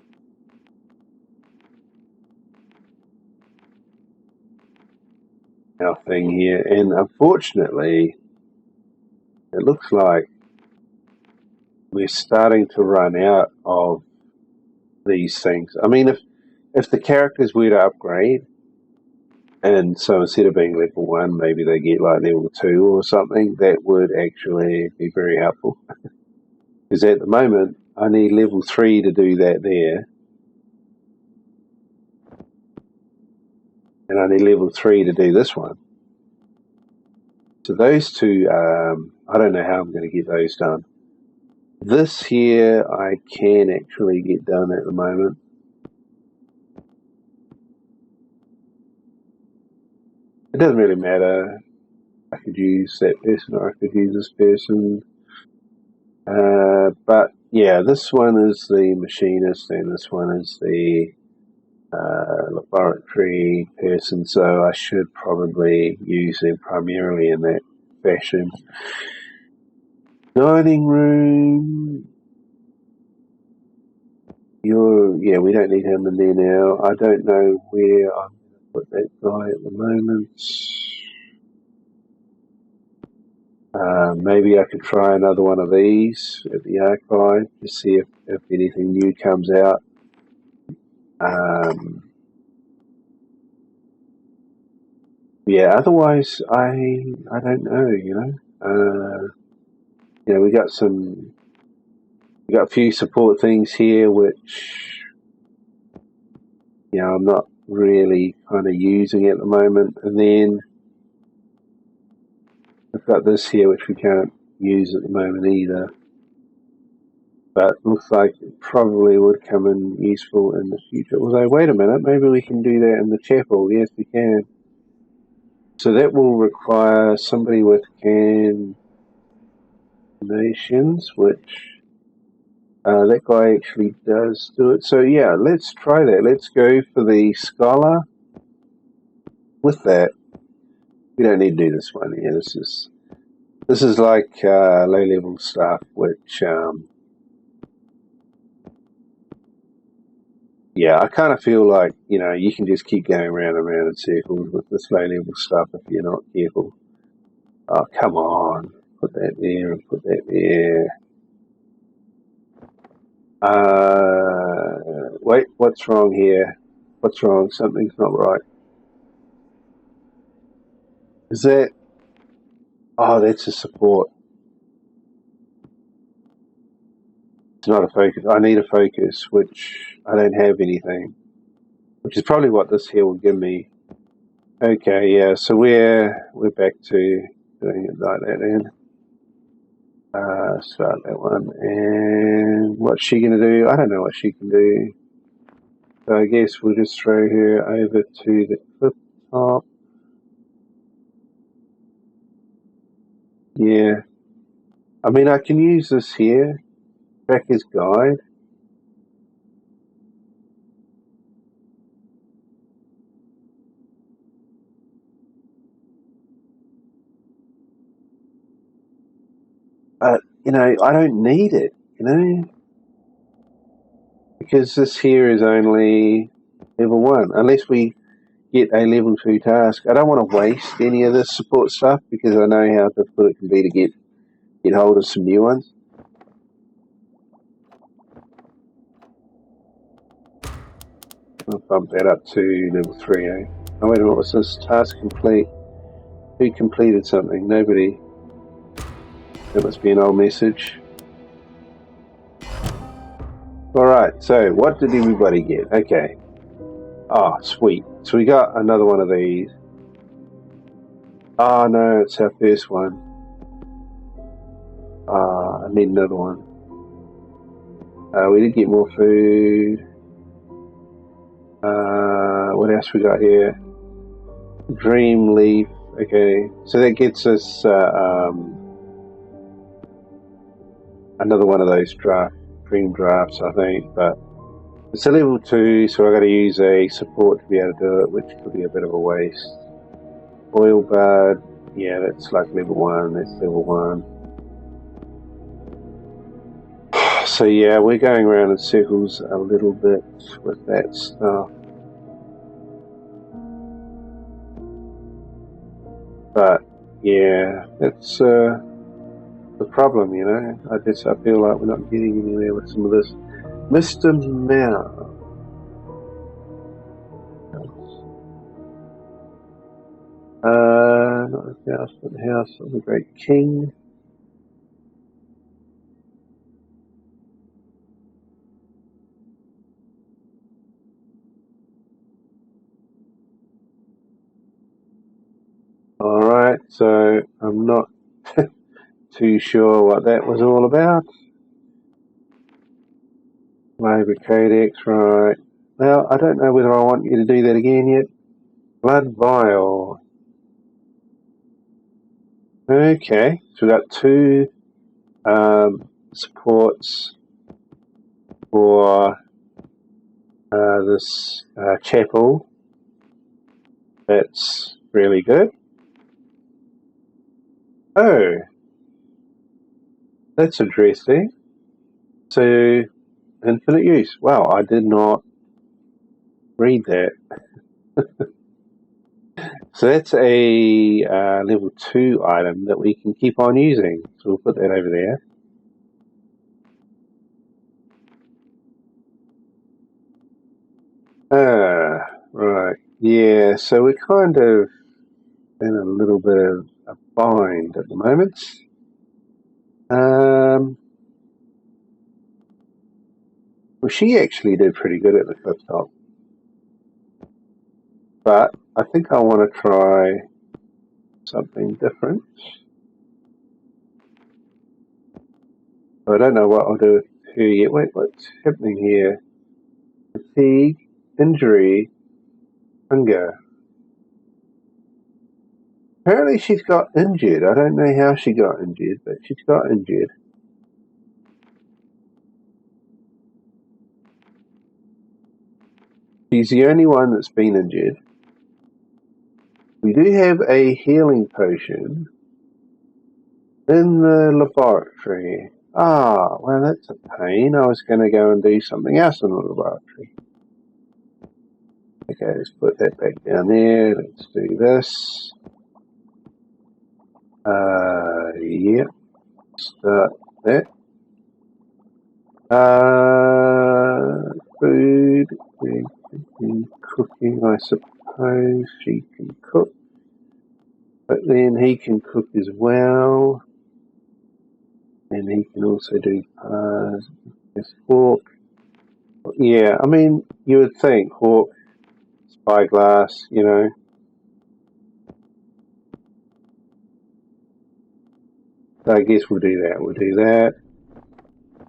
thing here. And unfortunately, it looks like we're starting to run out of these things. I mean, if the characters were to upgrade, and so instead of being level 1, maybe they get like level 2 or something, that would actually be very helpful. Because at the moment, I need level 3 to do that there. And I need level 3 to do this one. So those two, I don't know how I'm going to get those done. This here, I can actually get done at the moment. It doesn't really matter. I could use that person or I could use this person. But yeah, this one is the machinist and this one is the laboratory person, so I should probably use them primarily in that fashion. Dining room. We don't need him in there now. I don't know where I'm going to put that guy at the moment. Maybe I could try another one of these at the archive to see if anything new comes out. Otherwise I don't know, we got a few support things here which I'm not really kind of using at the moment, and then I've got this here which we can't use at the moment either, but looks like it probably would come in useful in the future. Although, wait a minute, maybe we can do that in the chapel. Yes, we can. So that will require somebody with nations, which that guy actually does do it. So yeah, let's try that. Let's go for the scholar with that. We don't need to do this one here. This is like low level stuff, which I kind of feel like you can just keep going round and round in circles with this low level stuff if you're not careful. Oh, come on. Put that there and put that there. Wait, what's wrong here? What's wrong? Something's not right. Is that... Oh, that's a support. It's not a focus. I need a focus, which I don't have anything. Which is probably what this here will give me. Okay, yeah, so we're back to doing it like that then. Start that one. And what's she going to do? I don't know what she can do. So I guess we'll just throw her over to the cliff top. Yeah. I mean, I can use this here. Tracker's Guide. But, you know, I don't need it, you know. Because this here is only level 1. Unless we get a level 2 task. I don't want to waste any of this support stuff because I know how difficult it can be to get hold of some new ones. I'll bump that up to level 3, eh? Oh, wait a minute, what's this? Task complete. Who completed something? Nobody. That must be an old message. Alright, so what did everybody get? Okay. Oh, sweet. So we got another one of these. Oh no, it's our first one. I need another one. We did get more food. What else we got here? Dream leaf. Okay, so that gets us another one of those dream drafts, I think. But it's a level 2, so I got to use a support to be able to do it, which could be a bit of a waste. Oil bud. Yeah, that's like level 1. That's level 1. So yeah, we're going around in circles a little bit with that stuff. But yeah, that's the problem, you know. I feel like we're not getting anywhere with some of this. Mr. Mouse. Not the house, but the house of the great king. Alright, so I'm not too sure what that was all about. Labour Codex, right. Well, I don't know whether I want you to do that again yet. Blood Vial. Okay, so we've got 2 supports for this chapel. That's really good. Oh, that's interesting. So, infinite use. Wow, I did not read that. So that's a level 2 item that we can keep on using. So we'll put that over there. Right. Yeah, so we're kind of in a little bit of a bind at the moment. Well, she actually did pretty good at the cliff top. But I think I want to try something different. I don't know what I'll do with her yet. Wait, what's happening here? Fatigue, injury, hunger. Apparently she's got injured. I don't know how she got injured, but she's got injured. She's the only one that's been injured. We do have a healing potion in the laboratory. Ah, well, that's a pain. I was going to go and do something else in the laboratory. Okay, let's put that back down there. Let's do this. Yeah. Start that. Food. Cooking, I suppose. She can cook. But then he can cook as well. And he can also do this hawk. Yeah, I mean, you would think hawk, spyglass, you know. So I guess we'll do that. We'll do that.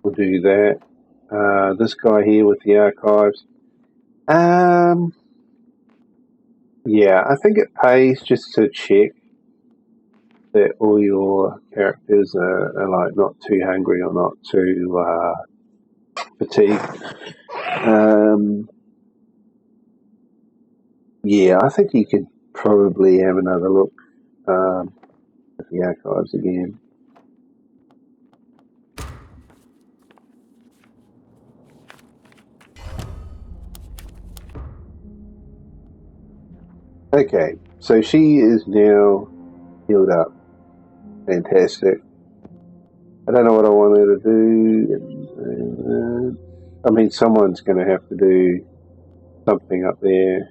We'll do that. This guy here with the archives. Yeah, I think it pays just to check that all your characters are like not too hungry or not too fatigued. Yeah, I think you could probably have another look at the archives again. Okay, so she is now healed up. Fantastic. I don't know what I want her to do. I mean, someone's going to have to do something up there.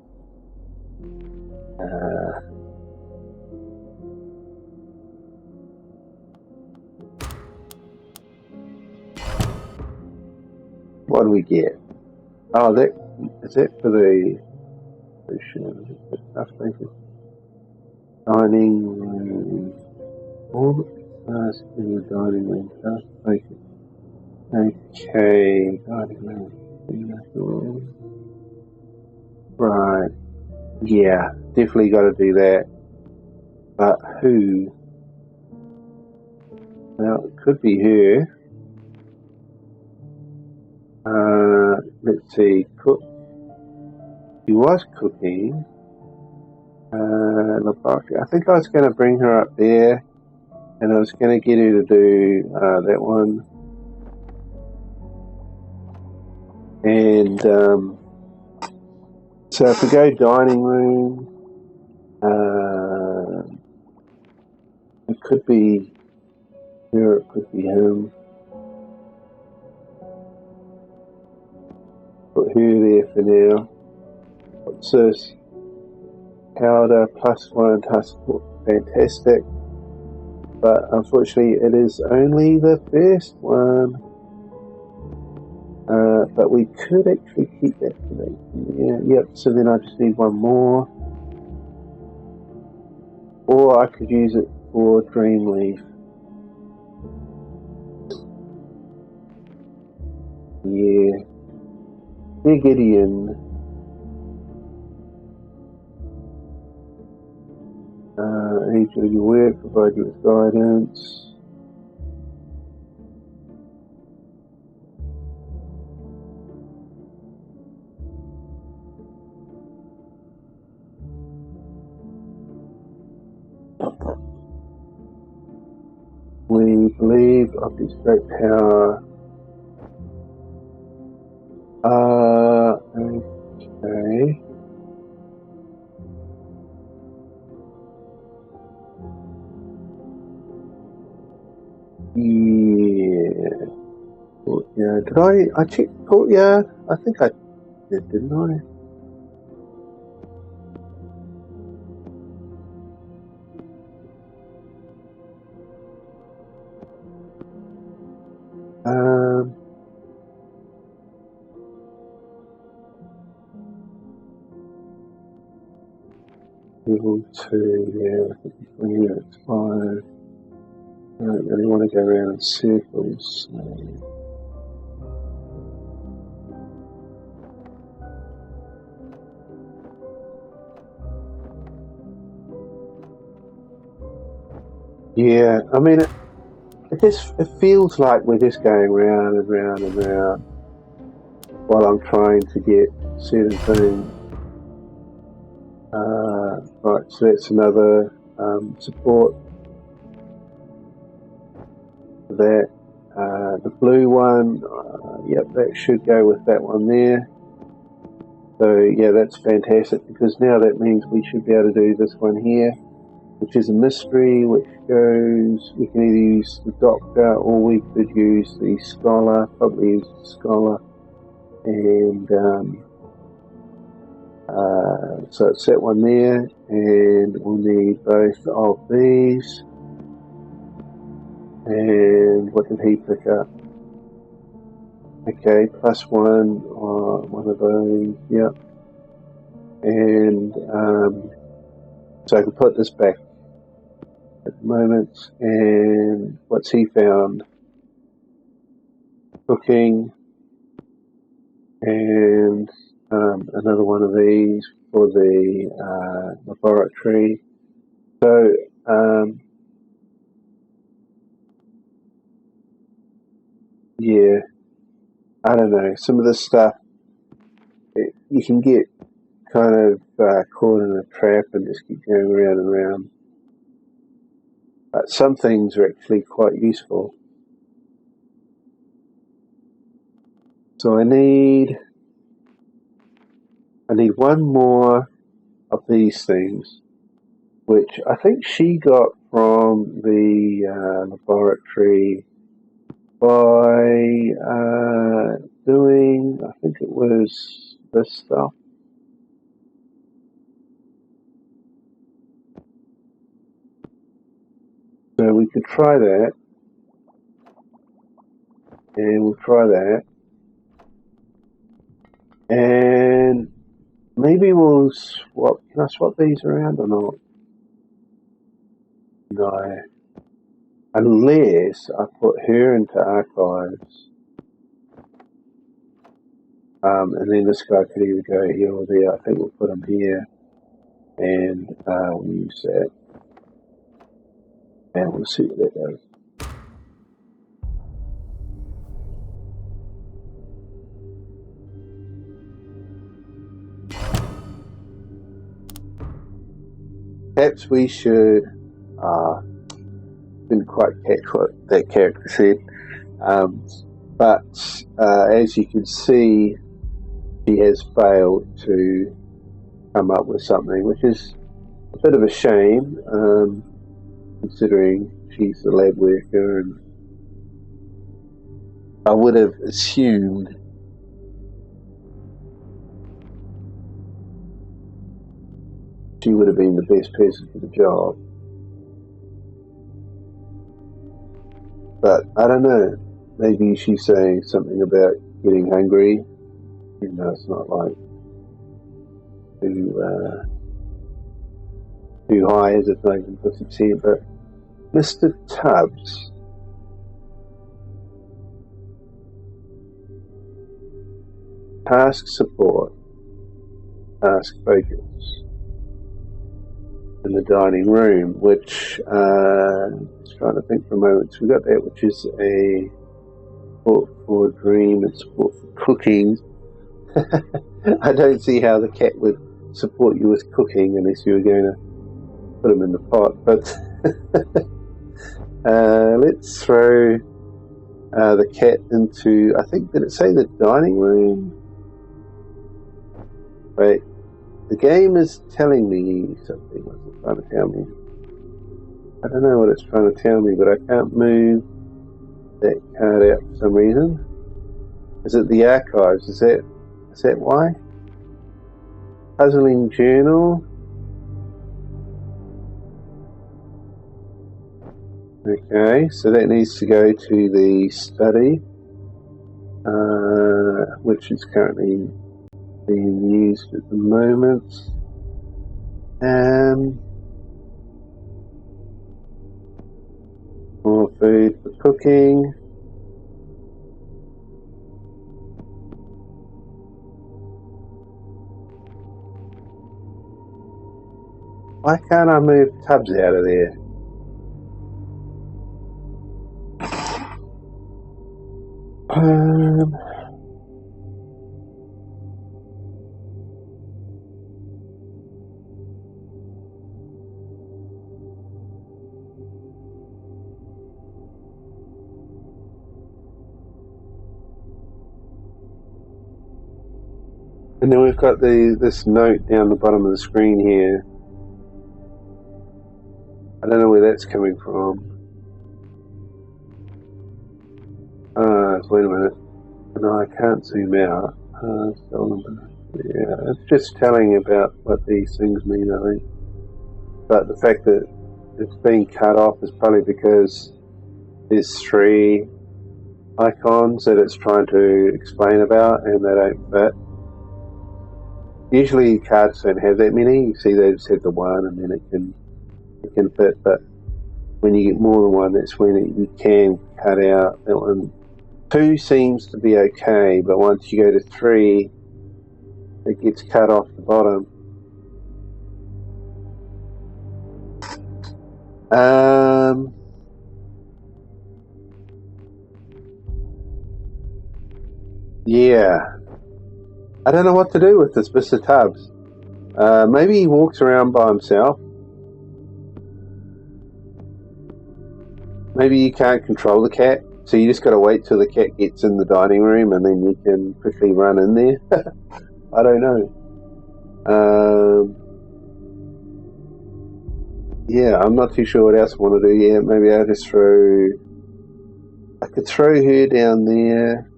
What do we get? Oh, that is that for the dining room. All the class in the dining room. Okay, dining room. Right. Yeah, definitely got to do that. But who? Well, it could be her. Let's see. Cook. She was cooking. Laboratory. I think I was going to bring her up there, and I was going to get her to do that one. And so if we go dining room, it could be her, it could be him. Put her there for now. What's this? Powder +1 task force. Fantastic. But unfortunately it is only the first one. But we could actually keep that connection. Yeah, yep, so then I just need one more. Or I could use it for Dreamleaf. Yeah. Dear Gideon. I need to do your work, provide you with guidance. We believe of this great power. Okay. Yeah. Courtyard. Did I checked courtyard? I think I did, didn't I? Level 2, yeah, I think before you expire. I don't really want to go around in circles. Yeah, I mean, it feels like we're just going round and round and round while I'm trying to get certain things. Right, so that's another support for that. The blue one, yep, that should go with that one there. So yeah, that's fantastic because now that means we should be able to do this one here, which is a mystery, which goes, we can either use the doctor or we could use the scholar, probably use the scholar, and so it's that one there, and we'll need both of these. And what did he pick up? Okay, +1 on one of those, yep. And so I can put this back at the moment. And what's he found? Cooking, and another one of these for the laboratory. So yeah, I don't know. Some of the stuff you can get kind of caught in a trap and just keep going around and around. But some things are actually quite useful. So I need one more of these things, which I think she got from the laboratory by doing, I think it was this stuff. So we could try that, and we'll try that, and maybe we'll swap. Can I swap these around or not? No. Unless I put her into archives. And then this guy could either go here or there. I think we'll put him here, and we'll use that. And we'll see what that does. Perhaps we should, didn't quite catch what that character said, but as you can see, she has failed to come up with something, which is a bit of a shame, considering she's the lab worker, and I would have assumed she would have been the best person for the job. But I don't know, maybe she's saying something about getting hungry, even though it's not like too high as it's not even 50%. But Mr. Tubbs, task support, task focus in the dining room, which just trying to think for a moment. So we got that, which is a support for dream and support for cooking. I don't see how the cat would support you with cooking unless you were going to put him in the pot. But let's throw the cat into, I think, did it say the dining room? Wait, the game is telling me something. What's it trying to tell me? I don't know what it's trying to tell me, but I can't move that card out for some reason. Is it the archives? Is that why? Puzzling journal. Okay, so that needs to go to the study, which is currently being used at the moment. More food for cooking. Why can't I move Tubbs out of there? And then we've got this note down the bottom of the screen here. I don't know where that's coming from. Wait a minute. No, I can't zoom out. Yeah, it's just telling about what these things mean, I think. But the fact that it's being cut off is probably because there's 3 icons that it's trying to explain about, and they don't fit. Usually cards don't have that many. You see, they just have the one, and then it can fit. But when you get more than one, that's when you can cut out that one. 2 seems to be okay, but once you go to 3, it gets cut off the bottom. Yeah. I don't know what to do with this Mr. Tubbs. Maybe he walks around by himself. Maybe you can't control the cat, so you just got to wait till the cat gets in the dining room and then you can quickly run in there. I don't know. Yeah, I'm not too sure what else I want to do yet. Maybe I could throw her down there.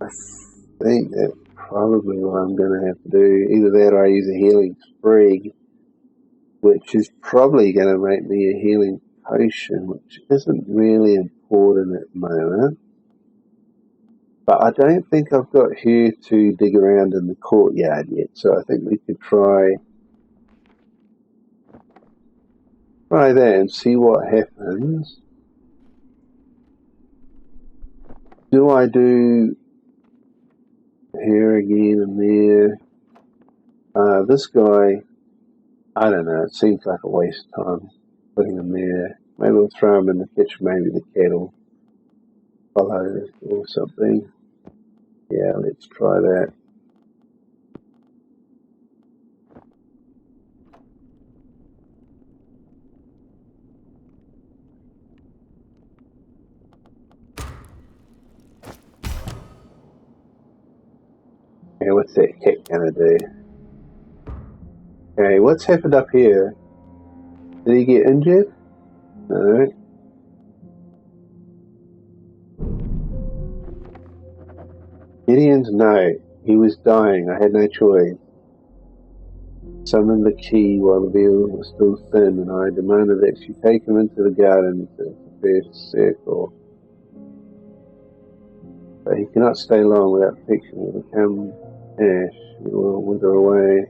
I think that's probably what I'm going to have to do. Either that or I use a healing sprig, which is probably going to make me a healing potion, which isn't really important at the moment. But I don't think I've got her to dig around in the courtyard yet, so I think we could try that and see what happens. Do I do here again and there? This guy, I don't know, it seems like a waste of time putting him there. Maybe we'll throw him in the kitchen, maybe the kettle follow or something. Yeah, let's try that. Yeah, what's that cat gonna do? Okay, what's happened up here? Did he get injured? No. Gideon's no. He was dying. I had no choice. Summoned the key while the veil was still thin, and I demanded that she take him into the garden to the first circle. But he cannot stay long without affection. It will become ash. It will wither away.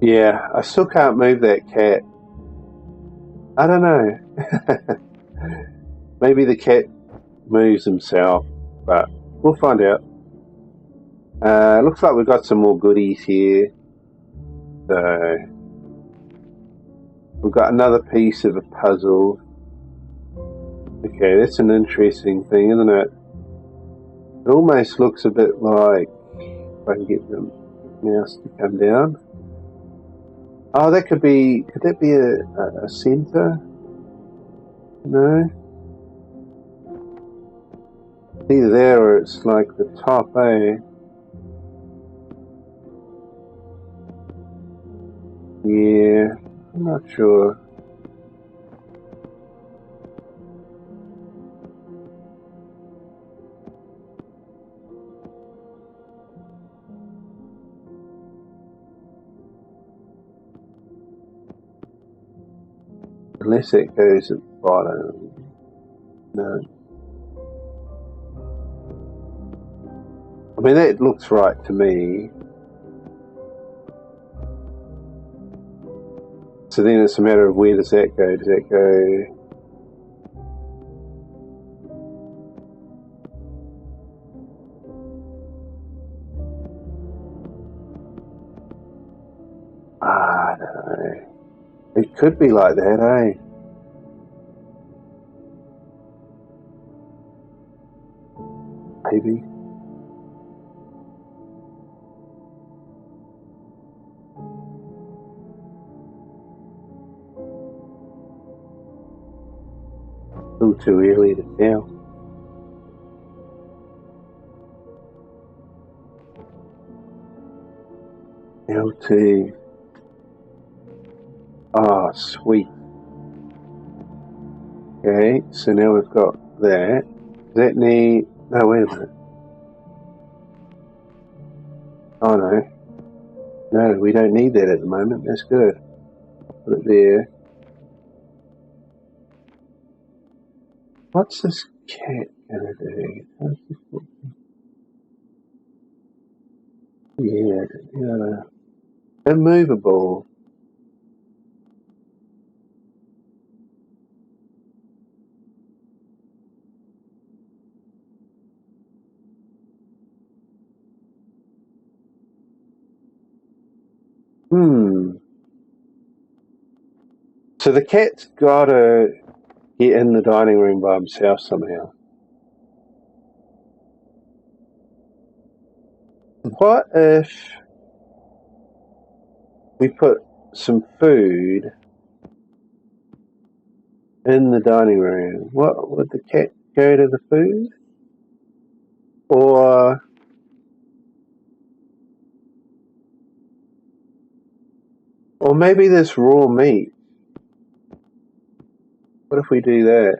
Yeah, I still can't move that cat. I don't know. Maybe the cat moves himself, but we'll find out. Looks like we've got some more goodies here. So we've got another piece of a puzzle. Okay, that's an interesting thing, isn't it? It almost looks a bit like, if I can get the mouse to come down. Oh, could that be a center? No? It's either there or it's like the top, eh? Yeah, I'm not sure. Unless it goes at the bottom. No. I mean, that looks right to me. So then it's a matter of where does that go? Does that go... I don't know. It could be like that, eh? Maybe. A little too early to tell. LT. Oh, sweet. Okay, so now we've got that. Does that need... No, wait a minute. Oh, no. No, we don't need that at the moment. That's good. Put it there. What's this cat gonna do? Yeah, immovable. So the cat's gotta get in the dining room by himself somehow. What if we put some food in the dining room? What would the cat go to the food? Or maybe this raw meat. What if we do that?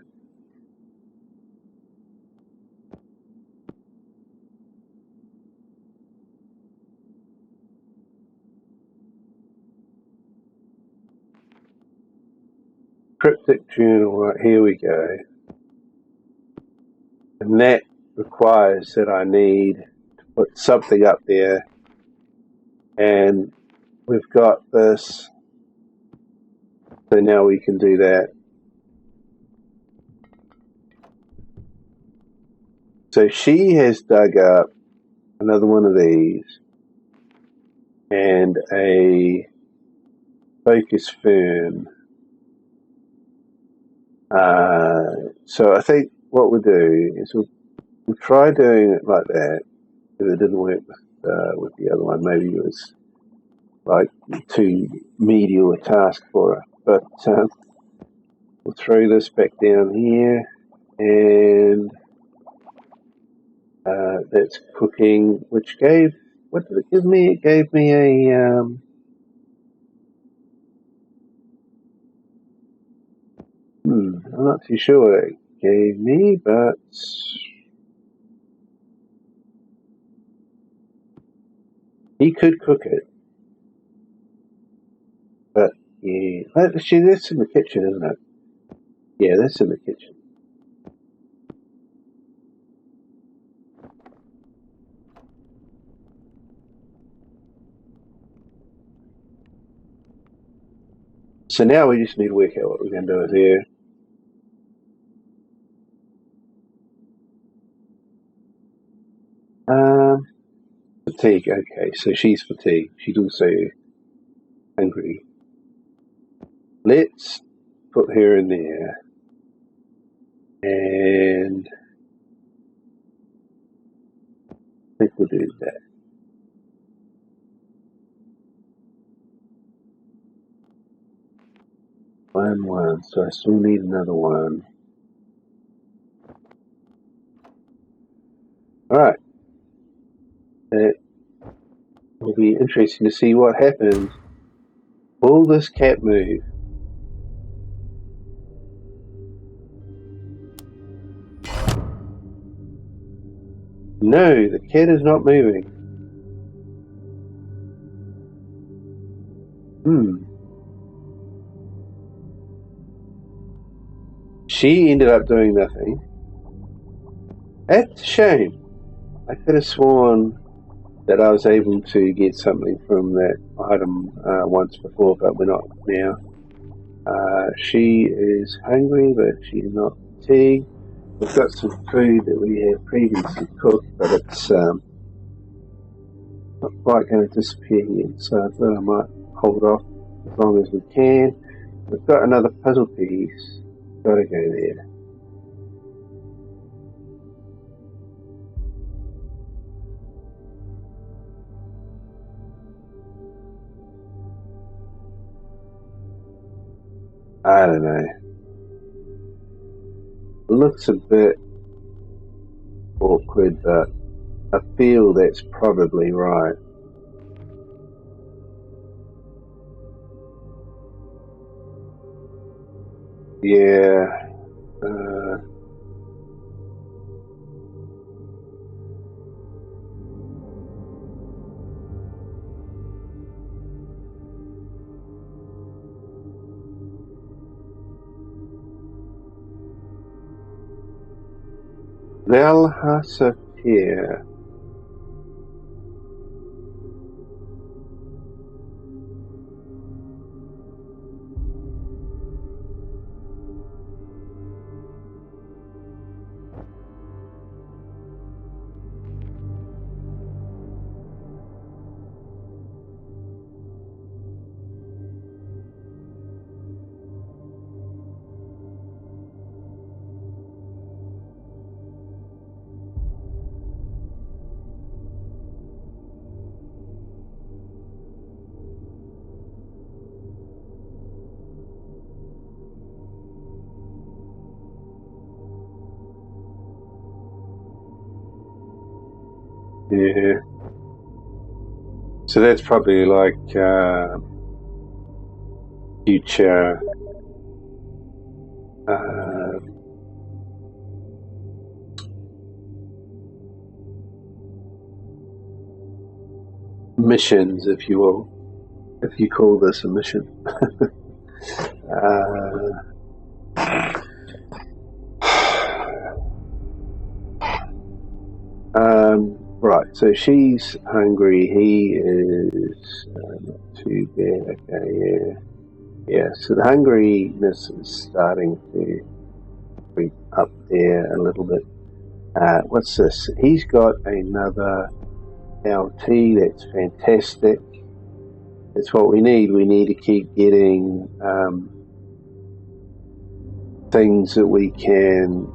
Cryptic journal, right, here we go. And that requires that I need to put something up there. And we've got this. So now we can do that. So she has dug up another one of these and a focus fern. So I think what we'll do is we'll try doing it like that. If it didn't work with the other one, maybe it was like too medial a task for her. But we'll throw this back down here, and that's cooking, which gave, what did it give me? It gave me a, I'm not too sure what it gave me, but he could cook it. But yeah, actually that's in the kitchen, isn't it? Yeah, that's in the kitchen. So now we just need to work out what we're going to do with here. Fatigue, okay, so she's fatigued. She's also hungry. Let's put her in there. And I think we'll do that. One, so I still need another one. Alright. It will be interesting to see what happens. Will this cat move? No, the cat is not moving. She ended up doing nothing. That's a shame. I could have sworn that I was able to get something from that item once before, but we're not now. She is hungry, but she's not fatigued. We've got some food that we have previously cooked, but it's not quite going to disappear yet, so I thought I might hold off as long as we can. We've got another puzzle piece. Got to go there. I don't know. It looks a bit awkward, but I feel that's probably right. Yeah. Velhasapir. Yeah. So that's probably like future missions, if you will, if you call this a mission. Right, so she's hungry. He is not too bad. Okay, yeah. So the hungriness is starting to creep up there a little bit. What's this? He's got another LT. That's fantastic. That's what we need. We need to keep getting things that we can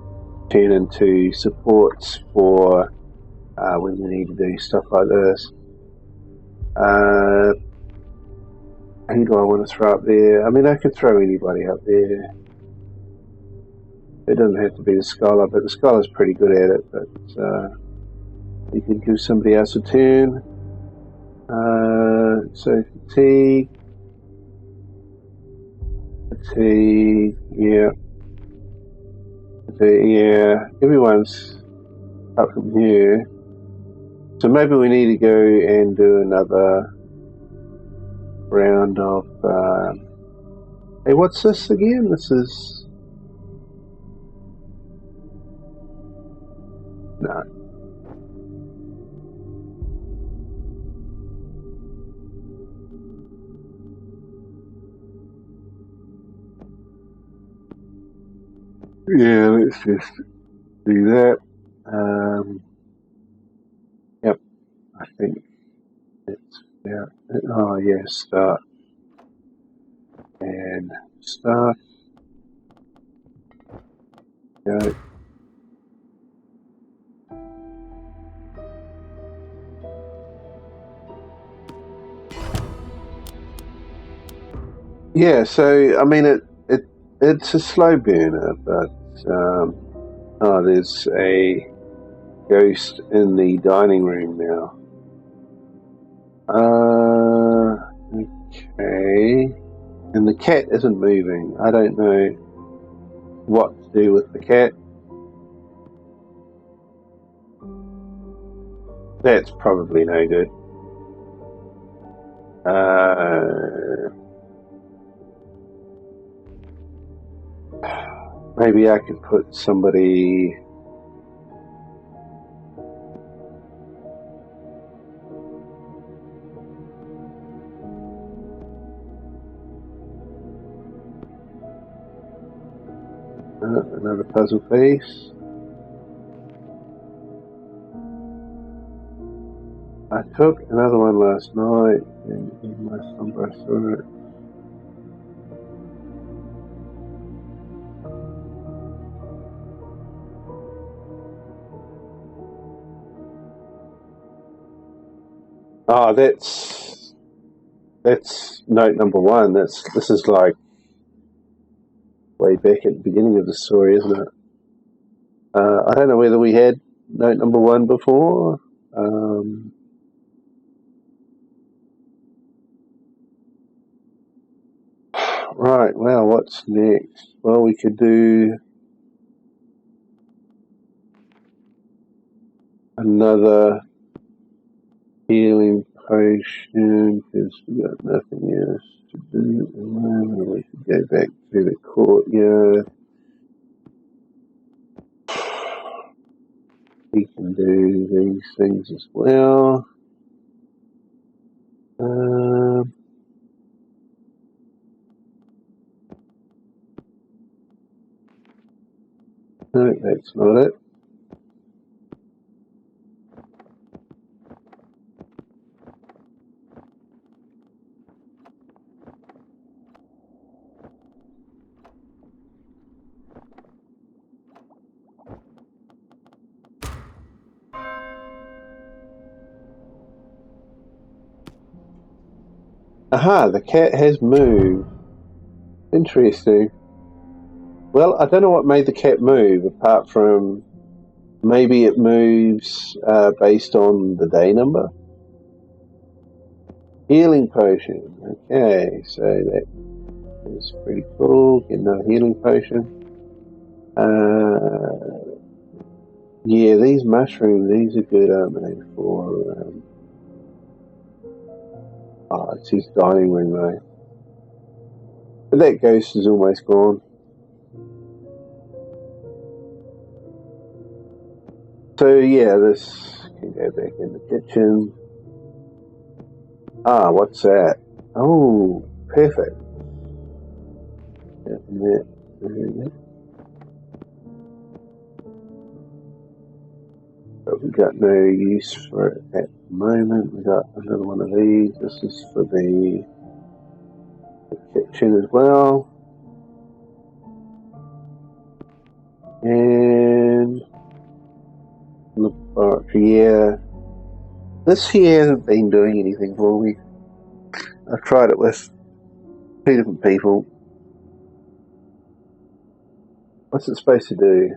turn into supports for when we need to do stuff like this. Who do I want to throw up there? I mean, I could throw anybody up there. It doesn't have to be the scholar, but the scholar's pretty good at it. But you can give somebody else a turn. So fatigue, yeah. Everyone's up from here. So maybe we need to go and do another round of. Hey, what's this again? This is. No. Yeah, let's just do that. Yep, I think it's about. Oh, yeah, start. And start. Go. Yeah, so I mean it's a slow burner, but oh, there's a ghost in the dining room now. Okay, and the cat isn't moving. I don't know what to do with the cat. That's probably no good. Maybe I could put somebody... another puzzle piece. I took another one last night and in my slumber I saw it. Oh, that's note number one. This is like way back at the beginning of the story, isn't it? I don't know whether we had note number one before. Right, well, what's next? Well, we could do another healing potion because we got nothing else to do at the moment. We could go back to the courtyard. We can do these things as well. No, that's not it. Aha, the cat has moved. Interesting. Well, I don't know what made the cat move, apart from maybe it moves based on the day number. Healing potion. Okay, so that is pretty cool. Get another healing potion. Yeah, these mushrooms, these are good, aren't they? For oh, it's his dining room though. But that ghost is almost gone. So yeah, this can go back in the kitchen. Ah, what's that? Oh, perfect. But we got no use for it at the moment. We got another one of these. This is for the kitchen as well. And laboratory, yeah. This here hasn't been doing anything for me. I've tried it with two different people. What's it supposed to do?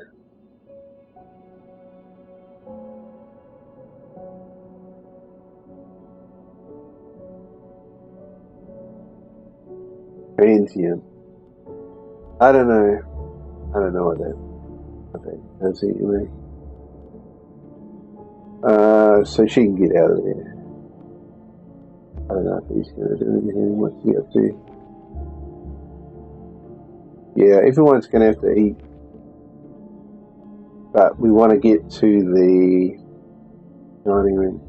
Transient. I don't know. I don't know what that does to me. So she can get out of there. I don't know if he's going to do anything. What's he up to? Yeah, everyone's going to have to eat. But we want to get to the dining room.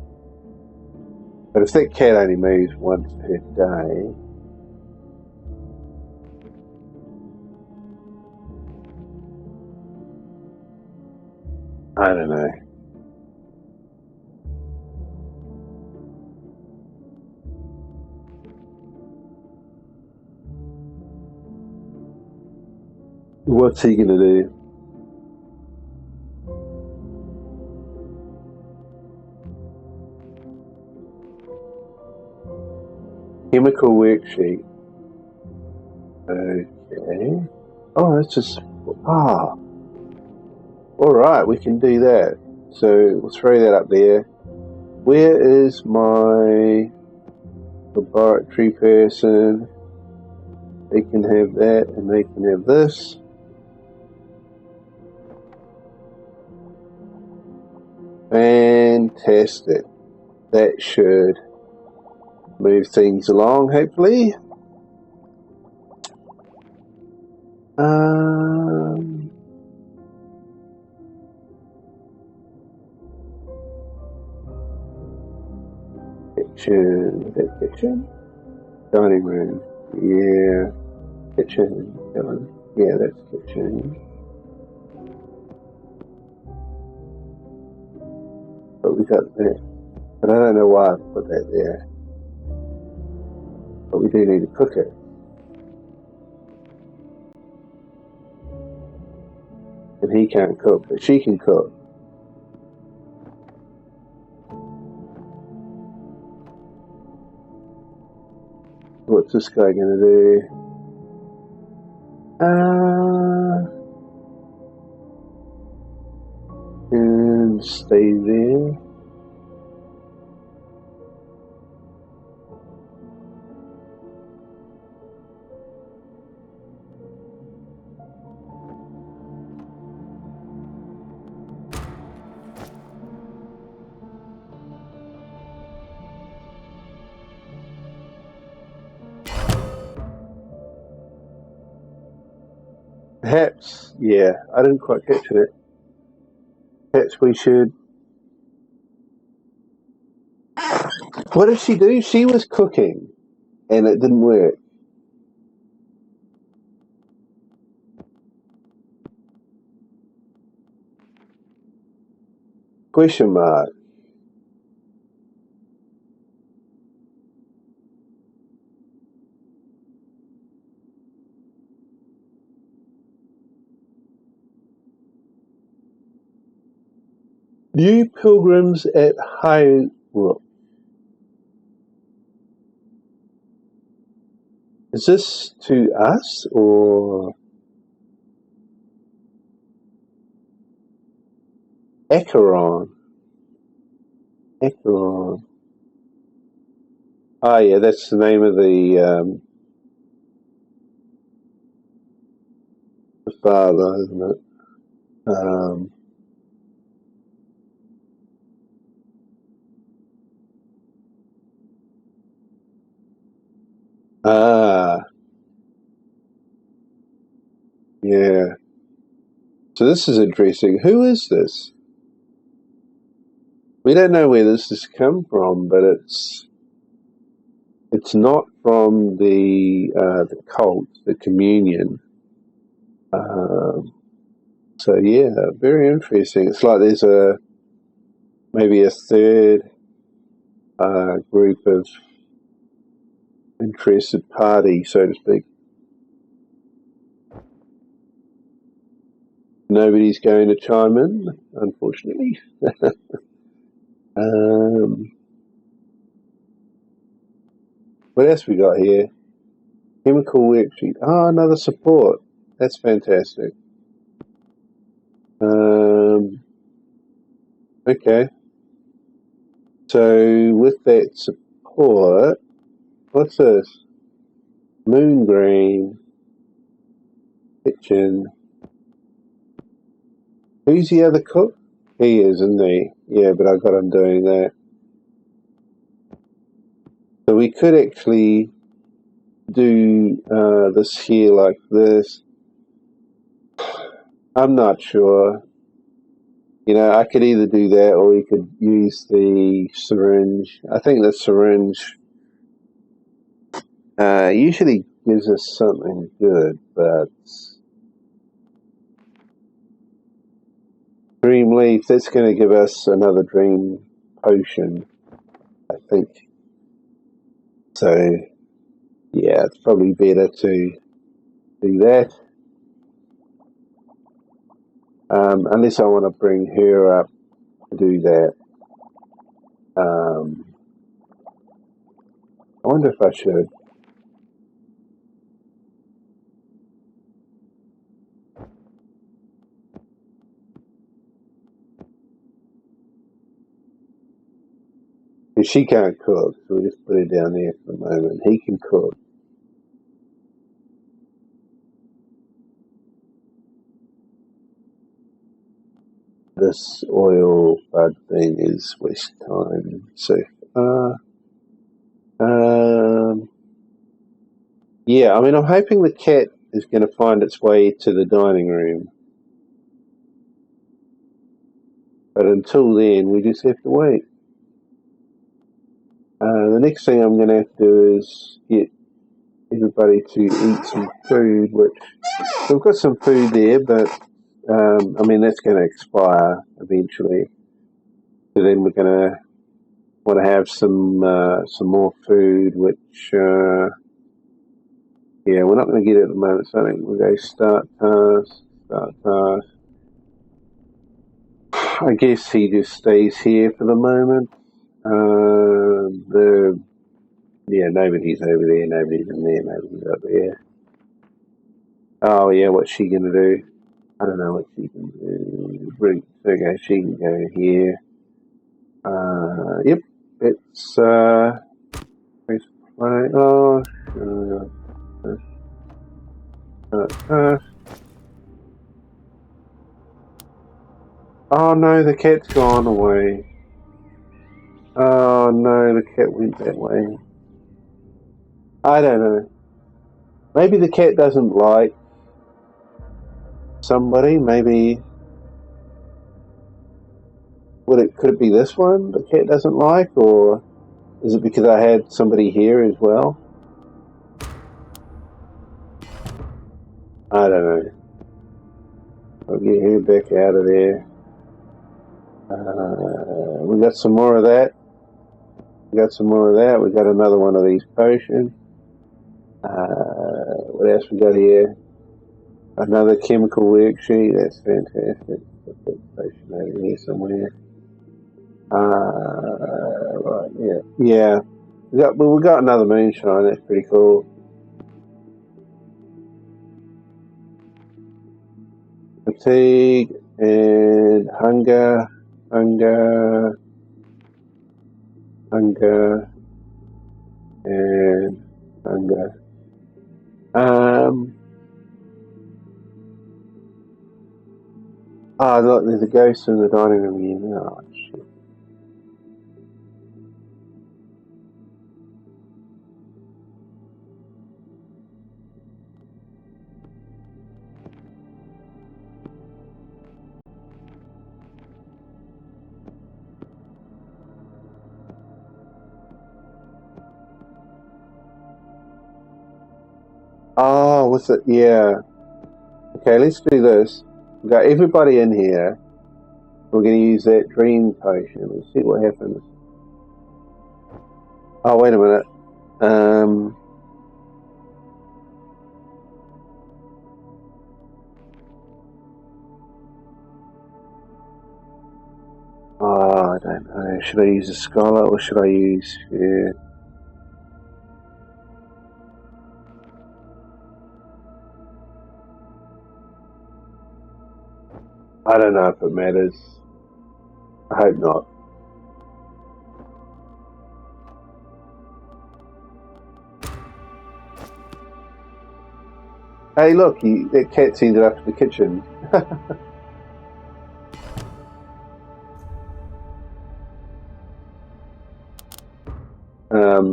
But if that cat only moves once per day... I don't know. What's he going to do? Chemical worksheet. Okay. Oh, that's just... Ah. Alright, we can do that. So we'll throw that up there. Where is my laboratory person? They can have that and they can have this. Fantastic. That should move things along, hopefully. Kitchen. Is that kitchen? Dining room. Yeah. Kitchen. Yeah, that's kitchen. But we got that. But I don't know why I put that there. But we do need to cook it. And he can't cook, but she can cook. What's this guy gonna do? And stay there. Perhaps, yeah, I didn't quite capture it. Perhaps we should. What did she do? She was cooking, and it didn't work. Question mark. New pilgrims at Highrook. Is this to us or Acheron? Acheron. Oh yeah, that's the name of the father, isn't it? Ah, yeah. So this is interesting. Who is this? We don't know where this has come from, but it's not from the cult, the communion. So yeah, very interesting. It's like there's maybe a third group of interested party, so to speak. Nobody's going to chime in, unfortunately. What else we got here? Chemical worksheet. Oh, another support. That's fantastic. Okay. So with that support, what's this? Moon green kitchen. Who's the other cook? He is, isn't he? Yeah, but I got him doing that. So we could actually do this here like this. I'm not sure. You know, I could either do that or we could use the syringe. I think the syringe usually gives us something good, but dream leaf, that's going to give us another dream potion, I think. So, yeah, it's probably better to do that. Unless I want to bring her up to do that. I wonder if I should. Because she can't cook, so we'll just put her down there for the moment. He can cook. This oil bud thing is waste time. So, yeah, I mean, I'm hoping the cat is going to find its way to the dining room. But until then, we just have to wait. The next thing I'm going to have to do is get everybody to eat some food, which we've got some food there, but I mean that's going to expire eventually. So then we're going to want to have some more food, which yeah, we're not going to get it at the moment. So I think we'll go start task. I guess he just stays here for the moment. Nobody's over there, nobody's in there, nobody's up there. Oh yeah, what's she gonna do? I don't know what she can do. Okay, she can go here. Yep, it's press play. Oh no, the cat's gone away. Oh no, the cat went that way. I don't know. Maybe the cat doesn't like somebody. Maybe could it be this one the cat doesn't like, or is it because I had somebody here as well? I don't know. I'll get her back out of there. We got some more of that. We got another one of these potions. What else we got here? Another chemical worksheet. That's fantastic. Put that potion over here somewhere. Right, yeah. We got another moonshine. That's pretty cool. Fatigue and hunger, and hunger. Look, there's a ghost in the dining room again. Oh, shit. Oh, what's it? Yeah. Okay, let's do this. We've got everybody in here. We're going to use that dream potion. Let's see what happens. Oh, wait a minute. I don't know. Should I use a scholar or should I use... Yeah. I don't know if it matters. I hope not. Hey, look, that cat's ended up in the kitchen.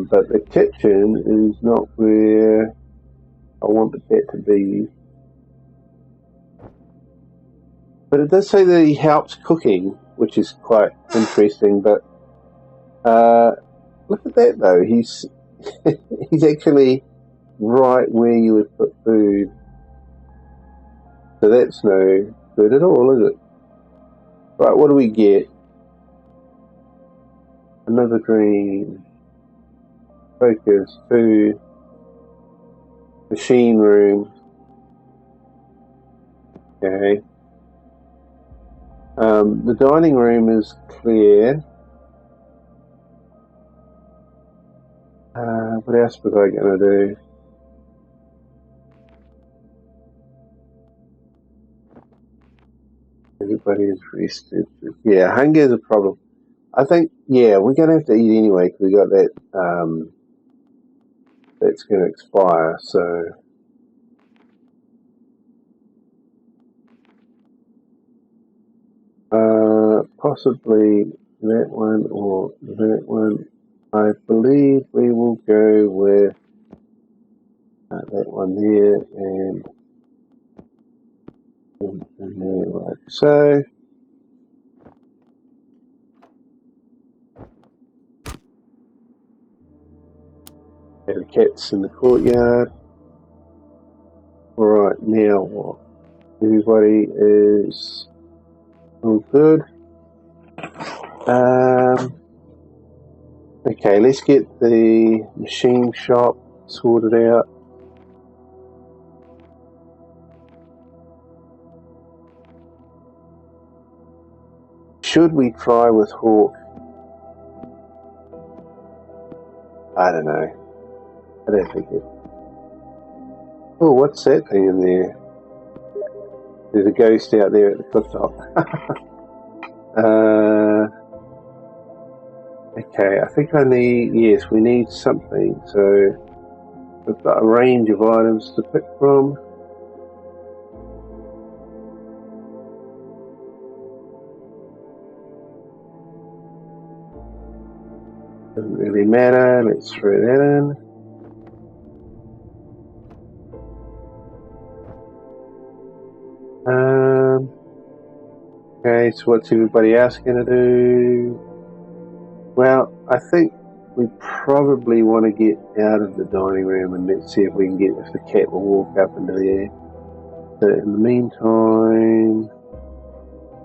But the kitchen is not where I want the cat to be. But it does say that he helps cooking, which is quite interesting. But look at that, though. He's actually right where you would put food. So that's no good at all, is it? Right, what do we get? Another dream. Focus. Food. Machine room. Okay. The dining room is clear. What else was I going to do? Everybody is rested. Yeah, hunger is a problem. I think, yeah, we're going to have to eat anyway because we got that, that's going to expire, so. Possibly that one or that one. I believe we will go with that one there and there, like so. the cat's in the courtyard. Alright, now what? Everybody is all good. Okay, let's get the machine shop sorted out. Should we try with Hawk? I don't know. I don't think it. Oh, what's that thing in there? There's a ghost out there at the cliff top. Okay, I think I need, yes, we need something. So we've got a range of items to pick from. Doesn't really matter, let's throw that in. Okay, so what's everybody else going to do? Well, I think we probably want to get out of the dining room and let's see if we can get, if the cat will walk up into the air. So in the meantime,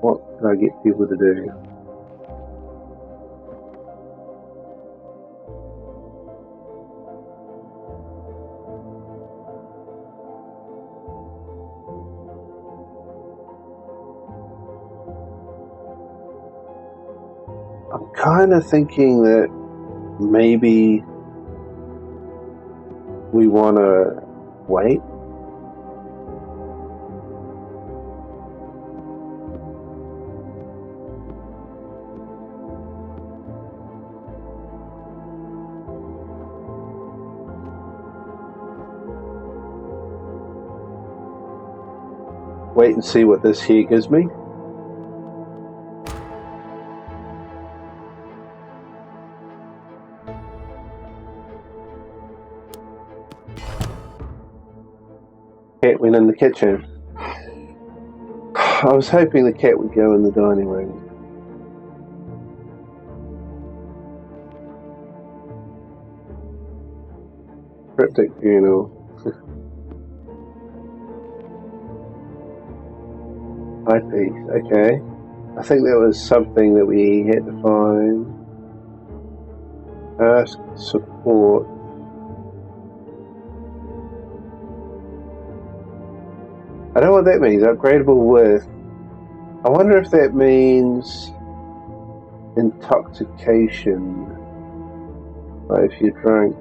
what can I get people to do? I'm kind of thinking that maybe we want to wait. Wait and see what this here gives me. Cat went in the kitchen. I was hoping the cat would go in the dining room. Cryptic funeral. Eyepiece, okay. I think that was something that we had to find. Ask support. I don't know what that means. Upgradable with. I wonder if that means intoxication. Like if you're drunk.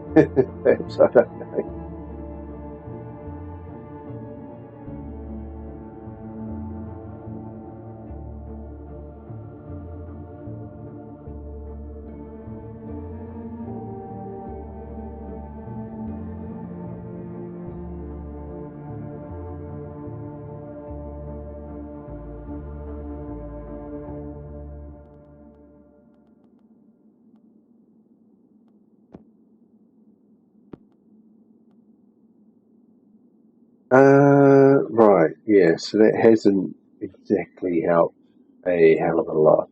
Perhaps, I don't know. Right, yeah, so that hasn't exactly helped a hell of a lot.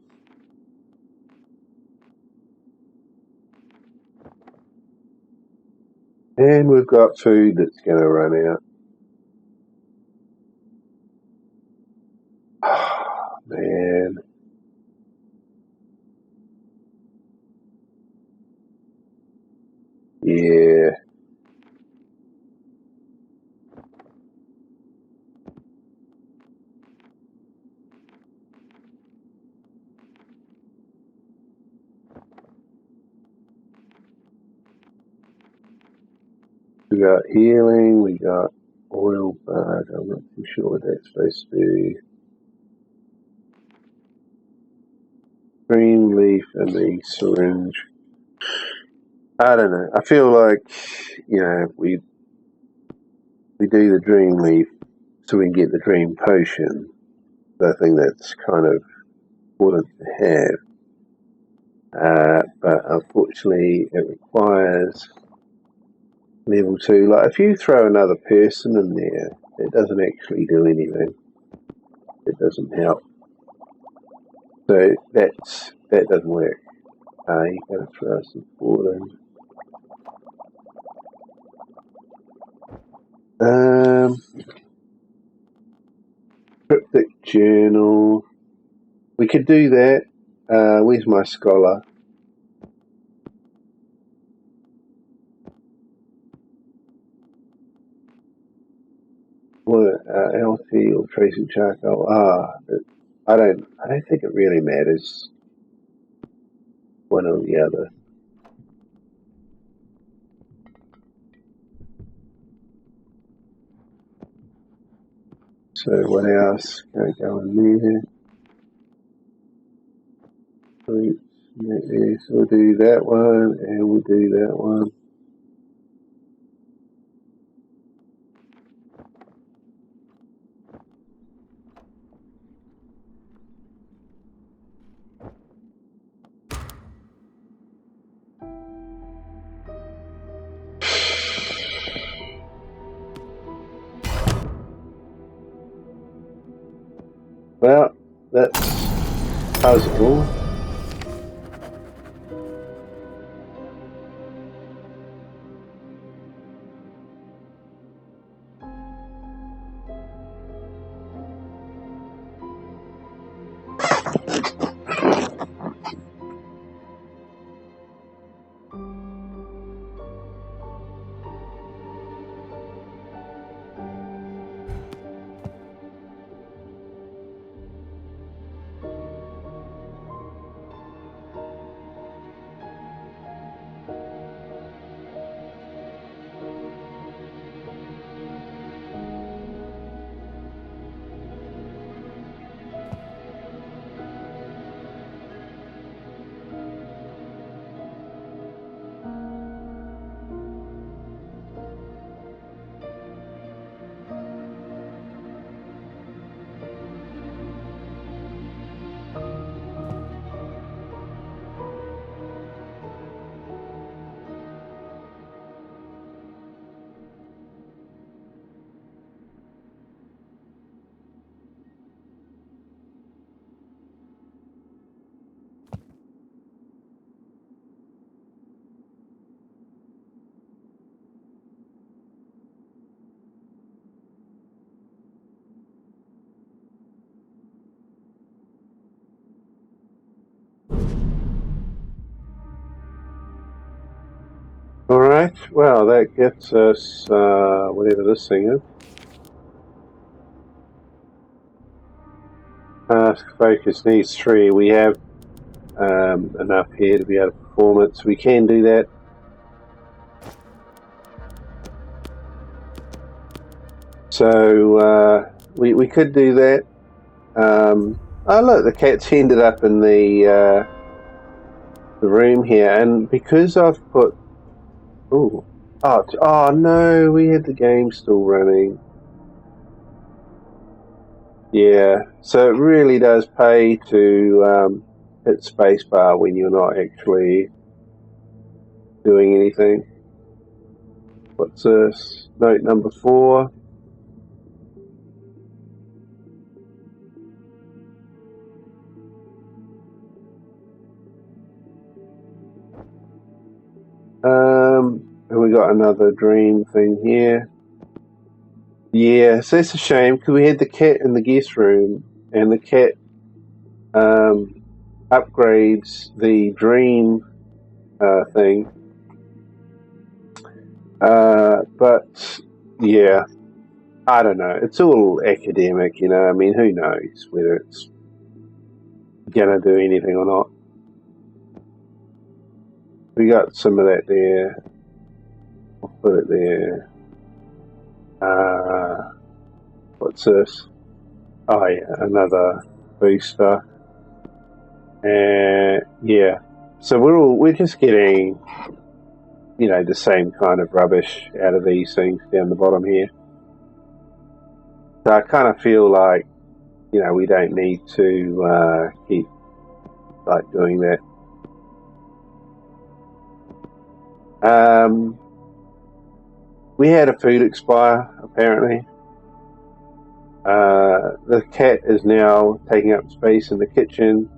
And we've got food that's going to run out. Oh, man. Yeah. We got healing, we got oil bud, I'm not too sure what that's supposed to be. Green leaf and the syringe. I don't know. I feel like, you know, we do the dream leaf so we can get the dream potion. So I think that's kind of important to have. But unfortunately, it requires level 2. Like, if you throw another person in there, it doesn't actually do anything. It doesn't help. So that doesn't work. You've got to throw some support in. Cryptic journal. We could do that. Where's my scholar? What, LT or tracing charcoal? I don't think it really matters. One or the other. So what else can I go in there? So we'll do that one, and we'll do that one. Well, that's puzzle. Alright, well that gets us whatever this thing is. Task focus needs 3. We have enough here to be able to perform it, so we can do that. So we could do that. Oh look, the cat's ended up in the room here, and because I've put oh no, we had the game still running. Yeah, so it really does pay to hit spacebar when you're not actually doing anything. What's this? Note number 4. And we got another dream thing here. Yeah, so it's a shame because we had the cat in the guest room, and the cat upgrades the dream thing. But yeah, I don't know. It's all academic, you know. I mean, who knows whether it's gonna do anything or not. We got some of that there. I'll put it there. What's this? Oh yeah, another booster. And yeah, so we're just getting, you know, the same kind of rubbish out of these things down the bottom here. So I kind of feel like, you know, we don't need to keep like doing that. We had a food expire apparently. The cat is now taking up space in the kitchen,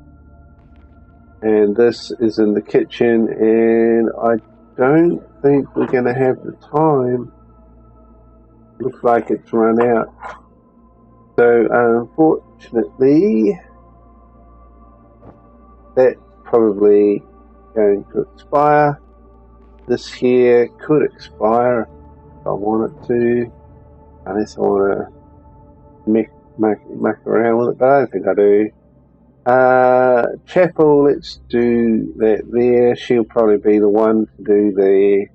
and this is in the kitchen, and I don't think we're going to have the time Looks like it's run out. So unfortunately, that's probably going to expire. This here could expire if I want it to, unless I want to muck around with it, but I don't think I do. Chapel, let's do that there. She'll probably be the one to do the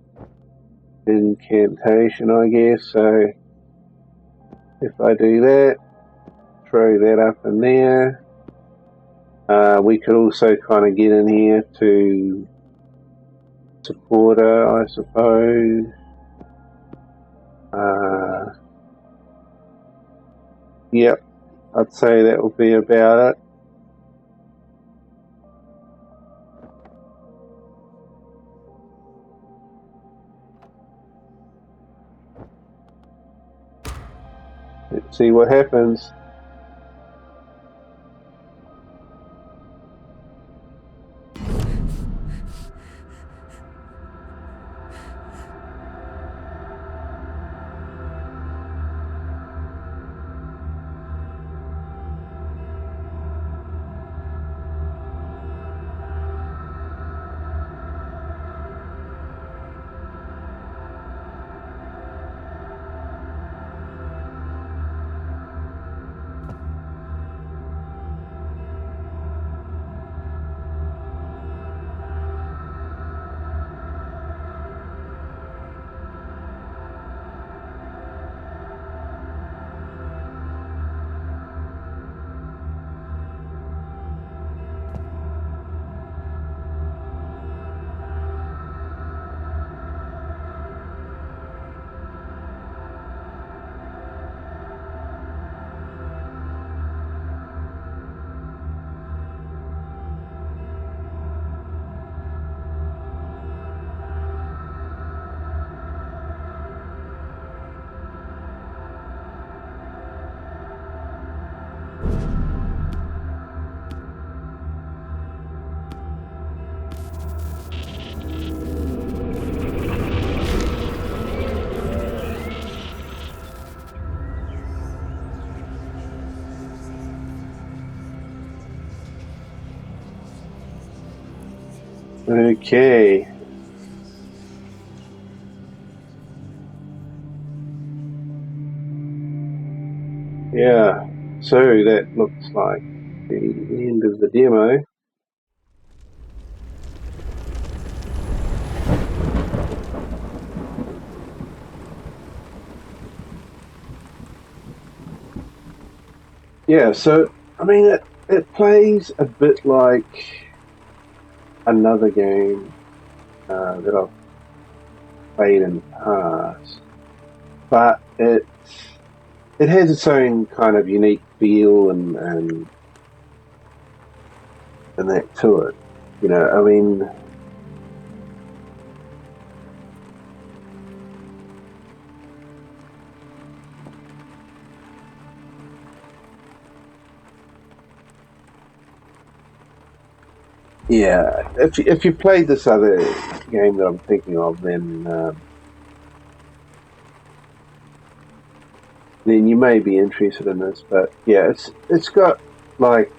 incantation, I guess. So if I do that, throw that up in there. We could also kind of get in here to support her, I suppose. Yep, I'd say that will be about it. Let's see what happens. Okay. Yeah, so that looks like the end of the demo. Yeah, so, I mean, it plays a bit like another game that I've played in the past, but it has its own kind of unique feel and that to it. You know, I mean, yeah, if you played this other game that I'm thinking of, then you may be interested in this. But yeah, it's got like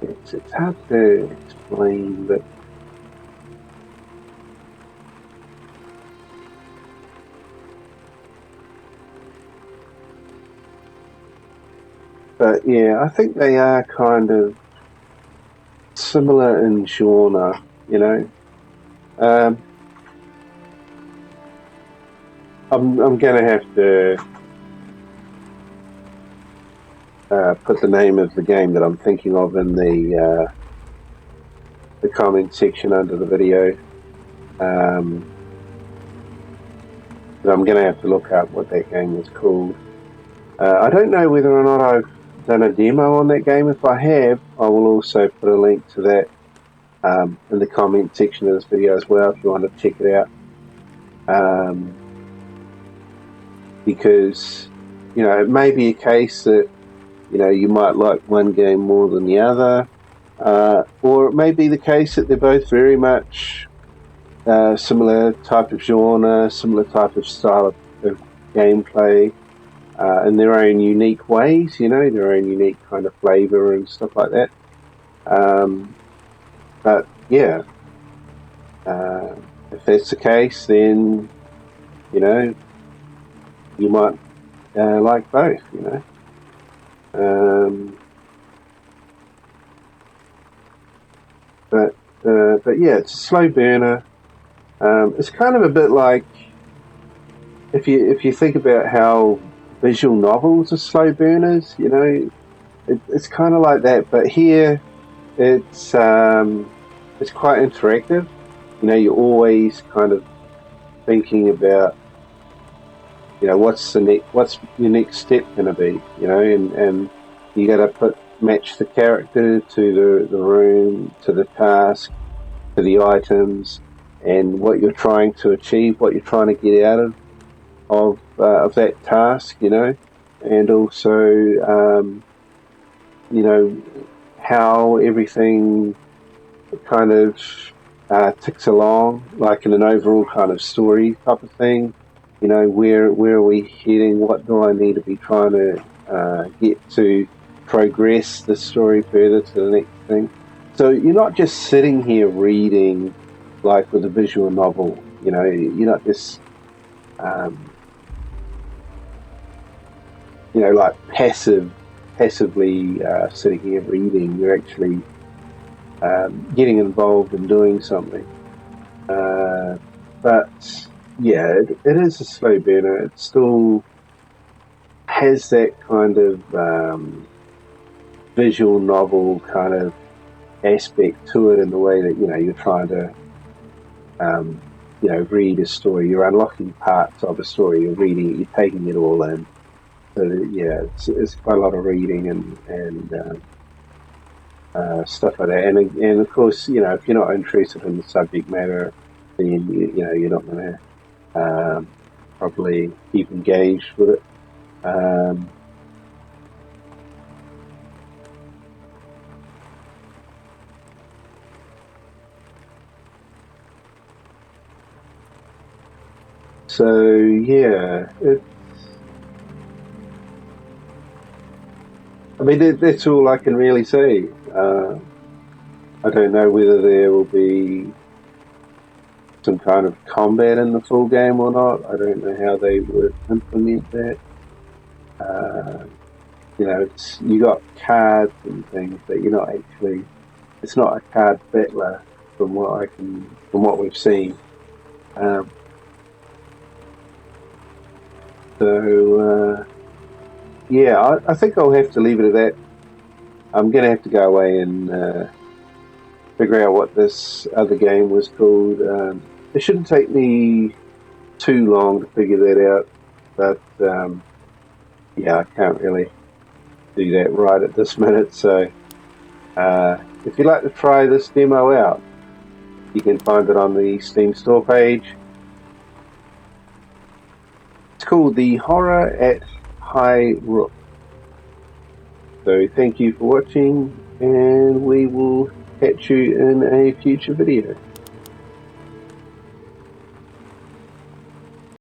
it's hard to explain, but yeah, I think they are kind of similar in genre, you know. I'm gonna have to put the name of the game that I'm thinking of in the comment section under the video. I'm gonna have to look up what that game is called. I don't know whether or not I've done a demo on that game. If I have, I will also put a link to that in the comment section of this video as well if you want to check it out. Because, you know, it may be a case that, you know, you might like one game more than the other, or it may be the case that they're both very much similar type of genre, similar type of style of gameplay, in their own unique ways, their own unique kind of flavor and stuff like that. But yeah, if that's the case, then you might like both. But yeah, it's a slow burner. It's kind of a bit like if you think about how visual novels are slow burners, it's kind of like that. But here, it's quite interactive. You're always kind of thinking about what's your next step going to be, and you got to match the character to the room, to the task, to the items, and what you're trying to achieve, what you're trying to get out of that task, and also how everything kind of ticks along, like in an overall kind of story type of thing. Where are we heading? What do I need to be trying to get to progress the story further to the next thing? So you're not just sitting here reading like with a visual novel. You're not just like passively sitting here reading. You're actually getting involved in doing something. But yeah, it is a slow burner. It still has that kind of visual novel kind of aspect to it in the way that you're trying to read a story. You're unlocking parts of a story. You're reading it. You're taking it all in. So yeah, it's quite a lot of reading and stuff like that. And of course, if you're not interested in the subject matter, then you're not going to probably keep engaged with it. So yeah, that's all I can really say. I don't know whether there will be some kind of combat in the full game or not. I don't know how they would implement that. You got cards and things, but you're not actually. It's not a card battler from what we've seen. Yeah, I think I'll have to leave it at that. I'm going to have to go away and figure out what this other game was called. It shouldn't take me too long to figure that out, but yeah, I can't really do that right at this minute. So if you'd like to try this demo out, you can find it on the Steam store page. It's called The Horror at Highrook. So thank you for watching, and we will catch you in a future video.